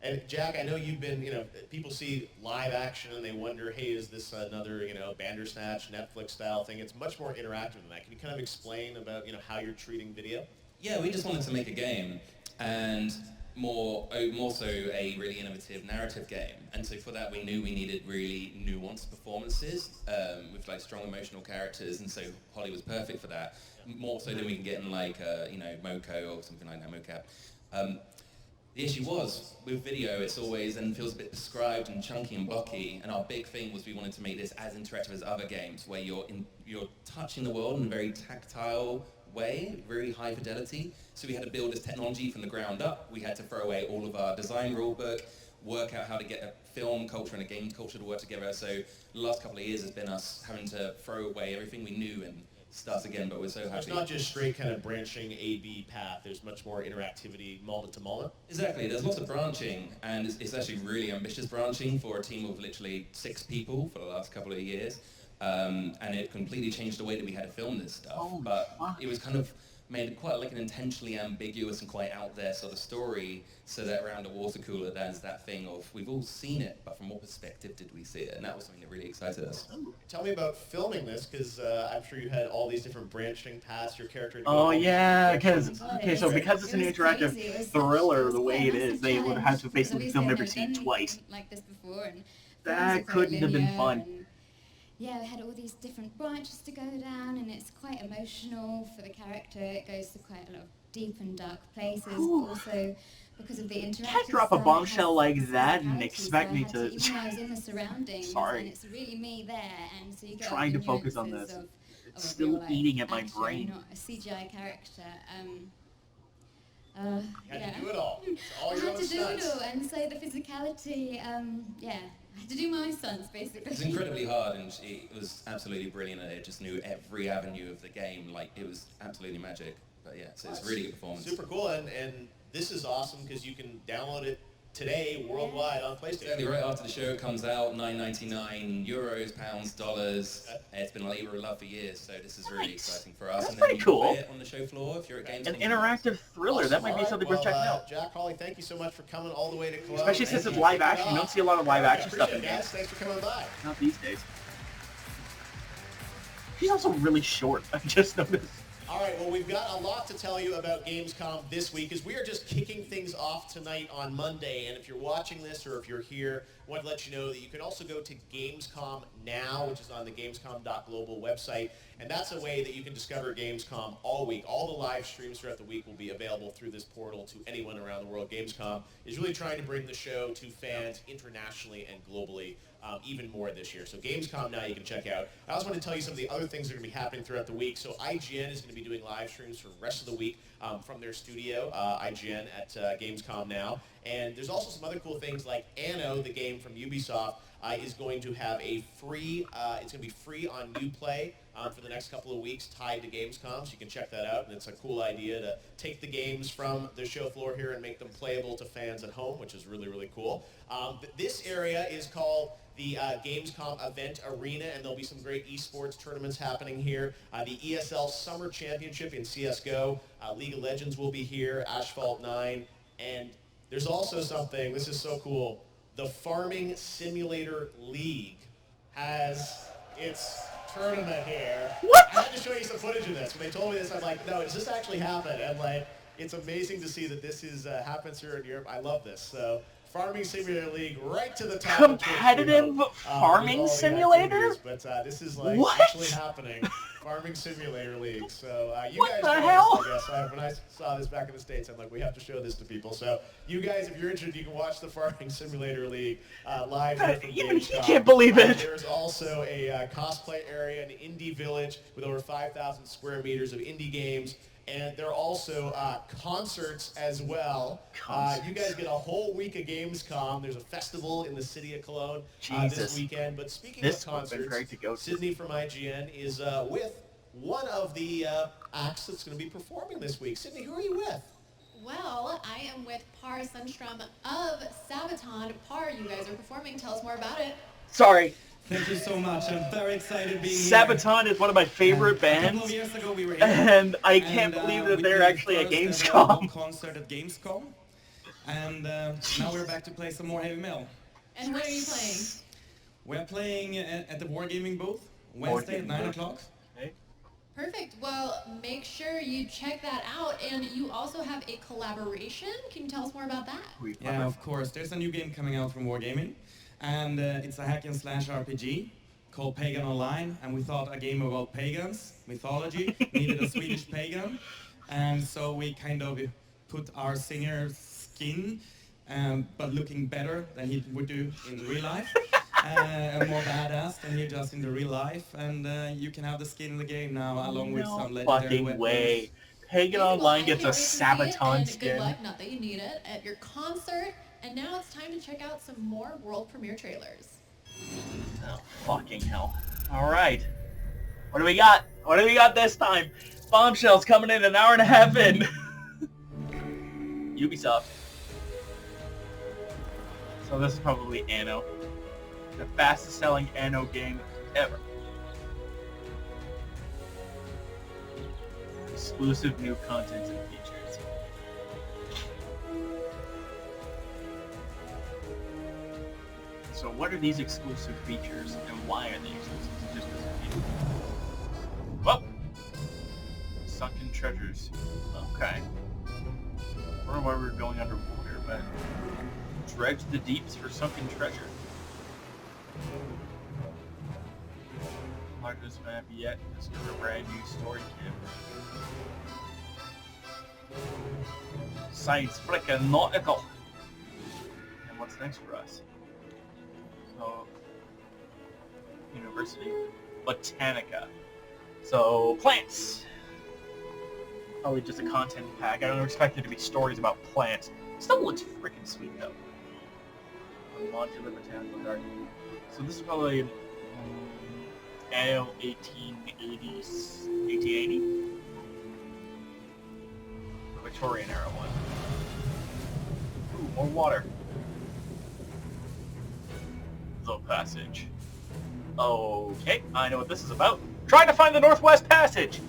And Jack, I know you've been, people see live action and they wonder, hey, is this another, Bandersnatch, Netflix style thing? It's much more interactive than that. Can you kind of explain about, how you're treating video? Yeah, we just wanted to make a game, and more so a really innovative narrative game. And so for that, we knew we needed really nuanced performances with like strong emotional characters, and so Holly was perfect for that. More so than we can get in like, Moco or something like that, mocap. The issue was, with video, it's always and feels a bit prescribed and chunky and blocky, and our big thing was we wanted to make this as interactive as other games, where you're touching the world in a very tactile way, very high fidelity. So we had to build this technology from the ground up. We had to throw away all of our design rulebook, work out how to get a film culture and a game culture to work together. So the last couple of years has been us having to throw away everything we knew and start again, but we're so happy. It's not just straight kind of branching A-B path. There's much more interactivity moment to moment. Exactly. There's lots of branching, and it's actually really ambitious branching for a team of literally 6 people for the last couple of years. And it completely changed the way that we had to film this stuff. But it was kind of made quite like an intentionally ambiguous and quite out there sort of story, so that around a water cooler there's that thing of, we've all seen it, but from what perspective did we see it? And that was something that really excited us. Tell me about filming this, because I'm sure you had all these different branching paths, your character. Oh yeah, because it's an interactive thriller, the way it is, they would have to basically film every scene twice. Like this before, and That couldn't have been fun. Yeah, we had all these different branches to go down, and it's quite emotional for the character. It goes to quite a lot of deep and dark places. Also, because of the interactive Can't drop a side, it bombshell has like that and characters, expect so I me had to. Even though I was in the surroundings, Sorry. and it's really me there, and so you get Trying all to the focus on nuances this. of It's a still real life eating at my action, brain. not a CGI character. You had to do it all. It's all I your had own to do it stunts. all, and so the physicality, I had to do my stunts basically. It's incredibly hard, and it was absolutely brilliant, and it just knew every avenue of the game. Like, it was absolutely magic. But yeah, so it's a really good performance. Super cool, and this is awesome because you can download it today worldwide on PlayStation. Exactly, right after the show comes out, €9.99, pounds, dollars. It's been a labor of love for years, so this is really exciting for us. That's and then pretty you can cool. play it on the show floor if you're at Gamescom. An interactive thriller, that might be something worth checking out. Jack, Holly, thank you so much for coming all the way to Cologne. Especially since it's live action. You don't see a lot of live action stuff in games. Thanks for coming by. Not these days. She's also really short, I just noticed. All right, well, we've got a lot to tell you about Gamescom this week, as we are just kicking things off tonight on Monday. And if you're watching this or if you're here, I want to let you know that you can also go to Gamescom Now, which is on the Gamescom.global website. And that's a way that you can discover Gamescom all week. All the live streams throughout the week will be available through this portal to anyone around the world. Gamescom is really trying to bring the show to fans internationally and globally. Even more this year. So Gamescom Now you can check out. I also want to tell you some of the other things that are going to be happening throughout the week. So IGN is going to be doing live streams for the rest of the week from their studio, IGN at Gamescom Now. And there's also some other cool things like Anno, the game from Ubisoft, is going to have a free, it's going to be free on Uplay for the next couple of weeks tied to Gamescom, so you can check that out. And it's a cool idea to take the games from the show floor here and make them playable to fans at home, which is really, really cool. This area is called the Gamescom Event Arena, and there'll be some great esports tournaments happening here. The ESL Summer Championship in CSGO, League of Legends will be here, Asphalt 9, and there's also something, this is so cool, the Farming Simulator League has its tournament here. What? I had to show you some footage of this. When they told me this, I'm like, no, does this actually happen? And like, it's amazing to see that this is happens here in Europe. I love this. So Farming Simulator League, right to the top. Competitive farming simulator? But this is like what? actually happening. Farming Simulator League. So you what guys the know hell? This, I guess. When I saw this back in the States, I'm like, we have to show this to people. So you guys, if you're interested, you can watch the Farming Simulator League live here from Even he Gamescom. can't believe it. There's also a cosplay area, an indie village with over 5,000 square meters of indie games. And there are also concerts as well. You guys get a whole week of Gamescom. There's a festival in the city of Cologne this weekend. But speaking of concerts, great to go to. Sydney from IGN is with one of the acts that's going to be performing this week. Sydney, who are you with? Well, I am with Par Sundstrom of Sabaton. Par, you guys are performing. Tell us more about it. Sorry. Thank you so much. I'm very excited being Sabaton is one of my favorite bands. A couple of years ago we were here, and I can't believe that they're actually at Gamescom. Concert at Gamescom, and now we're back to play some more heavy metal. And where are you playing? We're playing at the Wargaming booth Wednesday at 9 o'clock. Perfect. Well, make sure you check that out. And you also have a collaboration. Can you tell us more about that? Yeah, of course. There's a new game coming out from Wargaming. And it's a hack and slash RPG called Pagan Online, and we thought a game about pagans, mythology, needed a Swedish pagan, and so we kind of put our singer's skin, but looking better than he would do in real life, and more badass than he does in the real life, and you can have the skin in the game now, along with some legendary fucking weapons. way. Pagan Online gets a Sabaton skin. Good luck, not that you need it, at your concert. And now it's time to check out some more world premiere trailers. Oh, fucking hell. Alright. What do we got? What do we got this time? Bombshell's coming in an hour and a half in. Ubisoft. So this is probably Anno. The fastest selling Anno game ever. Exclusive new content and features. So what are these exclusive features, and why are they exclusive? Just as a well, sunken treasures. Okay. I don't know why we're going underwater, but dredge the deeps for sunken treasure. Largest map yet. Discover a brand new story kit. Science frickin' nautical. And what's next for us? So, University Botanica. So, plants. Probably just a content pack. I don't expect there to be stories about plants. Still looks freaking sweet though. A modular botanical garden. So this is probably an Anno 1880. The Victorian era one. Ooh, more water. The Passage. Okay, I know what this is about. Trying to find the Northwest Passage!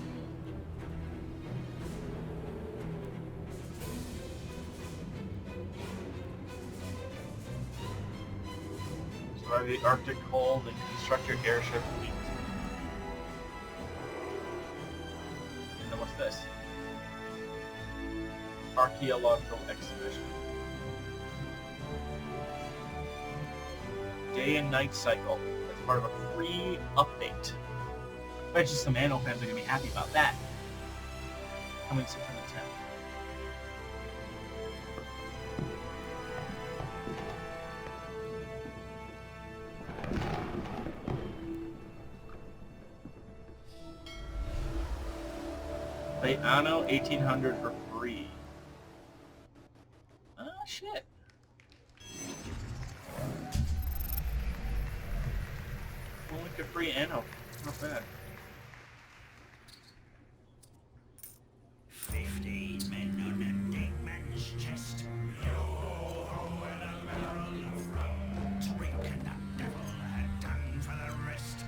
Survive the Arctic cold and construct your airship fleet. And then what's this? Archaeological exhibition. Day and night cycle. That's part of a free update. I bet you some Anno fans are going to be happy about that. Coming September 10th. Play Anno 1800 for free. Ah, shit. Only for free Anno. Not bad. 15 men on a dead man's chest. Yo-ho and a barrel of rum. Drinking that devil had done for the rest.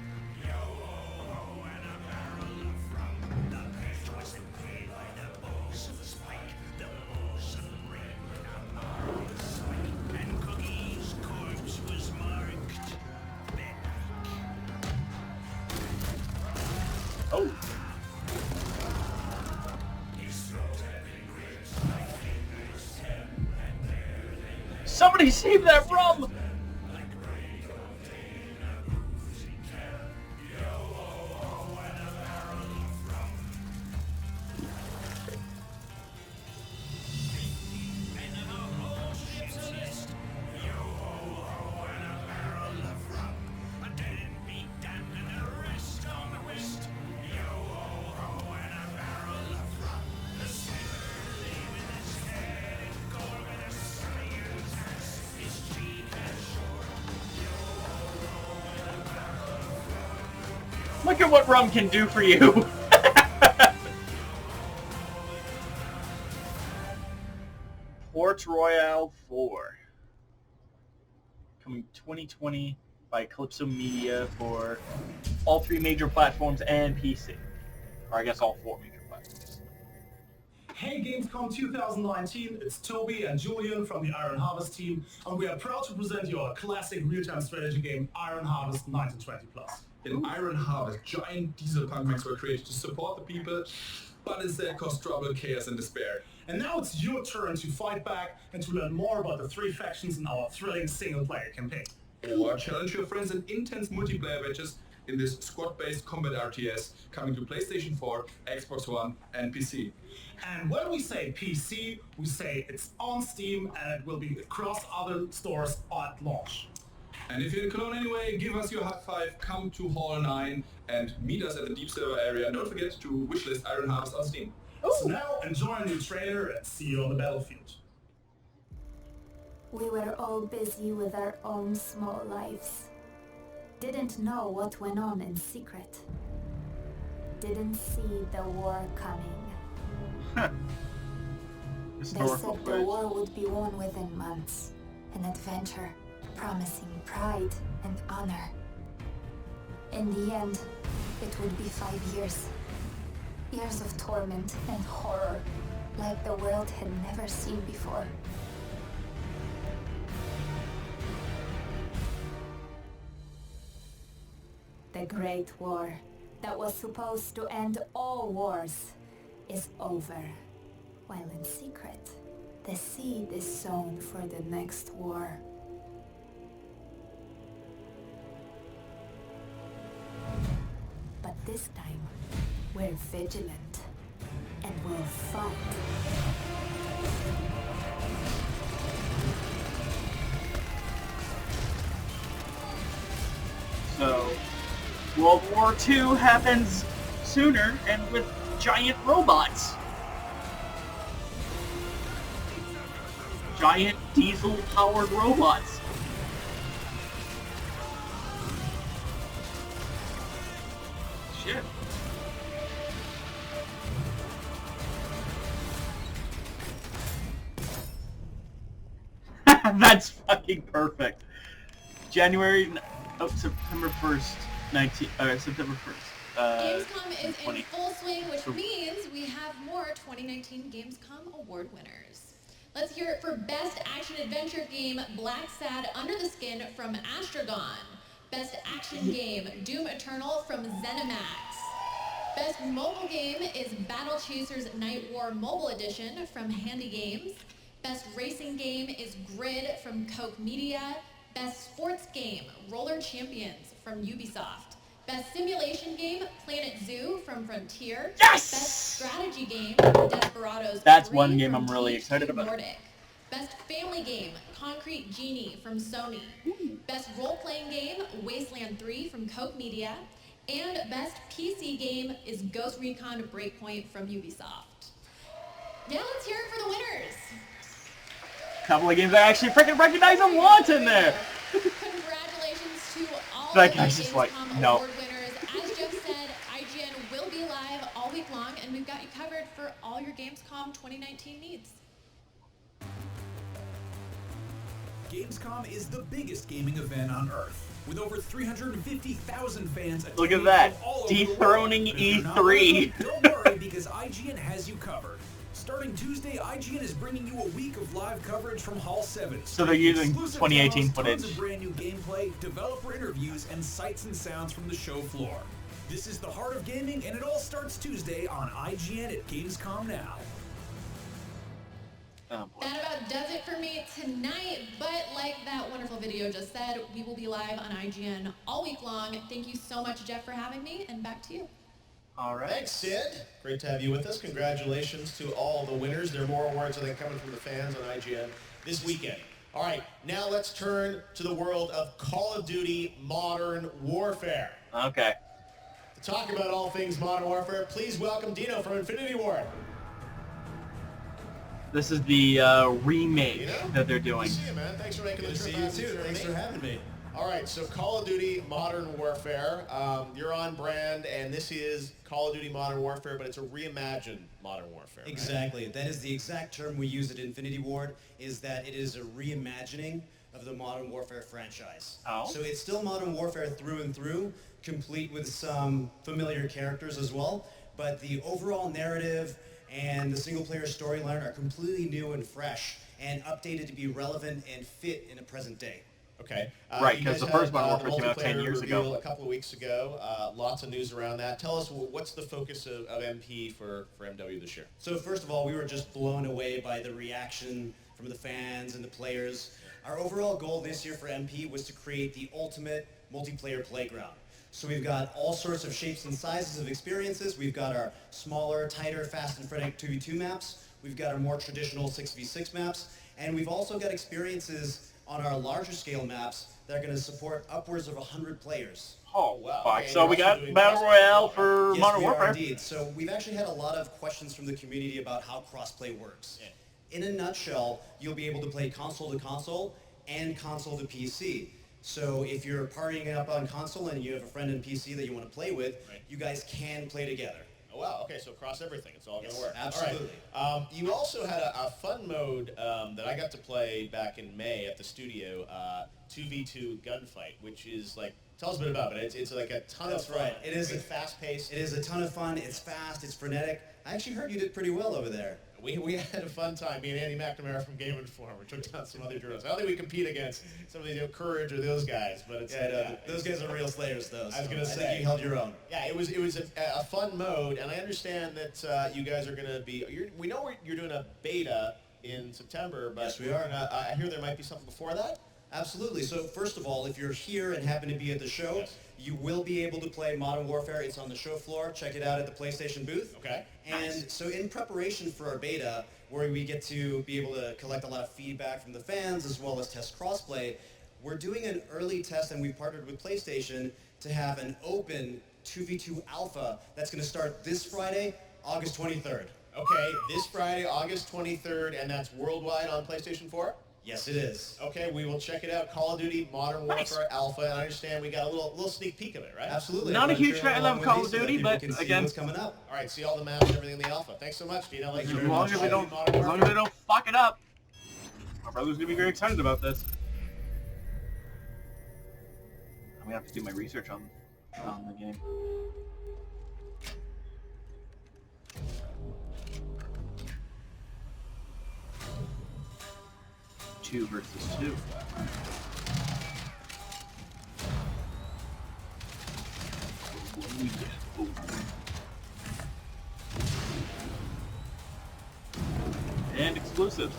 Yo-ho and a barrel of rum. The pest was impaled by the balls of the spike. The balls of red a marred spike. And Cookie's corpse was marked. Oh. Somebody save that rum! Look at what rum can do for you! Port Royale 4. Coming 2020 by Calypso Media for all 3 major platforms and PC. Or I guess all 4 major platforms. Hey Gamescom 2019, it's Toby and Julian from the Iron Harvest team, and we are proud to present you our classic real-time strategy game, Iron Harvest 1920+. In Iron Harvest, giant diesel punk mechs were created to support the people, but instead caused trouble, chaos, and despair. And now it's your turn to fight back and to learn more about the 3 factions in our thrilling single-player campaign. Or challenge your friends in intense multiplayer matches in this squad-based combat RTS coming to PlayStation 4, Xbox One, and PC. And when we say PC, we say it's on Steam and it will be across other stores at launch. And if you're in Cologne anyway, give us your high five, come to Hall 9 and meet us at the Deep Server area. And don't forget to wishlist Iron Harvest on Steam. So now enjoy a new trailer and see you on the battlefield. We were all busy with our own small lives. Didn't know what went on in secret. Didn't see the war coming. They said the war would be won within months. An adventure promising pride and honor. In the end, it would be 5 years. Years of torment and horror, like the world had never seen before. The Great War, that was supposed to end all wars, is over. While in secret, the seed is sown for the next war. But this time, we're vigilant, and we'll fight. So, World War II happens sooner and with giant robots. Giant diesel-powered robots. Shit. That's fucking perfect. September 1st, September 1st. Gamescom is in 2020. full swing, which So- means we have more 2019 Gamescom award winners. Let's hear it for Best Action Adventure Game, Black Sad Under the Skin from Astragon. Best Action Game, Doom Eternal from ZeniMax. Best mobile game is Battle Chasers Night War Mobile Edition from Handy Games. Best racing game is Grid from Koch Media. Best sports game, Roller Champions from Ubisoft. Best simulation game, Planet Zoo from Frontier. Yes! Best strategy game, Desperados That's 3 one game from I'm really THQ excited about. Nordic. Best family game, Concrete Genie from Sony. Best role-playing game, Wasteland 3 from Koch Media. And best PC game is Ghost Recon Breakpoint from Ubisoft. Now let's hear it for the winners. Couple of games I actually freaking recognize and want in there. Congratulations to all That of guy's the just like, Gamescom no. award winners. As Jeff said, IGN will be live all week long, and we've got you covered for all your Gamescom 2019 needs. Gamescom is the biggest gaming event on Earth, with over 350,000 fans attending. Look at that, from all over the dethroning world. But if you're not E3. ready, don't worry, because IGN has you covered. Starting Tuesday, IGN is bringing you a week of live coverage from Hall 7. So they're using Exclusive 2018 demos, footage. Tons of brand new gameplay, developer interviews, and sights and sounds from the show floor. This is the heart of gaming, and it all starts Tuesday on IGN at Gamescom Now. Oh, That about does it for me tonight, but like that wonderful video just said, we will be live on IGN all week long. Thank you so much, Jeff, for having me, and back to you. All right. Thanks, Sid. Great to have you with us. Congratulations to all the winners. There are more awards, I think, coming from the fans on IGN this weekend. All right, now let's turn to the world of Call of Duty Modern Warfare. Okay. To talk about all things Modern Warfare, please welcome Dino from Infinity Ward. This is the remake that they're doing. Good to see you, man. Thanks for making the trip. Good to see you, too. Thanks for having me. All right, so Call of Duty Modern Warfare. You're on brand, and this is Call of Duty Modern Warfare, but it's a reimagined Modern Warfare. Right? Exactly. That is the exact term we use at Infinity Ward, is that it is a reimagining of the Modern Warfare franchise. Oh. So it's still Modern Warfare through and through, complete with some familiar characters as well, but the overall narrative and the single-player storyline are completely new and fresh and updated to be relevant and fit in a present day. Okay. Right, you 'cause guys the first had, Modern Warfare came out 10 multiplayer years ago. reveal a couple of weeks ago. Lots of news around that. Tell us, what's the focus of MP for MW this year? So first of all, we were just blown away by the reaction from the fans and the players. Our overall goal this year for MP was to create the ultimate multiplayer playground. So we've got all sorts of shapes and sizes of experiences. We've got our smaller, tighter, fast and frenetic 2v2 maps. We've got our more traditional 6v6 maps. And we've also got experiences on our larger scale maps that are going to support upwards of 100 players. Oh, wow. Fuck. So we got Battle Royale for Modern we are Warfare. indeed. So we've actually had a lot of questions from the community about how crossplay works. In a nutshell, you'll be able to play console to console and console to PC. So if you're partying up on console and you have a friend in PC that you want to play with, you guys can play together. Oh, wow. Okay, so across everything. It's all going to work. Absolutely. All right. You also had a fun mode that I got to play back in May at the studio, 2v2 gunfight, which is like, tell us a bit about it. It's like a ton of fun. That's right. It is fast-paced. It is a ton of fun. It's fast. It's frenetic. I actually heard you did pretty well over there. We had a fun time. Me and Andy McNamara from Game Informer. We took down some other journalists. I don't think we compete against some of these, Courage or those guys, but it's those guys are real slayers, though. I was gonna say, I think you held your own. Yeah, it was a fun mode, and I understand that you guys are gonna be. We know you're doing a beta in September, but Yes, we are. I hear there might be something before that. Absolutely. So first of all, if you're here and happen to be at the show, you will be able to play Modern Warfare. It's on the show floor. Check it out at the PlayStation booth. Okay. And so in preparation for our beta, where we get to be able to collect a lot of feedback from the fans as well as test crossplay, we're doing an early test, and we partnered with PlayStation to have an open 2v2 alpha that's going to start this Friday, August 23rd. Okay, this Friday, August 23rd, and that's worldwide on PlayStation 4? Yes, it is. Okay, we will check it out. Call of Duty Modern Warfare Alpha, and I understand we got a little sneak peek of it, right? Absolutely. Not a huge fan of Call of Duty, but again, what's coming up. All right, see all the maps and everything in the alpha. Thanks so much, Dino. as long as they don't fuck it up. My brother's gonna be very excited about this. I'm gonna have to do my research on the game. 2 versus 2. What do we get? exclusive.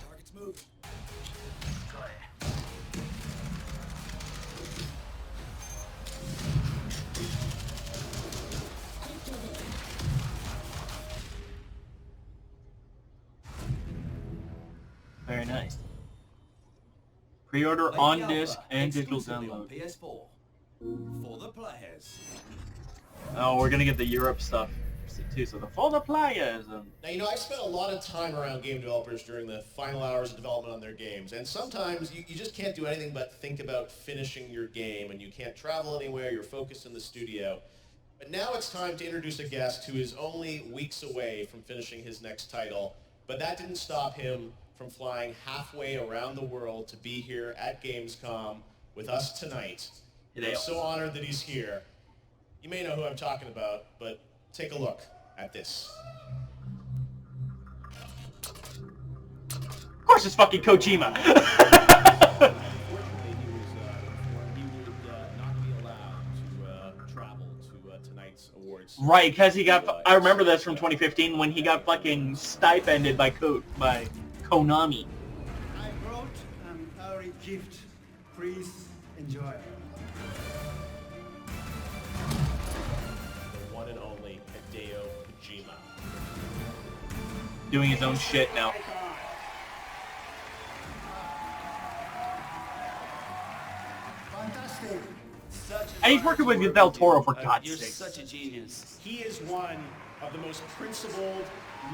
Target's moving. Very nice. Pre-order on disc and digital download. PS4 for the players. Oh, we're gonna get the Europe stuff too. So for the players. Now, you know, I've spent a lot of time around game developers during the final hours of development on their games, and sometimes you just can't do anything but think about finishing your game, and you can't travel anywhere, you're focused in the studio. But now it's time to introduce a guest who is only weeks away from finishing his next title, but that didn't stop him from flying halfway around the world to be here at Gamescom with us tonight. I'm so honored that he's here. You may know who I'm talking about, but take a look at this. Of course, it's fucking Kojima. Right, because he got. I remember this from 2015 when he got fucking stipended by Konami. I brought an early gift. Please enjoy. The one and only Hideo Kojima. Doing his own shit now. Fantastic. And he's working with Del Toro for God's You're sake. such a genius. He is one of the most principled,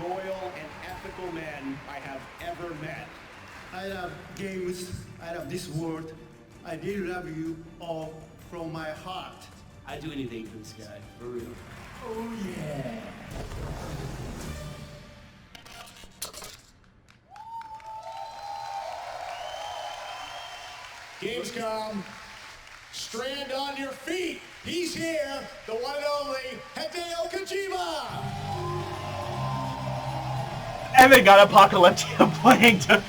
loyal, and ethical men I have ever met. I love games. I love this world. I really love you all from my heart. I'd do anything for this guy, for real. Oh yeah. Gamescom, strand on your feet. He's here, the one and only Hideo Kojima. And they got Apocalyptia playing to...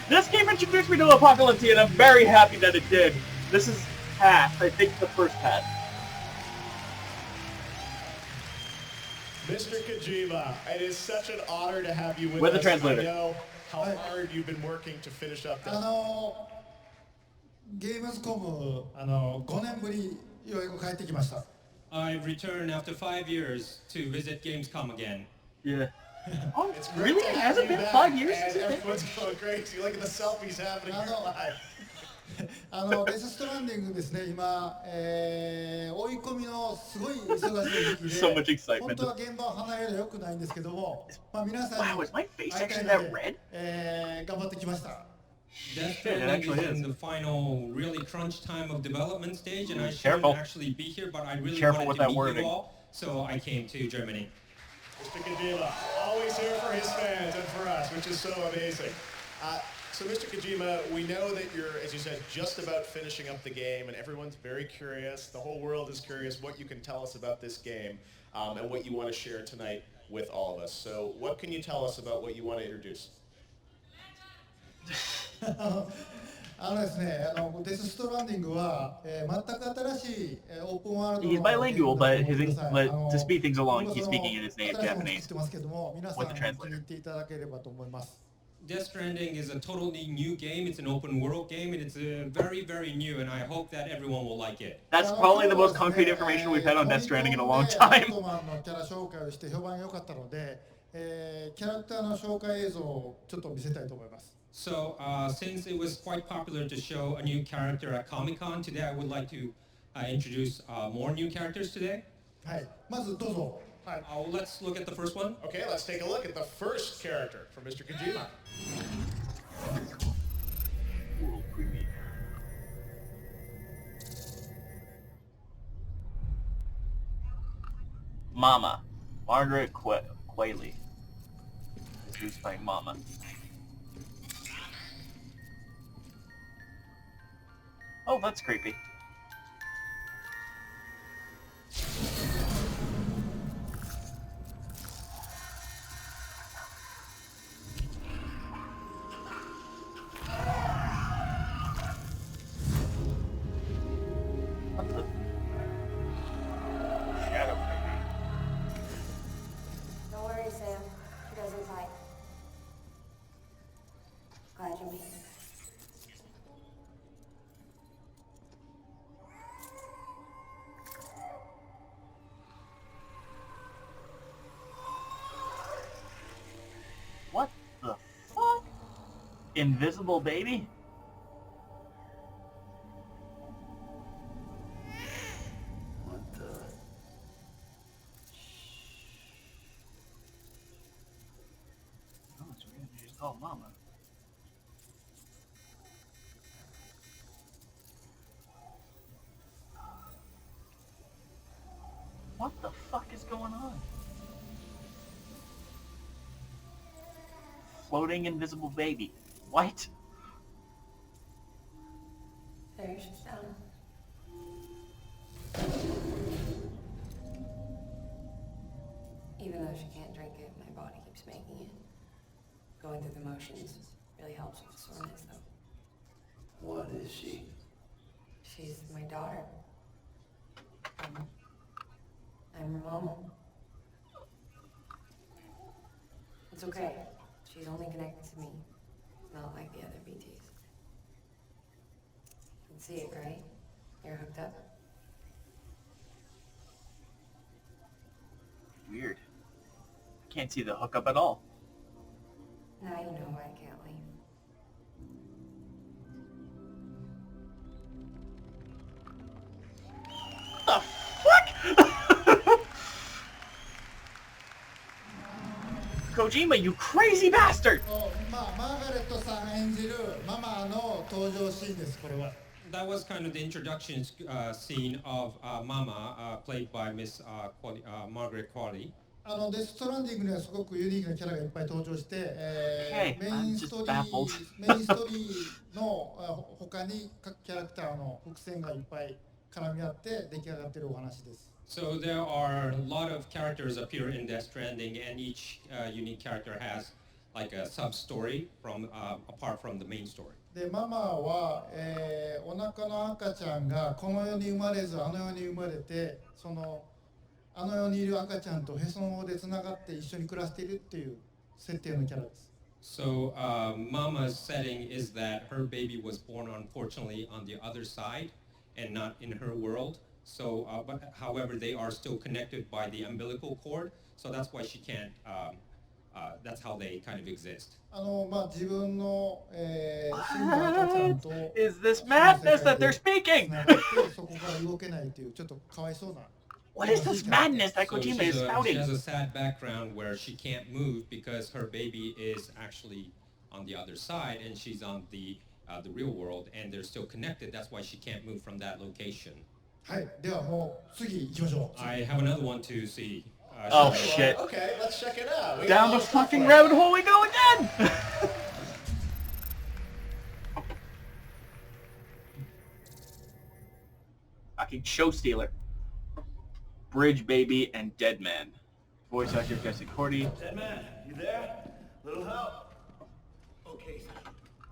This game introduced me to Apocalyptia, and I'm very happy that it did. This is half, I think the first half. Mr. Kojima, it is such an honor to have you with us. With the translator. I know how hard you've been working to finish up this. ゲームズコム5年ぶりようやく帰ってきました。 I returned after 5 years to visit Gamescom again. Yeah. Oh, It's really? great to Has have it you been back, 5 years and since it's been? everyone's going crazy. Look at the selfies happening here live. デスストランディングですね、今、追い込みのすごい忙しい時期で、 So much excitement. 本当は現場を離れるのは良くないんですけども、まあ、皆さん Wow, に is my face 会いた actually い that ので red? 頑張ってきました。 Death Yeah, it Stranding actually is in is. the final, really crunch time of development stage, and I Careful. shouldn't actually be here, but I really Careful wanted with to that meet wording. you all, so I came to Germany. Mr. Kojima, always here for his fans and for us, which is so amazing. So, Mr. Kojima, we know that you're, as you said, just about finishing up the game, and everyone's very curious. The whole world is curious what you can tell us about this game and what you want to share tonight with all of us. So, what can you tell us about what you want to introduce? ですね、デスストランディングは、全く新しい、オープンワールド He's の bilingual, but his ゲームだと思ってください。 but to speed things along, 僕 he's その speaking in his native 新しいのを作 Japanese ってますけども、皆さん with the 気に translator. 入っていただければと思います。 Death Stranding is a totally new game. It's an open world game, and it's very, very new, and I hope that everyone will like it. That's probably the most concrete information we've had on Death Stranding in a long time. オートマンのキャラ紹介をして評判が良かったので、キャラクターの紹介映像をちょっと見せたいと思います。 So, since it was quite popular to show a new character at Comic-Con, today I would like to introduce more new characters today. はい、まずどうぞ。はい。Let's look at the first one. Okay, let's take a look at the first character from Mr. Kojima. World premiere. Mama, Margaret Qualley. Who's playing Mama? Oh, that's creepy. Invisible baby? What the? Oh, it's weird. She's called Mama. What the fuck is going on? Floating invisible baby. What? There, she's down. Even though she can't drink it, my body keeps making it. Going through the motions really helps with the soreness, though. What is she? She's my daughter. I'm her mama. It's okay. She's only connected to me. Not like the other BTs. You can see it, right? You're hooked up. Weird. Can't see the hookup at all. Now you know why I can't leave. The fuck? Kojima, you crazy bastard! マーガレットさん演じるママの登場シーンです、これは。That was kind of the introduction scene of Mama, played by Miss Margaret Qualley. デストランディングにはすごくユニークなキャラがいっぱい登場して、メインストーリーの他に各キャラクターの伏線がいっぱい絡み合って出来上がっているお話です。So there are a lot of characters appear in Death Stranding, and each unique character has like a sub-story from apart from the main story. でママは、お腹の赤ちゃんがこの世に生まれずあの世に生まれてあの世にいる赤ちゃんとへその緒でつながって一緒に暮らしているっていう設定のキャラです。So Mama's setting is that her baby was born unfortunately on the other side and not in her world. So, but however, they are still connected by the umbilical cord. So that's why she can't. That's how they kind of exist. 自分の、死んだ赤ちゃんと Is this madness that they're speaking? そこから動けないっていうちょっとかわいそうな。What is this madness that Kojima is She spouting? has a sad background where she can't move because her baby is actually on the other side and she's on the real world and they're still connected. That's why she can't move from that location. はい、ではもう次行きましょう。 I have another one to see. Oh shit. Okay, let's check it out. We Down got the a lot of fucking stuff rabbit hole we go again! Fucking show stealer. Bridge Baby and Dead Man. Voice actor Jesse Cordy. Dead man, you there? Little help? Okay,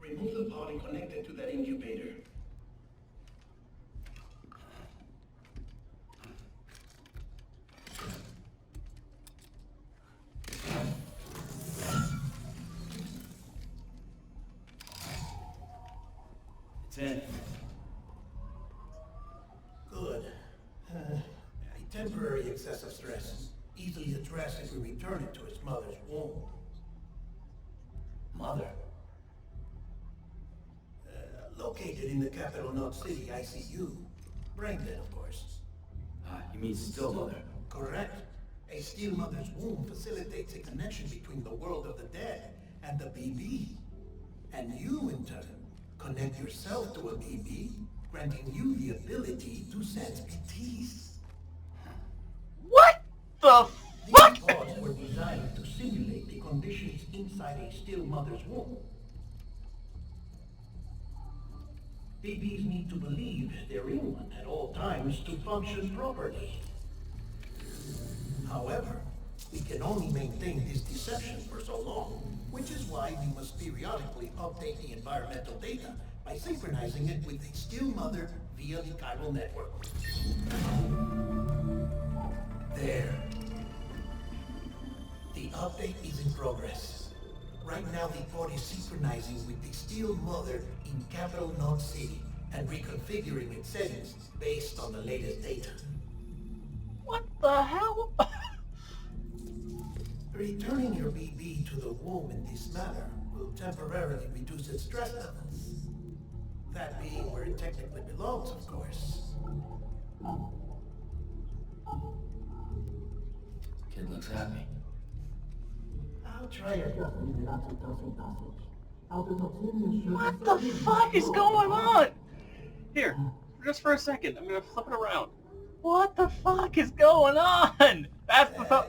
remove the pod and connect it to that incubator. It's in. Good. A temporary excessive stress, easily addressed if we return it to its mother's womb. Mother? Located in the capital North City ICU. Braindead, of course. You mean still mother? Correct. A still mother's womb facilitates a connection between the world of the dead and the BB. And you, in turn, connect yourself to a BB, granting you the ability to sense BTs. What the fuck? These pods were designed to simulate the conditions inside a still mother's womb. BBs need to believe they're in one at all times to function properly. However, we can only maintain this deception for so long, which is why we must periodically update the environmental data by synchronizing it with a still mother via the chiral network. There. The update is in progress. Right now the pod is synchronizing with the still mother in capital North City and reconfiguring its settings based on the latest data. What the hell? Returning your BB to the womb in this manner will temporarily reduce its stress levels. That being where it technically belongs, of course. Kid looks happy. I'll try it. What the fuck is going on? Here, just for a second, I'm gonna flip it around. What the fuck is going on?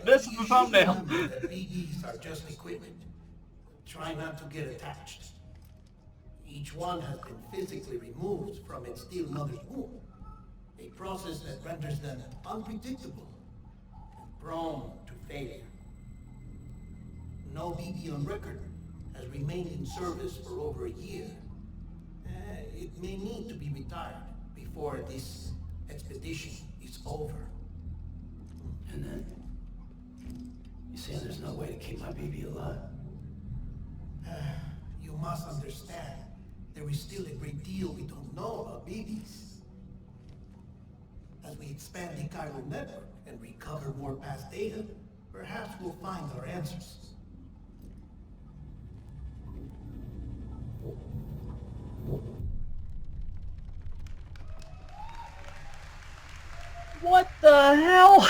This is the thumbnail. Remember that BBs are just equipment. Try not to get attached. Each one has been physically removed from its steel mother's womb, a process that renders them unpredictable and prone to failure. No BB on record has remained in service for over a year. It may need to be retired before this expedition is over. And then, you saying there's no way to keep my BB alive? You must understand, there is still a great deal we don't know about BBs. As we expand the chiral network and recover more past data, perhaps we'll find our answers. What the hell?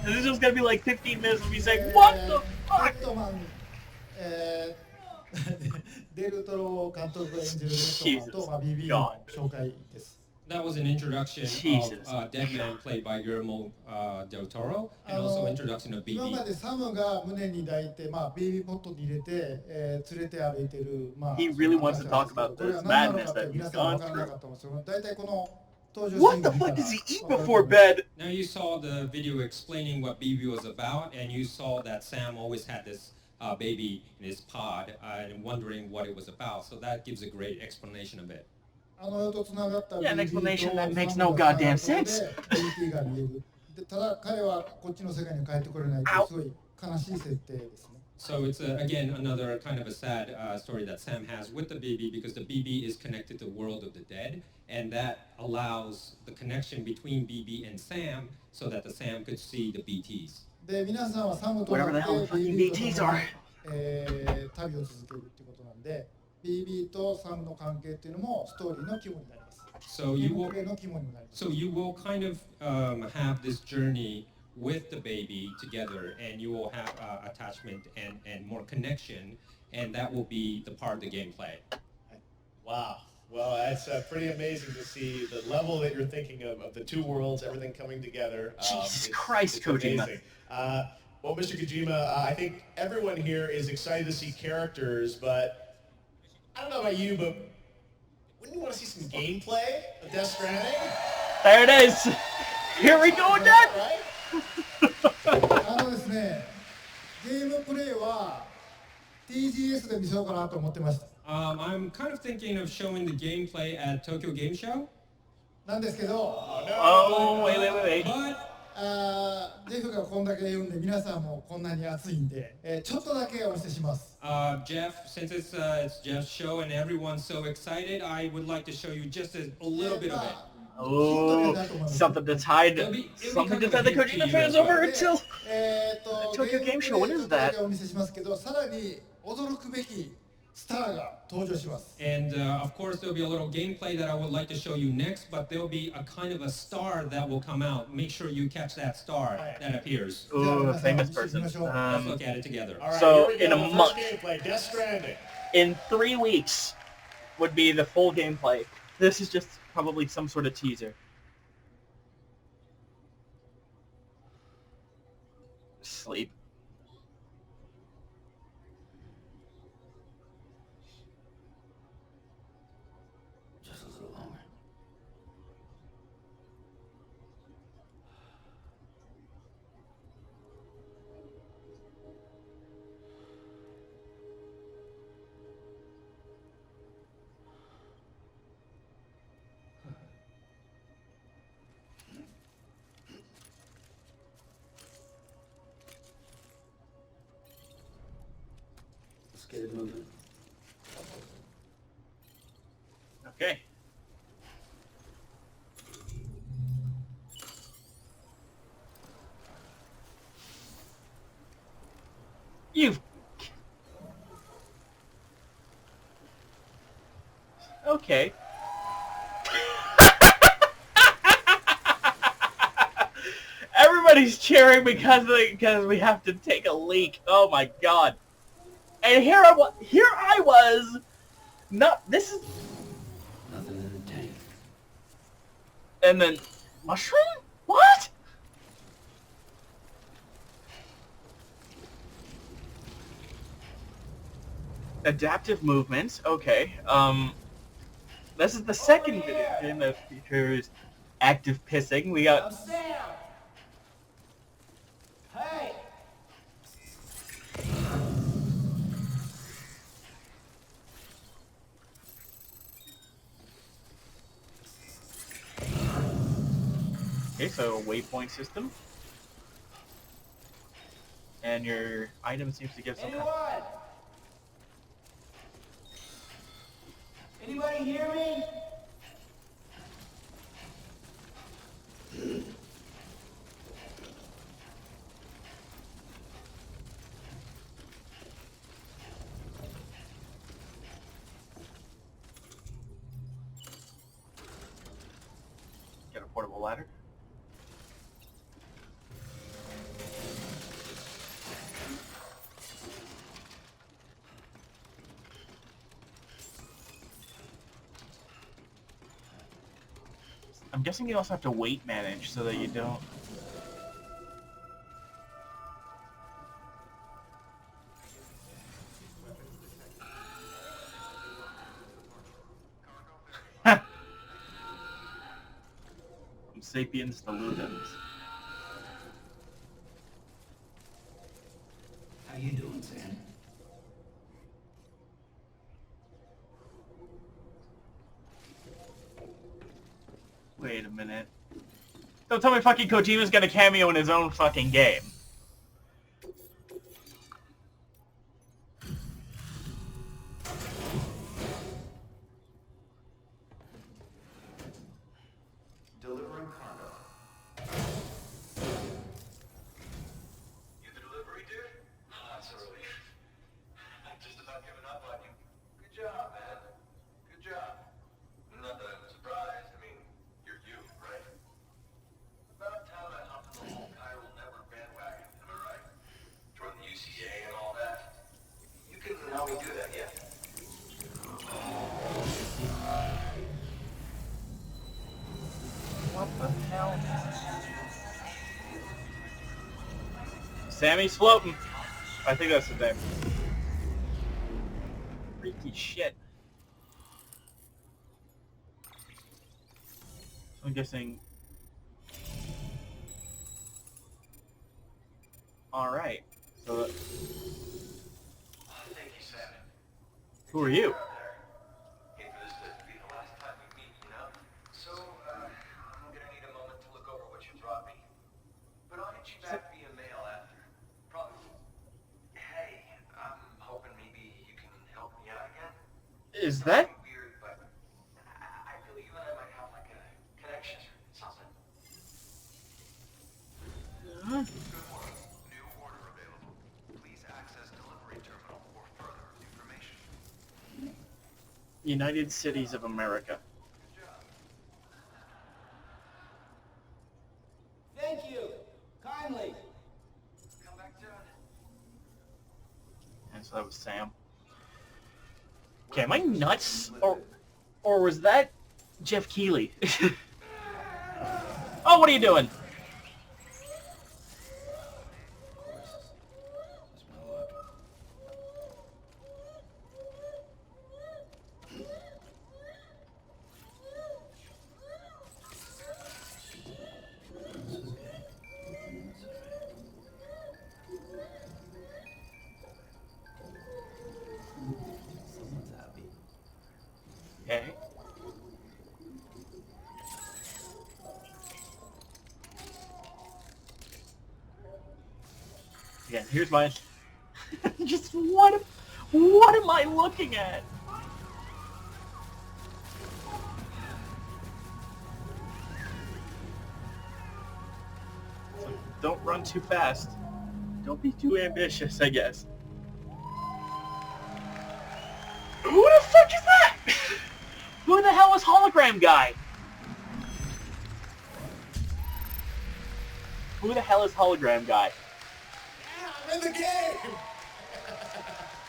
This is just gonna be like 15 minutes of me saying, what the fuck? デルトロ監督が演じるレッドマンと、BB の紹介です。That was an introduction of Dead Man played by Guillermo del Toro, and also introduction of BB. 今までサムが胸に抱いて、ベビーポットに入れて、連れて歩いてる、He really wants to talk about this madness that he's gone through. 大体この登場シーン What the fuck does he eat before bed? Now you saw the video explaining what BB was about, and you saw that Sam always had this baby in his pod and wondering what it was about. So that gives a great explanation of it. Yeah, an explanation that makes no goddamn sense. ただ彼はこっちの世界に帰ってこれないというすごい悲しい設定ですね。So it's again another kind of a sad story that Sam has with the BB, because the BB is connected to the world of the dead, and that allows the connection between BB and Sam so that the Sam could see the BTs. で皆さんはサムとなって BB と旅を続けるっていうことなんで、BB とサムの関係っていうのもストーリーの肝になります。So you will kind of have this journey with the baby together, and you will have attachment and more connection, and that will be the part of the gameplay. Wow. Well, that's pretty amazing to see the level that you're thinking of the two worlds, everything coming together. Jesus Christ, Kojima. Well, Mr. Kojima, I think everyone here is excited to see characters, but I don't know about you, but wouldn't you want to see some gameplay of Death Stranding? There it is. Here we go again. ですね、ゲームプレイは TGS で見せようかなと思ってました。I'm kind of thinking of showing the gameplay at Tokyo Game Show. なんですけど、wait. ジェフがこんだけ言うんで、皆さんもこんなに熱いんで、ちょっとだけお見せします。Jeff, since it's Jeff's show and everyone's so excited, I would like to show you just a little bit of it. Oh, something to tide the Kojima fans over until Tokyo Game Show. What is that? And of course, there'll be a little gameplay that I would like to show you next, but there'll be a kind of a star that will come out. Make sure you catch that star that appears. Ooh, a famous person. Let's look at it together. Right, so in a month, Death Stranding. In 3 weeks, would be the full gameplay. This is just probably some sort of teaser. Sleep. Just a little longer. Get it moving. Okay. Okay. Everybody's cheering because we have to take a leak. Oh my god. And here I was. No, this is. Nothing in the tank. And then mushroom? What? Adaptive movements. Okay. This is the second video game that features active pissing. We got. Sam! Hey! Okay, so a waypoint system. And your item seems to give some kind of... Anybody hear me? Get a portable ladder. I'm guessing you also have to weight manage so that you don't... From Sapiens to Ludens. How you doing, Sam? Wait a minute. Don't tell me fucking Kojima's got a cameo in his own fucking game. Delivering cargo. You the delivery dude? That's a relief. I've just about given up on you. Good job, man. Good job. Not that I'm surprised. I mean, you're you, right? About time I hopped on the whole chiral network bandwagon, am I right? Join the UCA and all that. You can help me do that, yeah? What the hell? Sammy's floating. I think that's the name. Freaky shit. I'm guessing... Alright. So... Thank you, Sam. Who are you? Hate for this to be the last time we meet, you know? So, I'm gonna need a moment to look over what you brought me. But I'll hit you back via mail after. Probably. Hey, I'm hoping maybe you can help me out again. Is that... Weird, but I feel you and I might have like a connection or something. Good morning. New order available. Please access delivery terminal for further information. United Cities of America. Thank you. Kindly. Come back soon. And so that was Sam. Okay, am I nuts? Or was that Jeff Keighley? Oh, what are you doing? Someone's happy. Okay. Yeah, here's my... Just what am I looking at? So don't run too fast. Don't be too ambitious, I guess. Who the fuck is that? Who hell is hologram guy? Who the hell is hologram guy? I'm in the game!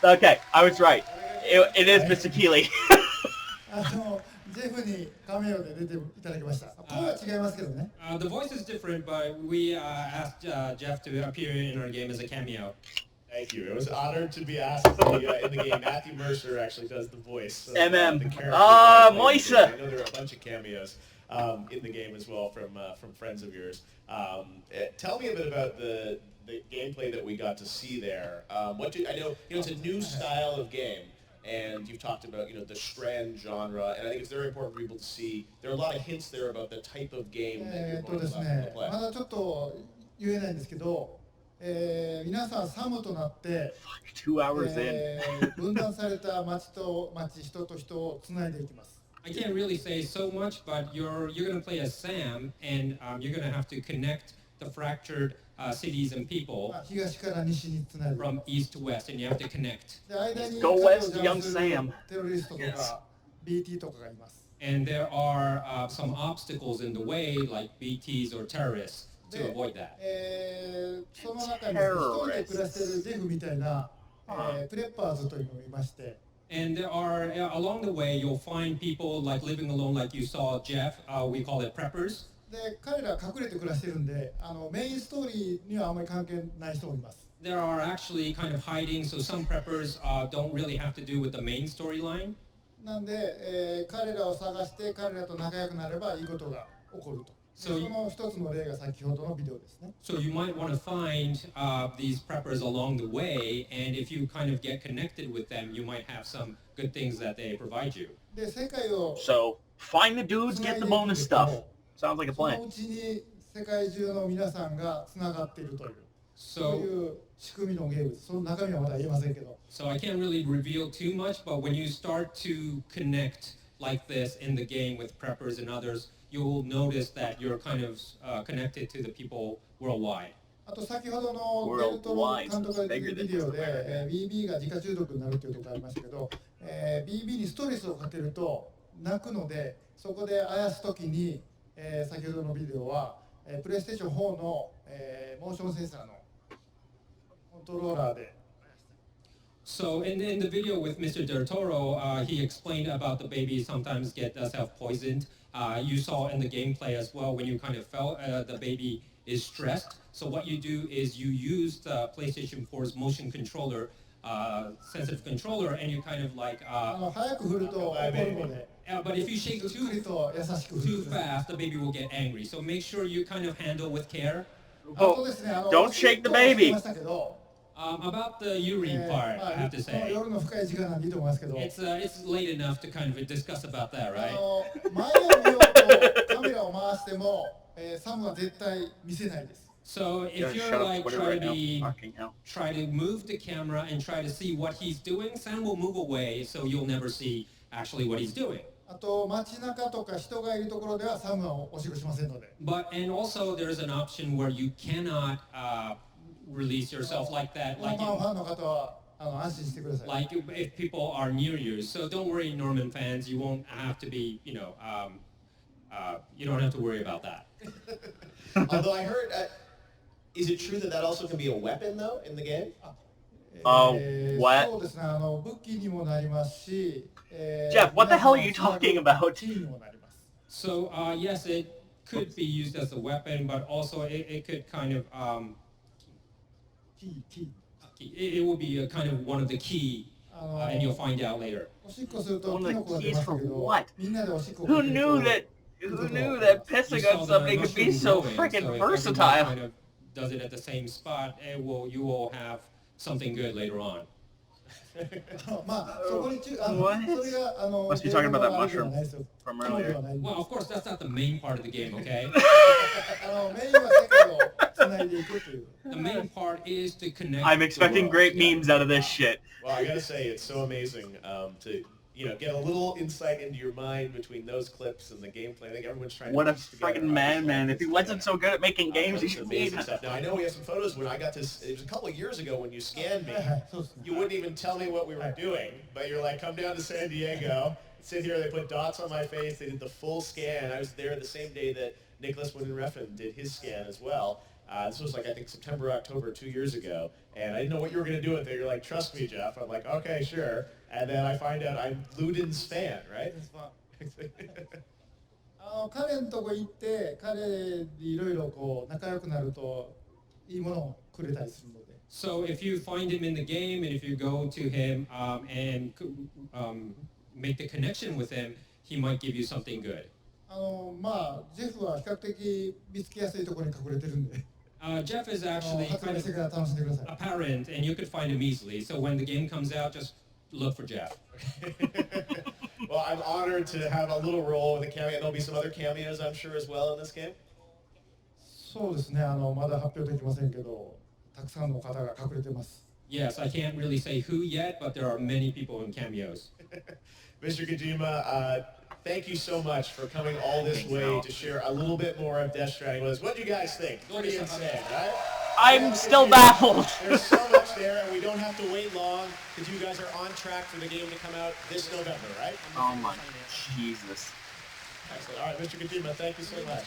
Okay, I was right. It is Mr. Keeley. ジェフにカメオで出ていただきました。声は違いますけどね。The voice is different, but we asked Jeff to appear in our game as a cameo. Thank you. It was honored to be asked in the game. Matthew Mercer actually does the voice of the character. Moisa! I know there are a bunch of cameos in the game as well from friends of yours. Tell me a bit about the gameplay that we got to see there. I know it's a new style of game. And you've talked about, the Strand genre, and I think it's very important for people to see. There are a lot of hints there about the type of game that you're going to play. まだちょっと言えないんですけど、皆さんサムとなって、分断された町と町、人と人をつないでいきます。I can't really say so much, but you're going to play as Sam, and you're going to have to connect the fractured cities and people from east to west, and you have to connect. Go west, young Sam. Yes. And there are some obstacles in the way, like BTs or terrorists, to avoid that. その中に一人で暮らしているジェフみたいなプレッパーズというのがいまして。And there are, along the way, you'll find people like living alone, like you saw Jeff. We call it preppers. で彼らは隠れて暮らしてるんで、メインストーリーにはあまり関係ない人もいます。There are actually kind of hiding, so some preppers don't really have to do with the main storyline. なんで、彼らを探して彼らと仲良くなればいいことが起こると。その一つの例が先ほどのビデオですね。So you might want to find these preppers along the way, and if you kind of get connected with them, you might have some good things that they provide you. で、世界を So find the dudes, get the bonus stuff. Sounds like a その plan. うちに世界中の皆さんがつながっているという、そういう仕組みのゲームです。その中身はまだ言えませんけど。So I can't really reveal too much, but when you start to connect like this in the game with preppers and others, you'll notice that you're kind of connected to the people worldwide. あと先ほどのデルトロ監督がビデオで、BB が自家中毒になるというところがありましたけど、BB にストレスをかけると泣くので、そこであやすときに、先ほどのビデオは、プレイステーション4の、モーションセンサーのコントローラーで。So in the video with Mr. Del Toro, he explained about the baby sometimes get self-poisoned. You saw in the gameplay as well when you kind of felt the baby is stressed. So what you do is you use the PlayStation 4's motion controller, sensitive controller, and you kind of like... but if you shake too fast, the baby will get angry. So make sure you kind of handle with care. Oh, don't shake the baby. About the urine part, I have to say. It's late enough to kind of discuss about that, right? 前を見ようとカメラを回しても、サムは絶対見せないです。 So if you're like try to move the camera and try to see what he's doing, Sam will move away, so you'll never see actually what he's doing. あと街中とか人がいるところではサムはおしっこしませんので。But and also there's an option where you cannot release yourself like that, like if people are near you. So don't worry, Norman fans, you won't have to be, you don't have to worry about that. Although I heard, is it true that also can be a weapon though in the game? What? そうですね。武器にもなりますし。Jeff, what the hell are you talking about? So yes, it could be used as a weapon, but also it could kind of it will be a kind of one of the key, and you'll find out later. One of the keys for what? Who knew that pissing on something could be so freaking versatile? Kind of does it at the same spot, and you will have something good later on. Must be talking about that mushroom from earlier. Well, of course, that's not the main part of the game, okay? The main part is to connect. I'm expecting great memes out of this shit. Well, I gotta say, it's so amazing to get a little insight into your mind between those clips and the gameplay. I think everyone's trying to... What a friggin' man. If he wasn't so good at making games, he should be... Now, I know we have some photos when I got this... It was a couple of years ago when you scanned me. You wouldn't even tell me what we were doing, but you're like, come down to San Diego. sit here, they put dots on my face, they did the full scan. I was there the same day that Nicholas Winden-Refn did his scan as well. This was like, I think, September, October 2 years ago. And I didn't know what you were going to do with it. You're like, trust me, Jeff. I'm like, okay, sure. And then I find out I'm Luden's fan, right? 彼のとこ行って彼でいろいろこう仲良くなるといいものをくれたりするので。So if you find him in the game and if you go to him and make the connection with him, he might give you something good. まあジェフは比較的見つけやすいところに隠れてるんで。Jeff is actually kind of apparent, and you could find him easily. So when the game comes out, just look for Jeff. Well, I'm honored to have a little role with a cameo. There'll be some other cameos, I'm sure, as well in this game. そうですね。まだ発表できませんけど、たくさんの方が隠れてます。Yes, I can't really say who yet, but there are many people in cameos. Mr. Kojima, thank you so much for coming all this way to share a little bit more of Death Stranding with us. What do you guys think? Pretty insane, right? I'm still baffled. There's so much there, and we don't have to wait long because you guys are on track for the game to come out this November, right? Oh my Jesus. Excellent. All right, Mr. Kojima, thank you so much.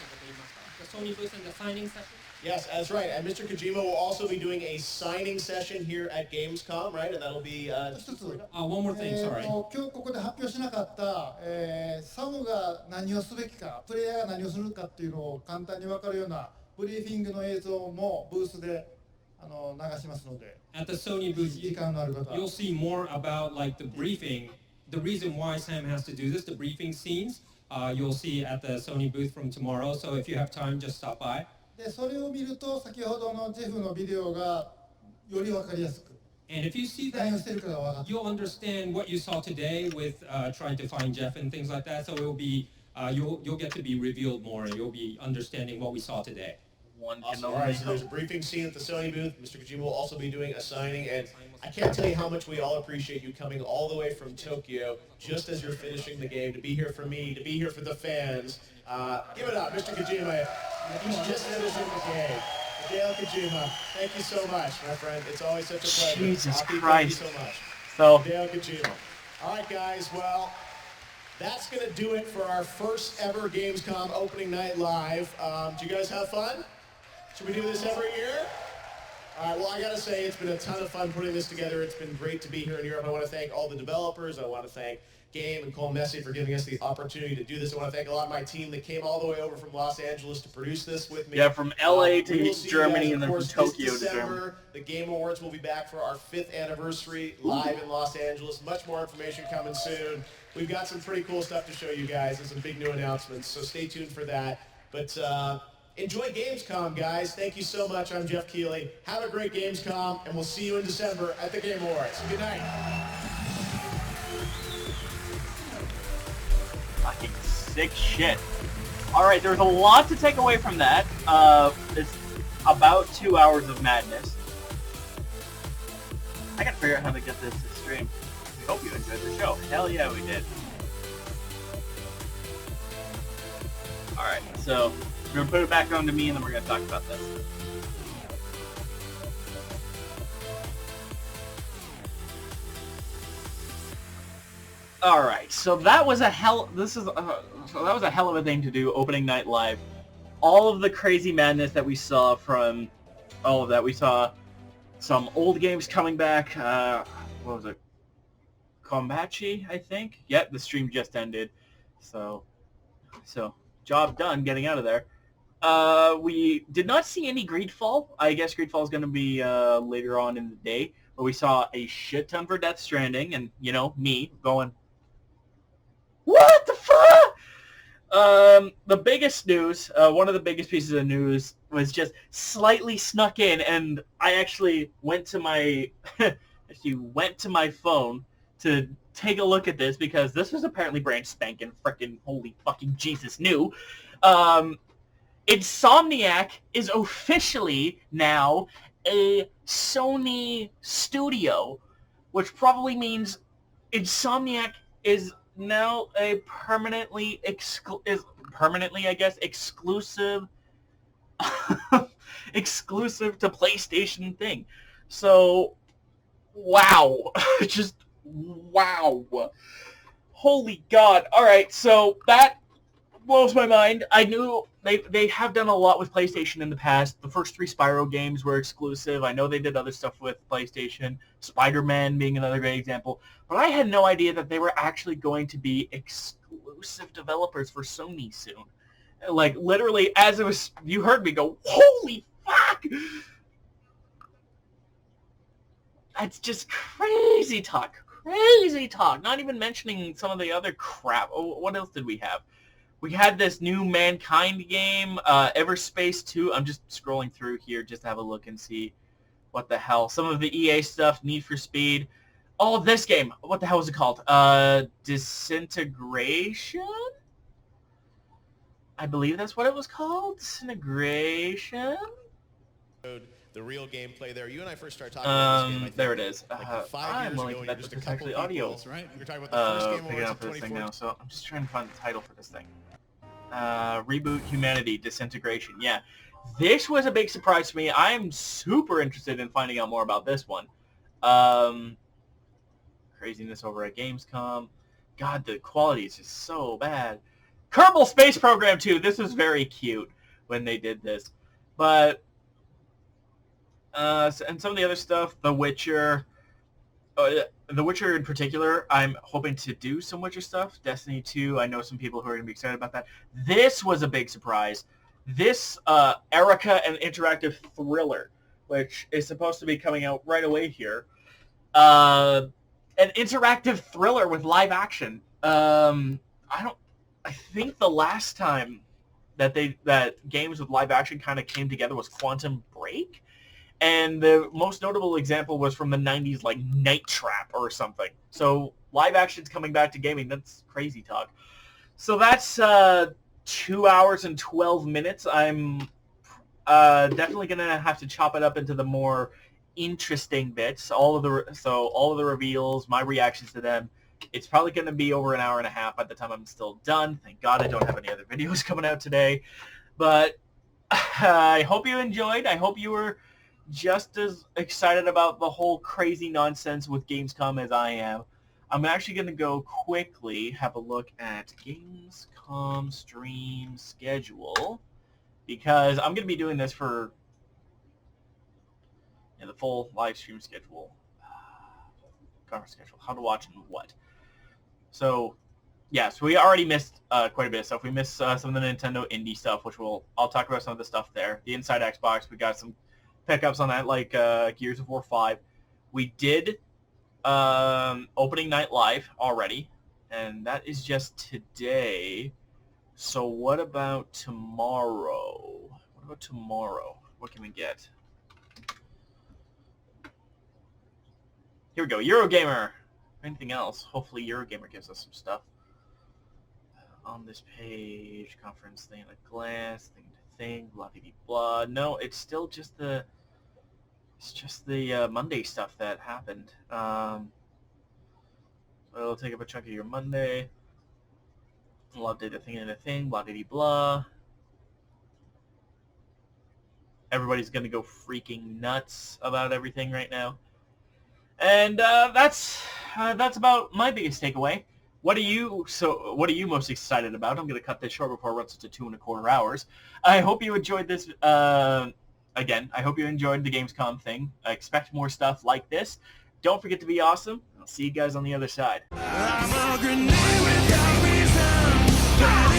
The Sony booth and the signing session? Yes, that's right. And Mr. Kojima will also be doing a signing session here at Gamescom, right? And that'll be... one more thing, sorry. 今日ここで発表しなかった、サムが何をすべきか、プレイヤーが何をするかっていうのを簡単に分かるようなブリーフィングの映像もブースで流しますので。At the Sony booth, you'll see more about like the briefing, the reason why Sam has to do this, the briefing scenes. You'll see at the Sony booth from tomorrow. So if you have time, just stop by. でそれを見ると先ほどのジェフのビデオがより分かりやすく。And if you see that, you'll understand what you saw today with trying to find Jeff and things like that. So it will be you'll get to be revealed more, and you'll be understanding what we saw today. Awesome. All right, so there's a briefing scene at the Sony booth. Mr. Kojima will also be doing a signing, and I can't tell you how much we all appreciate you coming all the way from Tokyo just as you're finishing the game, to be here for me, to be here for the fans. Give it up, Mr. Kojima. He's just finishing the game. Hideo Kojima, thank you so much, my friend. It's always such a pleasure. Jesus Aki, Christ. Thank you so much. So, Hideo Kojima. All right, guys, well, that's going to do it for our first ever Gamescom Opening Night Live. Do you guys have fun? Should we do this every year? All right, well, I got to say, it's been a ton of fun putting this together. It's been great to be here in Europe. I want to thank all the developers. I want to thank Game and Cole Messi for giving us the opportunity to do this. I want to thank a lot of my team that came all the way over from Los Angeles to produce this with me. Yeah, from LA to We'll see Germany you guys, and of then course, from Tokyo this to Germany. December. The Game Awards will be back for our 5th anniversary live in Los Angeles. Much more information coming soon. We've got some pretty cool stuff to show you guys and some big new announcements, so stay tuned for that. But enjoy Gamescom, guys. Thank you so much. I'm Jeff Keighley. Have a great Gamescom, and we'll see you in December at the Game Awards. Good night. Fucking sick shit. Alright, there's a lot to take away from that. It's about 2 hours of madness. I gotta figure out how to get this to stream. We hope you enjoyed the show. Hell yeah, we did. Alright, so we're gonna put it back on to me and then we're gonna talk about this. Alright, so that was a hell of a thing to do, opening night live. All of the crazy madness that we saw from all of that. We saw some old games coming back. What was it? Kombachi, I think? Yep, the stream just ended. So job done getting out of there. We did not see any Greedfall. I guess Greedfall is going to be later on in the day. But we saw a shit ton for Death Stranding, and, you know, me going, what the fuck? The biggest news, one of the biggest pieces of news was just slightly snuck in, and I actually went to my phone to take a look at this because this was apparently brand spanking frickin' holy fucking Jesus new. Insomniac is officially now a Sony studio, which probably means Insomniac is now a permanently, I guess, exclusive exclusive to PlayStation thing. So, wow. Just wow. Holy God. All right, so that blows my mind. I knew they have done a lot with PlayStation in the past. The first 3 Spyro games were exclusive. I know they did other stuff with PlayStation, Spider-Man being another great example. But I had no idea that they were actually going to be exclusive developers for Sony soon. Like, literally, as it was, you heard me go, holy fuck! That's just crazy talk. Crazy talk. Not even mentioning some of the other crap. Oh, what else did we have? We had this new Mankind game, Everspace 2. I'm just scrolling through here just to have a look and see what the hell. Some of the EA stuff, Need for Speed. Oh, this game. What the hell was it called? Disintegration? I believe that's what it was called. Disintegration? The real gameplay there. You and I first started talking about this game, I think, there it is. like 5 I'm years willing ago. to You're bet just this a is couple actually people, audio. that's right. You're talking about the first game Picking of up for this thing 2014. now, so I'm just trying to find the title for this thing. Reboot Humanity Disintegration. Yeah, this was a big surprise to me. I'm super interested in finding out more about this one. Craziness over at Gamescom. God, the quality is just so bad. Kerbal Space Program 2. This was very cute when they did this. But, and some of the other stuff, The Witcher. The Witcher in particular, I'm hoping to do some Witcher stuff. Destiny 2, I know some people who are going to be excited about that. This was a big surprise. This Erica and interactive thriller, which is supposed to be coming out right away here. An interactive thriller with live action. I think the last time that games with live action kind of came together was Quantum Break. And the most notable example was from the 90s, like Night Trap or something. So live action's coming back to gaming. That's crazy talk. So that's 2 hours and 12 minutes. I'm definitely going to have to chop it up into the more interesting bits. All of the reveals, my reactions to them. It's probably going to be over an hour and a half by the time I'm still done. Thank God I don't have any other videos coming out today. But I hope you enjoyed. I hope you were just as excited about the whole crazy nonsense with Gamescom as I am. I'm actually going to go quickly have a look at Gamescom stream schedule because I'm going to be doing this for the full live stream schedule. Conference schedule. How to watch and what. So, yes, we already missed quite a bit of stuff. We missed some of the Nintendo indie stuff, which I'll talk about some of the stuff there. The Inside Xbox, we got some pickups on that, like Gears of War 5. We did opening night live already, and that is just today. So what about tomorrow? What can we get? Here we go. Eurogamer. Anything else? Hopefully Eurogamer gives us some stuff. On this page, conference thing at a glance, thing to thing, blah blah blah. No, it's still just the Monday stuff that happened. So it'll take up a chunk of your Monday. We'll update the thing and a thing, blah blah blah. Everybody's gonna go freaking nuts about everything right now. And that's about my biggest takeaway. What are you most excited about? I'm going to cut this short before it runs to 2.25 hours. I hope you enjoyed this. Again, I hope you enjoyed the Gamescom thing. I expect more stuff like this. Don't forget to be awesome. I'll see you guys on the other side. I'm a grenade without reason.